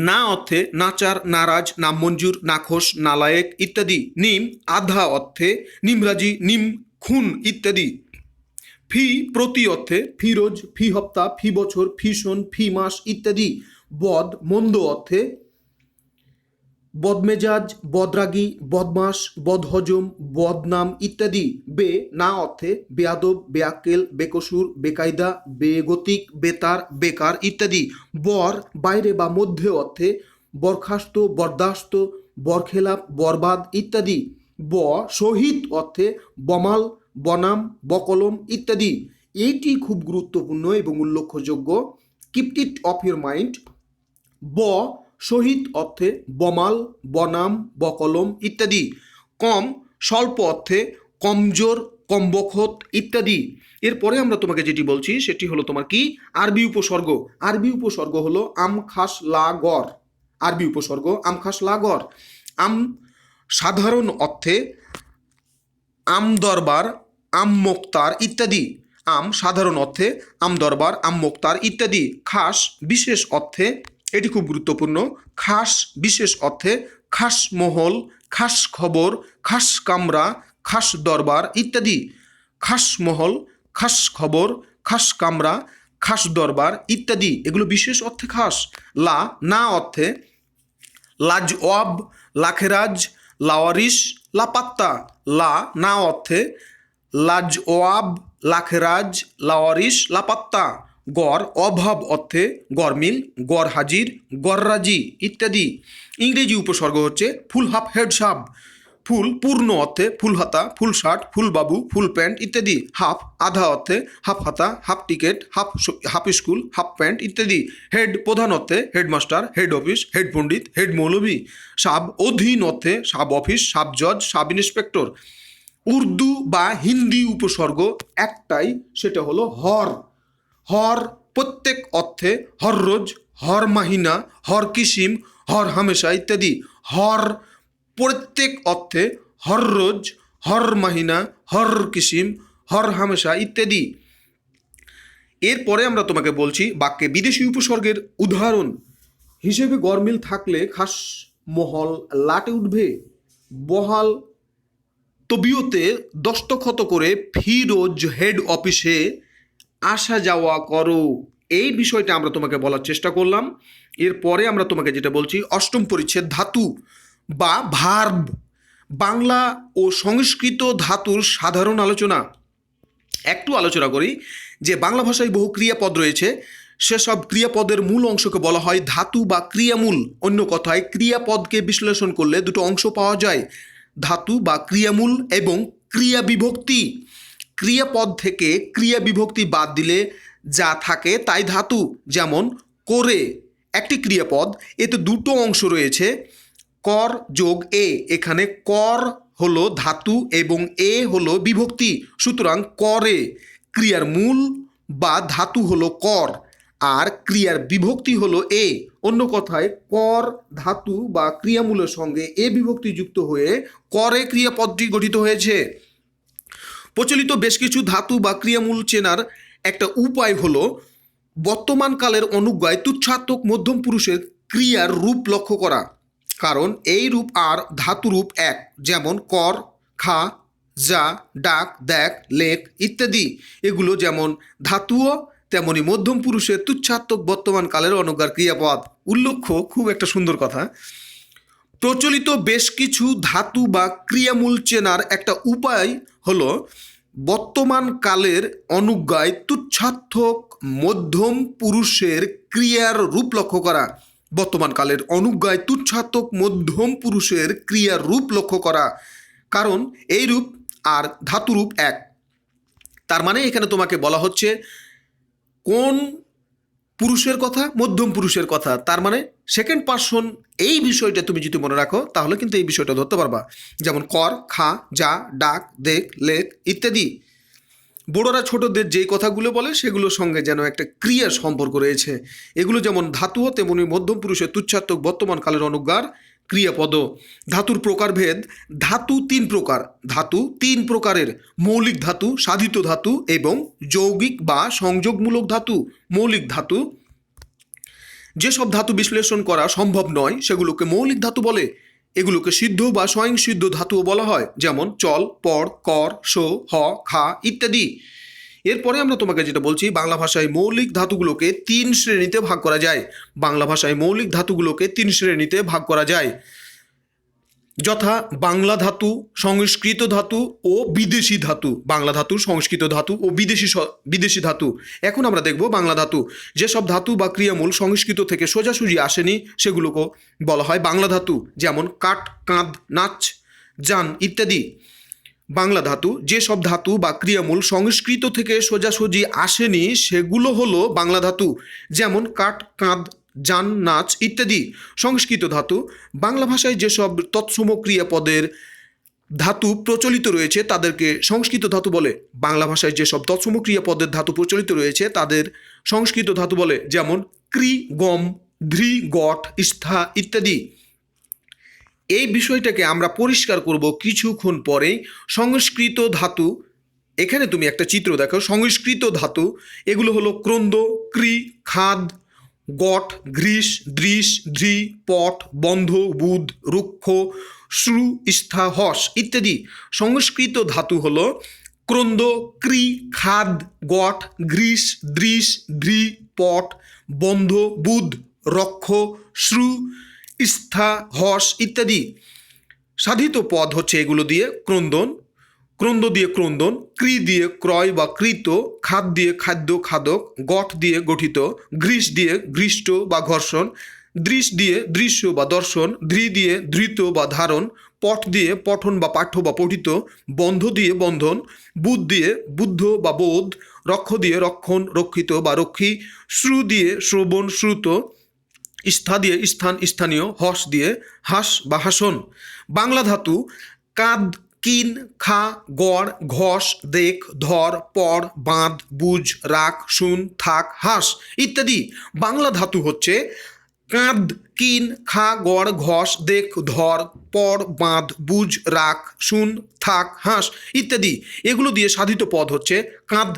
না অর্থে নাচার নারাজ নামঞ্জুর নাখোশ নালায়েক ইত্যাদি। নিম আধা অর্থে নিমরাজি নিম খুন ইত্যাদি। ফি প্রতি অর্থে ফি রোজ ফি হপ্তাহ ফি বছর ফি সন ফি মাস ইত্যাদি। বদ মন্দ অর্থে বদমেজাজ বদরাগী বদমাস বদহজম বদনাম ইত্যাদি। বে না অর্থে বেয়াদব বেয়াক্কেল বেকসুর বেকায়দা বেগতিক বেতার বেকার ইত্যাদি। বর বাইরে বা মধ্যে অর্থে বরখাস্ত বরদাস্ত বরখেলাপ বরবাদ ইত্যাদি। শহীদ অর্থে বমাল বনাম বকলম ইত্যাদি। এইটি খুব গুরুত্বপূর্ণ এবং উল্লেখযোগ্য। Keep it off your mind. শহীদ অর্থে বমাল বনাম বকলম ইত্যাদি। কম স্বল্প অর্থে কমজোর কমবখত ইত্যাদি। এরপরে আমরা তোমাকে যেটি বলছি সেটি হলো তোমার কি আরবি উপসর্গ। আরবি উপসর্গ হলো আম খাস লা গর। আরবি উপসর্গ আম খাস লা গর। আম সাধারণ অর্থে আম দরবার আম মোক্তার ইত্যাদি। আম সাধারণ অর্থে আম দরবার আম মোক্তার ইত্যাদি। খাস বিশেষ অর্থে, এটি খুব গুরুত্বপূর্ণ, খাস বিশেষ অর্থে খাস মহল খাস খবর খাস কামরা খাস দরবার ইত্যাদি। খাস মহল খাস খবর খাস কামরা খাস দরবার ইত্যাদি, এগুলো বিশেষ অর্থে খাস। না অর্থে লাজওয়াব লাখেরাজ লাওয়ারিস লাপাত্তা। না অর্থে লাজওয়াব লাখেরাজ লাওয়ারিস লাপাত্তা। গড় অভাব অর্থে গরমিল গড় হাজির গড়রাজি ইত্যাদি। ইংরেজি উপসর্গ হচ্ছে ফুল হাফ হেড সাব। ফুল পূর্ণ অর্থে ফুল হাতা ফুল শার্ট ফুল বাবু ফুল প্যান্ট ইত্যাদি। হাফ আধা অর্থে হাফ হাতা half ticket half school half pant ইত্যাদি। হেড প্রধান অর্থে হেডমাস্টার হেড অফিস হেড পণ্ডিত হেড মৌলভী। সাব অধীন অর্থে সাব অফিস সাব জজ সাব ইন্সপেক্টর। উর্দু বা হিন্দি উপসর্গ একটাই, সেটা হলো হর। হর প্রত্যেক অর্থে হর রোজ হর মাহিনা হর কিসিম হর হামেশা ইত্যাদি। হর প্রত্যেক অর্থে হর রোজ হর মাহিনা হর কিসিম হর হামেশা ইত্যাদি। এরপরে আমরা তোমাকে বলছি বাক্যে বিদেশি উপসর্গের উদাহরণ হিসেবে গরমিল থাকলে খাস মহল লাটে উঠবে। বহাল তবিয়তে দস্তখত করে ফিরোজ হেড অফিসে আসা যাওয়া করো। এই বিষয়টা আমরা তোমাকে বলার চেষ্টা করলাম। এরপরে আমরা তোমাকে যেটা বলছি, অষ্টম পরিচ্ছেদ ধাতু বা ভার্ব, বাংলা ও সংস্কৃত ধাতুর সাধারণ আলোচনা। একটু আলোচনা করি যে বাংলা ভাষায় বহু ক্রিয়াপদ রয়েছে, সেসব ক্রিয়াপদের মূল অংশকে বলা হয় ধাতু বা ক্রিয়ামূল। অন্য কথায় ক্রিয়াপদকে বিশ্লেষণ করলে দুটো অংশ পাওয়া যায়, ধাতু বা ক্রিয়ামূল এবং ক্রিয়া বিভক্তি। ক্রিয়াপদ থেকে ক্রিয়া বিভক্তি বাদ দিলে যা থাকে তাই ধাতু। যেমন করে একটি ক্রিয়াপদ, এতে দুটো অংশ রয়েছে, কর যোগ এ। এখানে কর হলো ধাতু এবং এ হলো বিভক্তি, সুতরাং করে ক্রিয়ার মূল বা ধাতু হলো কর, আর ক্রিয়ার বিভক্তি হলো এ। অন্য কথায় কর ধাতু বা ক্রিয়ামূলের সঙ্গে এ বিভক্তি যুক্ত হয়ে করে ক্রিয়াপদটি গঠিত হয়েছে। প্রচলিত বেশ কিছু ধাতু বা ক্রিয়ামূল চেনার একটা উপায় হলো বর্তমান কালের অনুজ্ঞায় তুচ্ছাত্মক মধ্যম পুরুষের ক্রিয়ার রূপ লক্ষ্য করা, কারণ এই রূপ আর ধাতু রূপ এক। যেমন কর, খা, যা, ডাক, দেখ, লেখ ইত্যাদি, এগুলো যেমন ধাতুও তেমনি মধ্যম পুরুষের তুচ্ছাত্মক বর্তমান কালের অনুজ্ঞার ক্রিয়াপদ। উল্লেখ্য, খুব একটা সুন্দর কথা, প্রচলিত বেশ কিছু ধাতু বা ক্রিয়ামূল চেনার একটা উপায় হলো বর্তমান কালের অনুজ্ঞায় তুচ্ছাত্মক মধ্যম পুরুষের ক্রিয়ার রূপ লক্ষ্য করা। বর্তমান কালের অনুজ্ঞায় তুচ্ছাত্মক মধ্যম পুরুষের ক্রিয়ার রূপ লক্ষ্য করা, কারণ এই রূপ আর ধাতু রূপ এক। তার মানে এখানে তোমাকে বলা হচ্ছে কোন পুরুষের কথা, মধ্যম পুরুষের কথা। তার মানে সেকেন্ড পার্সন। এই বিষয়টা তুমি যদি মনে রাখো তাহলে কিন্তু এই বিষয়টা ধরতে পারবা। যেমন কর, খা, যা, ডাক, দেখ, লেখ ইত্যাদি। বড়রা ছোটদের যেই কথাগুলো বলে সেগুলোর সঙ্গে যেন একটা ক্রিয়ার সম্পর্ক রয়েছে। এগুলো যেমন ধাতুও তেমনি মধ্যম পুরুষের তুচ্ছাত্মক বর্তমান কালের অনুজ্ঞার ক্রিয়াপদ। ধাতুর প্রকারভেদ। ধাতু তিন প্রকার। ধাতু তিন প্রকারের: মৌলিক ধাতু, সাধিত ধাতু এবং যৌগিক বা সংযোগমূলক ধাতু। মৌলিক ধাতু, যেসব ধাতু বিশ্লেষণ করা সম্ভব নয় সেগুলোকে মৌলিক ধাতু বলে। এগুলোকে সিদ্ধ বা স্বয়ংসিদ্ধ ধাতুও বলা হয়, যেমন চল, পড়, কর, শো, হ, খা ইত্যাদি। এরপরে আমরা তোমাকে যেটা বলছি, বাংলা ভাষায় মৌলিক ধাতুগুলোকে তিন শ্রেণীতে ভাগ করা যায়। বাংলা ভাষায় মৌলিক ধাতুগুলোকে তিন শ্রেণীতে ভাগ করা যায়, যথা বাংলা ধাতু, সংস্কৃত ধাতু ও বিদেশি ধাতু। বাংলা ধাতু, সংস্কৃত ধাতু ও বিদেশি ধাতু। এখন আমরা দেখব বাংলা ধাতু। যেসব ধাতু বা ক্রিয়ামূল সংস্কৃত থেকে সোজাসুজি আসেনি সেগুলোকে বলা হয় বাংলা ধাতু, যেমন কাঠ, কাঁধ, নাচ, যান ইত্যাদি। বাংলা ধাতু। যেসব ধাতু বা ক্রিয়ামূল সংস্কৃত থেকে সোজাসুজি আসেনি সেগুলো হলো বাংলা ধাতু, যেমন কাঠ, কাঁধ, যান, নাচ ইত্যাদি। সংস্কৃত ধাতু। বাংলা ভাষায় যেসব তৎসম ক্রিয়াপদের ধাতু প্রচলিত রয়েছে তাদেরকে সংস্কৃত ধাতু বলে। বাংলা ভাষায় যেসব তৎসম ক্রিয়াপদের ধাতু প্রচলিত রয়েছে তাদের সংস্কৃত ধাতু বলে, যেমন ক্রি, গম, ধ্রি, গঠ, স্থা ইত্যাদি। এই বিষয়টাকে আমরা পরিষ্কার করব কিছুক্ষণ পরেই। সংস্কৃত ধাতু, এখানে তুমি একটা চিত্র দেখো। সংস্কৃত ধাতু এগুলো হলো ক্রন্দ, ক্রি, খাদ, গঠ, ঘ্রিস, দৃশ, ধ্রি, পট, বন্ধ, বুধ, রুক্ষ, শ্রু, স্থা, হস ইত্যাদি। সংস্কৃত ধাতু হলো ক্রন্দ, ক্রি, খাদ, গঠ, ঘ্রিস, দৃশ, ধ্রি, পট, বন্ধ, বুধ, রক্ষ, শ্রু, স্থা, হস ইত্যাদি। সাধিত পদ হচ্ছে এগুলো দিয়ে ক্রন্দন, ক্রন্দ দিয়ে ক্রন্দন, ক্রি দিয়ে ক্রয় বা কৃত, খাদ দিয়ে খাদ্য, খাদক, গঠ দিয়ে গঠিত, ঘ্রিস দিয়ে ঘৃষ্ট বা ঘর্ষণ, দৃশ দিয়ে দৃশ্য বা দর্শন, ধ্রি দিয়ে ধৃত বা ধারণ, পট দিয়ে পঠন বা পাঠ্য বা পঠিত, বন্ধ দিয়ে বন্ধন, বুধ দিয়ে বুদ্ধ বা বোধ, রক্ষ দিয়ে রক্ষণ, রক্ষিত বা রক্ষী, শ্রু দিয়ে শ্রবণ, শ্রুত, স্থা দিয়ে স্থান, স্থানীয়, হস দিয়ে হাস বা হাসন। বাংলা ধাতু কাদ, কিন, খা, গড়, ঘষ, দেখ, ধর, পড়, বাঁধ, বুঝ, রাখ, শুন, থাক, হাস ইত্যাদি। বাংলা ধাতু হচ্ছে কাঁদ, কিন, খা, গড়, ঘষ, দেখ, ধর, পড়, বাঁধ, বুঝ, রাখ, শুন, থাক, হাস ইত্যাদি। এগুলো দিয়ে সাধিত পদ হচ্ছে কাঁদ,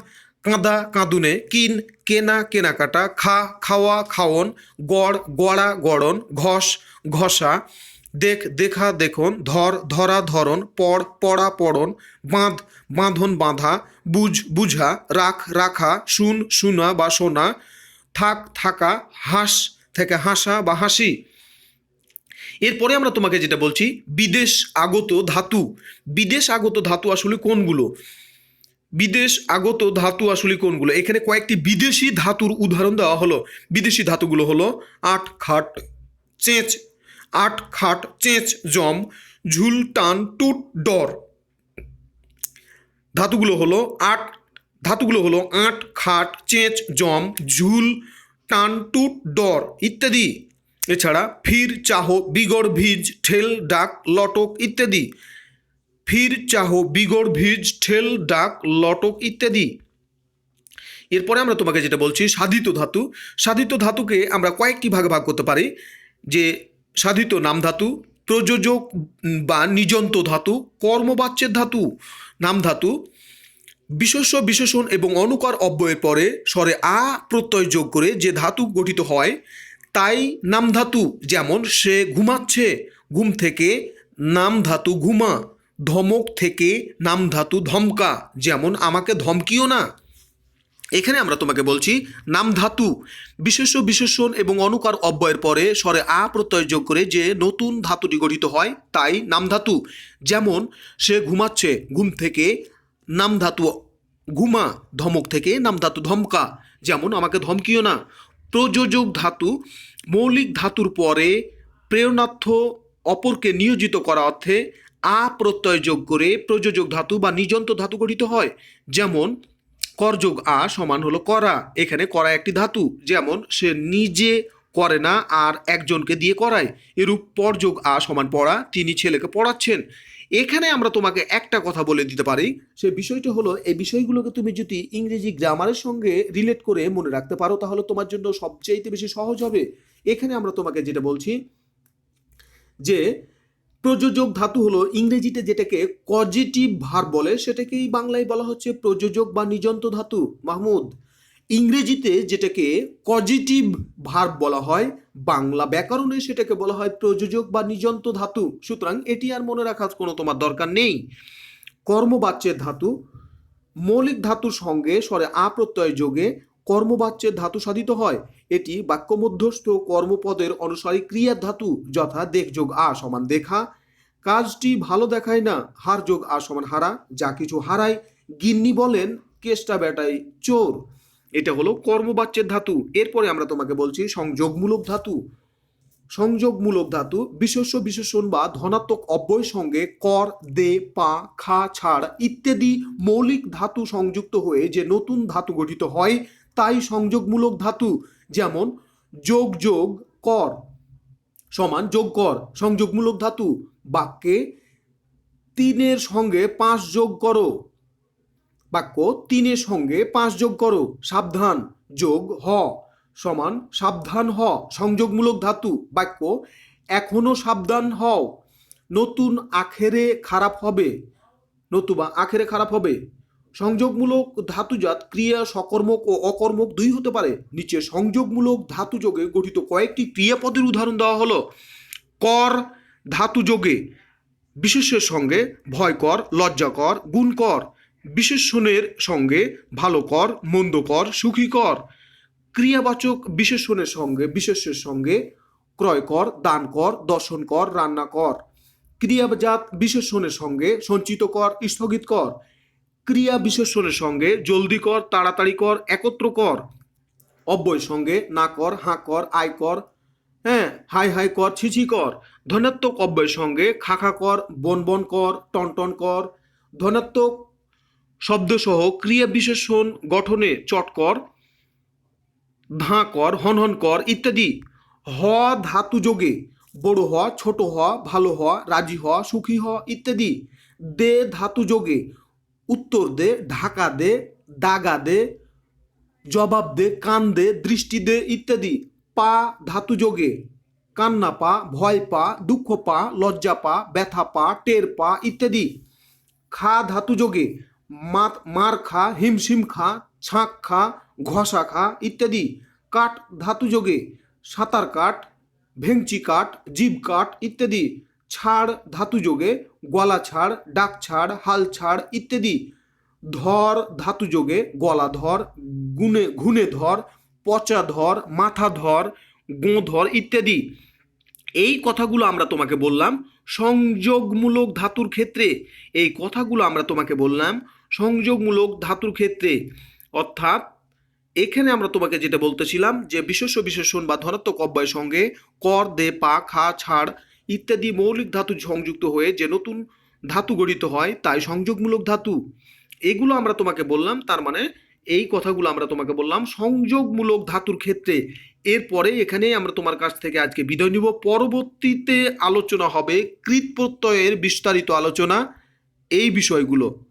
কাঁদা, কাঁদুনে, কিন, কেনা, কেনাকাটা, খা, খাওয়া, খাওয়ন, গড়, গড়া, গড়ন, ঘষ, ঘষা, দেখ দেখা দেখুন, ধর ধরা ধরন, পড় পড়া পড়ন, বাঁধ বাঁধন বাঁধা, বুঝ বুঝা, রাখ রাখা, শুন শোনা বা শোনা, থাক থাকা, হাস থেকে হাসা বা হাসি। এরপরে আমরা তোমাকে যেটা বলছি, বিদেশ আগত ধাতু। বিদেশ আগত ধাতু আসলে কোনগুলো? বিদেশ আগত ধাতু আসলে কোনগুলো? এখানে কয়েকটি বিদেশি ধাতুর উদাহরণ দেওয়া হলো। বিদেশি ধাতুগুলো হলো আট খাট চেঁচ, আট খাট চেঁচ জম, ঝুল টান টুট ডর। ধাতুগুলো হলো আট খাট চেঁচ জম, ঝুল টান টুট ডর ইত্যাদি। এছাড়া ফির চাহ বিগড় ভিজ ঠেল ডাক লটক ইত্যাদি। ফির চাহ বিগড় ভিজ ঠেল ডাক লটক ইত্যাদি। এরপরে আমরা তোমাকে যেটা বলছি, সাধিত ধাতু। সাধিত ধাতুকে আমরা কয়েকটি ভাগে ভাগ করতে পারি, যে সাধিত নাম ধাতু, প্রযোজক বা নিযন্ত ধাতু, কর্মবাচ্যের ধাতু। নাম ধাতু বিশেষ্য বিশেষণ এবং অনুকার অব্যয়ের পরে স্বরে আ প্রত্যয় যোগ করে যে ধাতু গঠিত হয় তাই নাম ধাতু। যেমন সে ঘুমাচ্ছে, ঘুম থেকে নাম ধাতু ঘুমা। ধমক থেকে নাম ধাতু ধমকা, যেমন আমাকে ধমকিও না। এখানে আমরা তোমাকে বলছি নাম ধাতু বিশেষ্য বিশেষণ এবং অনুকার অব্যয়ের পরে স্বরে আ প্রত্যয় যোগ করে যে নতুন ধাতুটি গঠিত হয় তাই নাম ধাতু। যেমন সে ঘুমাচ্ছে, ঘুম থেকে নাম ধাতু ঘুমা, ধমক থেকে নাম ধাতু ধমকা, যেমন আমাকে ধমকিও না। প্রযোজক ধাতু মৌলিক ধাতুর পরে প্রেরণার্থ অপরকে নিয়োজিত করা অর্থে আ প্রত্যয় যোগ করে প্রযোজক ধাতু বা নিযন্ত ধাতু গঠিত হয়। যেমন করযোগ আ সমান হলো করা, এখানে করা একটি ধাতু। যেমন সে নিজে করে না আর একজনকে দিয়ে করায়। এরূপ পরযোগ আ সমান পড়া, তিনি ছেলেকে পড়াচ্ছেন। এখানে আমরা তোমাকে একটা কথা বলে দিতে পারি, সে বিষয়টা হলো এই বিষয়গুলোকে তুমি যদি ইংরেজি গ্রামারের সঙ্গে রিলেট করে মনে রাখতে পারো তাহলে তোমার জন্য সবচেয়ে বেশি সহজ হবে। এখানে আমরা তোমাকে যেটা বলছি যে প্রযোজক ধাতু হলো ইংরেজিতে যেটাকে কজেটিভ ভার্ব বলে সেটাকেই বাংলায় বলা হচ্ছে প্রযোজক বা নিযন্ত ধাতু। মাহমুদ, ইংরেজিতে যেটাকে কজেটিভ ভার্ব বলা হয় বাংলা ব্যাকরণে সেটাকে বলা হয় প্রযোজক বা নিযন্ত ধাতু। সুতরাং এটি আর মনে রাখার কোনো তোমার দরকার নেই। কর্মবাচ্যের ধাতু মৌলিক ধাতুর সঙ্গে স্বরে আ প্রত্যয় যোগে কর্মবাচ্যের ধাতু সাধিত হয়। এটি বাক্য মধ্যস্থ কর্মপদের অনুসারী ক্রিয়ার ধাতু, যথা দেখ যোগ আ সমান দেখা, কাজটি ভালো দেখায় না, হার যোগ আ সমান হারা, যা কিছু হারায়, গিন্নি বলেন কেষ্টা বেটাই চোর। এটা হলো কর্মবাচ্যের ধাতু। এরপরে আমরা তোমাকে বলছি সংযোগমূলক ধাতু। সংযোগমূলক ধাতু বিশেষ্য বিশেষণ বা ধনাত্মক অব্যয়ের সঙ্গে কর দে পা খা ছাড় ইত্যাদি মৌলিক ধাতু সংযুক্ত হয়ে যে নতুন ধাতু গঠিত হয় তাই সংযোগমূলক ধাতু। যেমন যোগ যোগ কর সমান যোগ কর, সংযোগমূলক ধাতু। বাক্যে তিনের সঙ্গে 5 যোগ করো, বাক্য তিনের সঙ্গে 5 যোগ করো। সাবধান যোগ হ সমান সাবধান হ, সংযোগমূলক ধাতু। বাক্য এখনো সাবধান হও, নতুন আখেরে খারাপ হবে, নতুবা আখেরে খারাপ হবে। সংযোগমূলক ধাতুজাত ক্রিয়া সকর্মক ও অকর্মক দুই হতে পারে। নিচে সংযোগমূলক ধাতুযোগে গঠিত কয়েকটি ক্রিয়াপদের উদাহরণ দেওয়া হলো। কর ধাতুযোগে বিশেষ্যের সঙ্গে ভয়কর, লজ্জাকর, গুণকর, বিশেষণের সঙ্গে ভালো কর, মন্দ কর, সুখী কর। ক্রিয়াবাচক বিশেষণের সঙ্গে বিশেষ্যের সঙ্গে ক্রয় কর, দান কর, দর্শন কর, রান্না কর। ক্রিয়াজাত বিশেষণের সঙ্গে সঞ্চিত কর, স্থগিত কর। ক্রিয়া বিশেষণের সঙ্গে জলদি কর, তাড়াতাড়ি কর, একত্র কর। অব্যয়ের সঙ্গে না কর, হাঁ কর, আয় কর, হ্যাঁ হাই হাই কর, ছিছি কর। ধনাত্মক অব্যয়ের সঙ্গে খাখা কর, বন বন কর, টন টন কর। ধনাত্মক শব্দসহ ক্রিয়া বিশেষণ গঠনে চট কর, ধাঁ কর, হন হন কর ইত্যাদি। হ ধাতু যোগে বড় হওয়া, ছোট হওয়া, ভালো হওয়া, রাজি হওয়া, সুখী হওয়া ইত্যাদি। দে ধাতু যোগে উত্তর দে, ঢাকা দে, দাগা দে, জবাব দে, কান দে, দৃষ্টি দে ইত্যাদি। পা ধাতু যোগে কান্না পা, ভয় পা, দুঃখ পা, লজ্জা পা, ব্যথা পা, টের পা ইত্যাদি। খা ধাতু যোগে মার খা, হিমশিম খা, ছাঁক খা, ঘষা খা ইত্যাদি। কাট ধাতু যোগে সাঁতার কাট, ভেংচি কাঠ, জীব কাঠ ইত্যাদি। ছাড় ধাতু যোগে গলা ছাড়, ডাক ছাড়, হাল ছাড় ইত্যাদি। ধর ধাতু যোগে গলা ধর, ঘুনে ধর, পচা ধর, মাথা ধর, গোঁধর ইত্যাদি। এই কথাগুলো আমরা তোমাকে বললাম সংযোগমূলক ধাতুর ক্ষেত্রে। এই কথাগুলো আমরা তোমাকে বললাম সংযোগমূলক ধাতুর ক্ষেত্রে। অর্থাৎ এখানে আমরা তোমাকে যেটা বলতেছিলাম যে বিশেষ্য বিশেষণ বা ধনাত্মক অব্যয়ের সঙ্গে কর, দে, পা, খা, ছাড় ইত্যাদি মৌলিক ধাতু সংযুক্ত হয়ে যে নতুন ধাতু গঠিত হয় তাই সংযোগমূলক ধাতু। এগুলো আমরা তোমাকে বললাম, তার মানে এই কথাগুলো আমরা তোমাকে বললাম সংযোগমূলক ধাতুর ক্ষেত্রে। এরপরে এখানে আমরা তোমার কাছ থেকে আজকে বিদায় নিব। পরবর্তীতে আলোচনা হবে কৃৎ প্রত্যয়ের বিস্তারিত আলোচনা, এই বিষয়গুলো।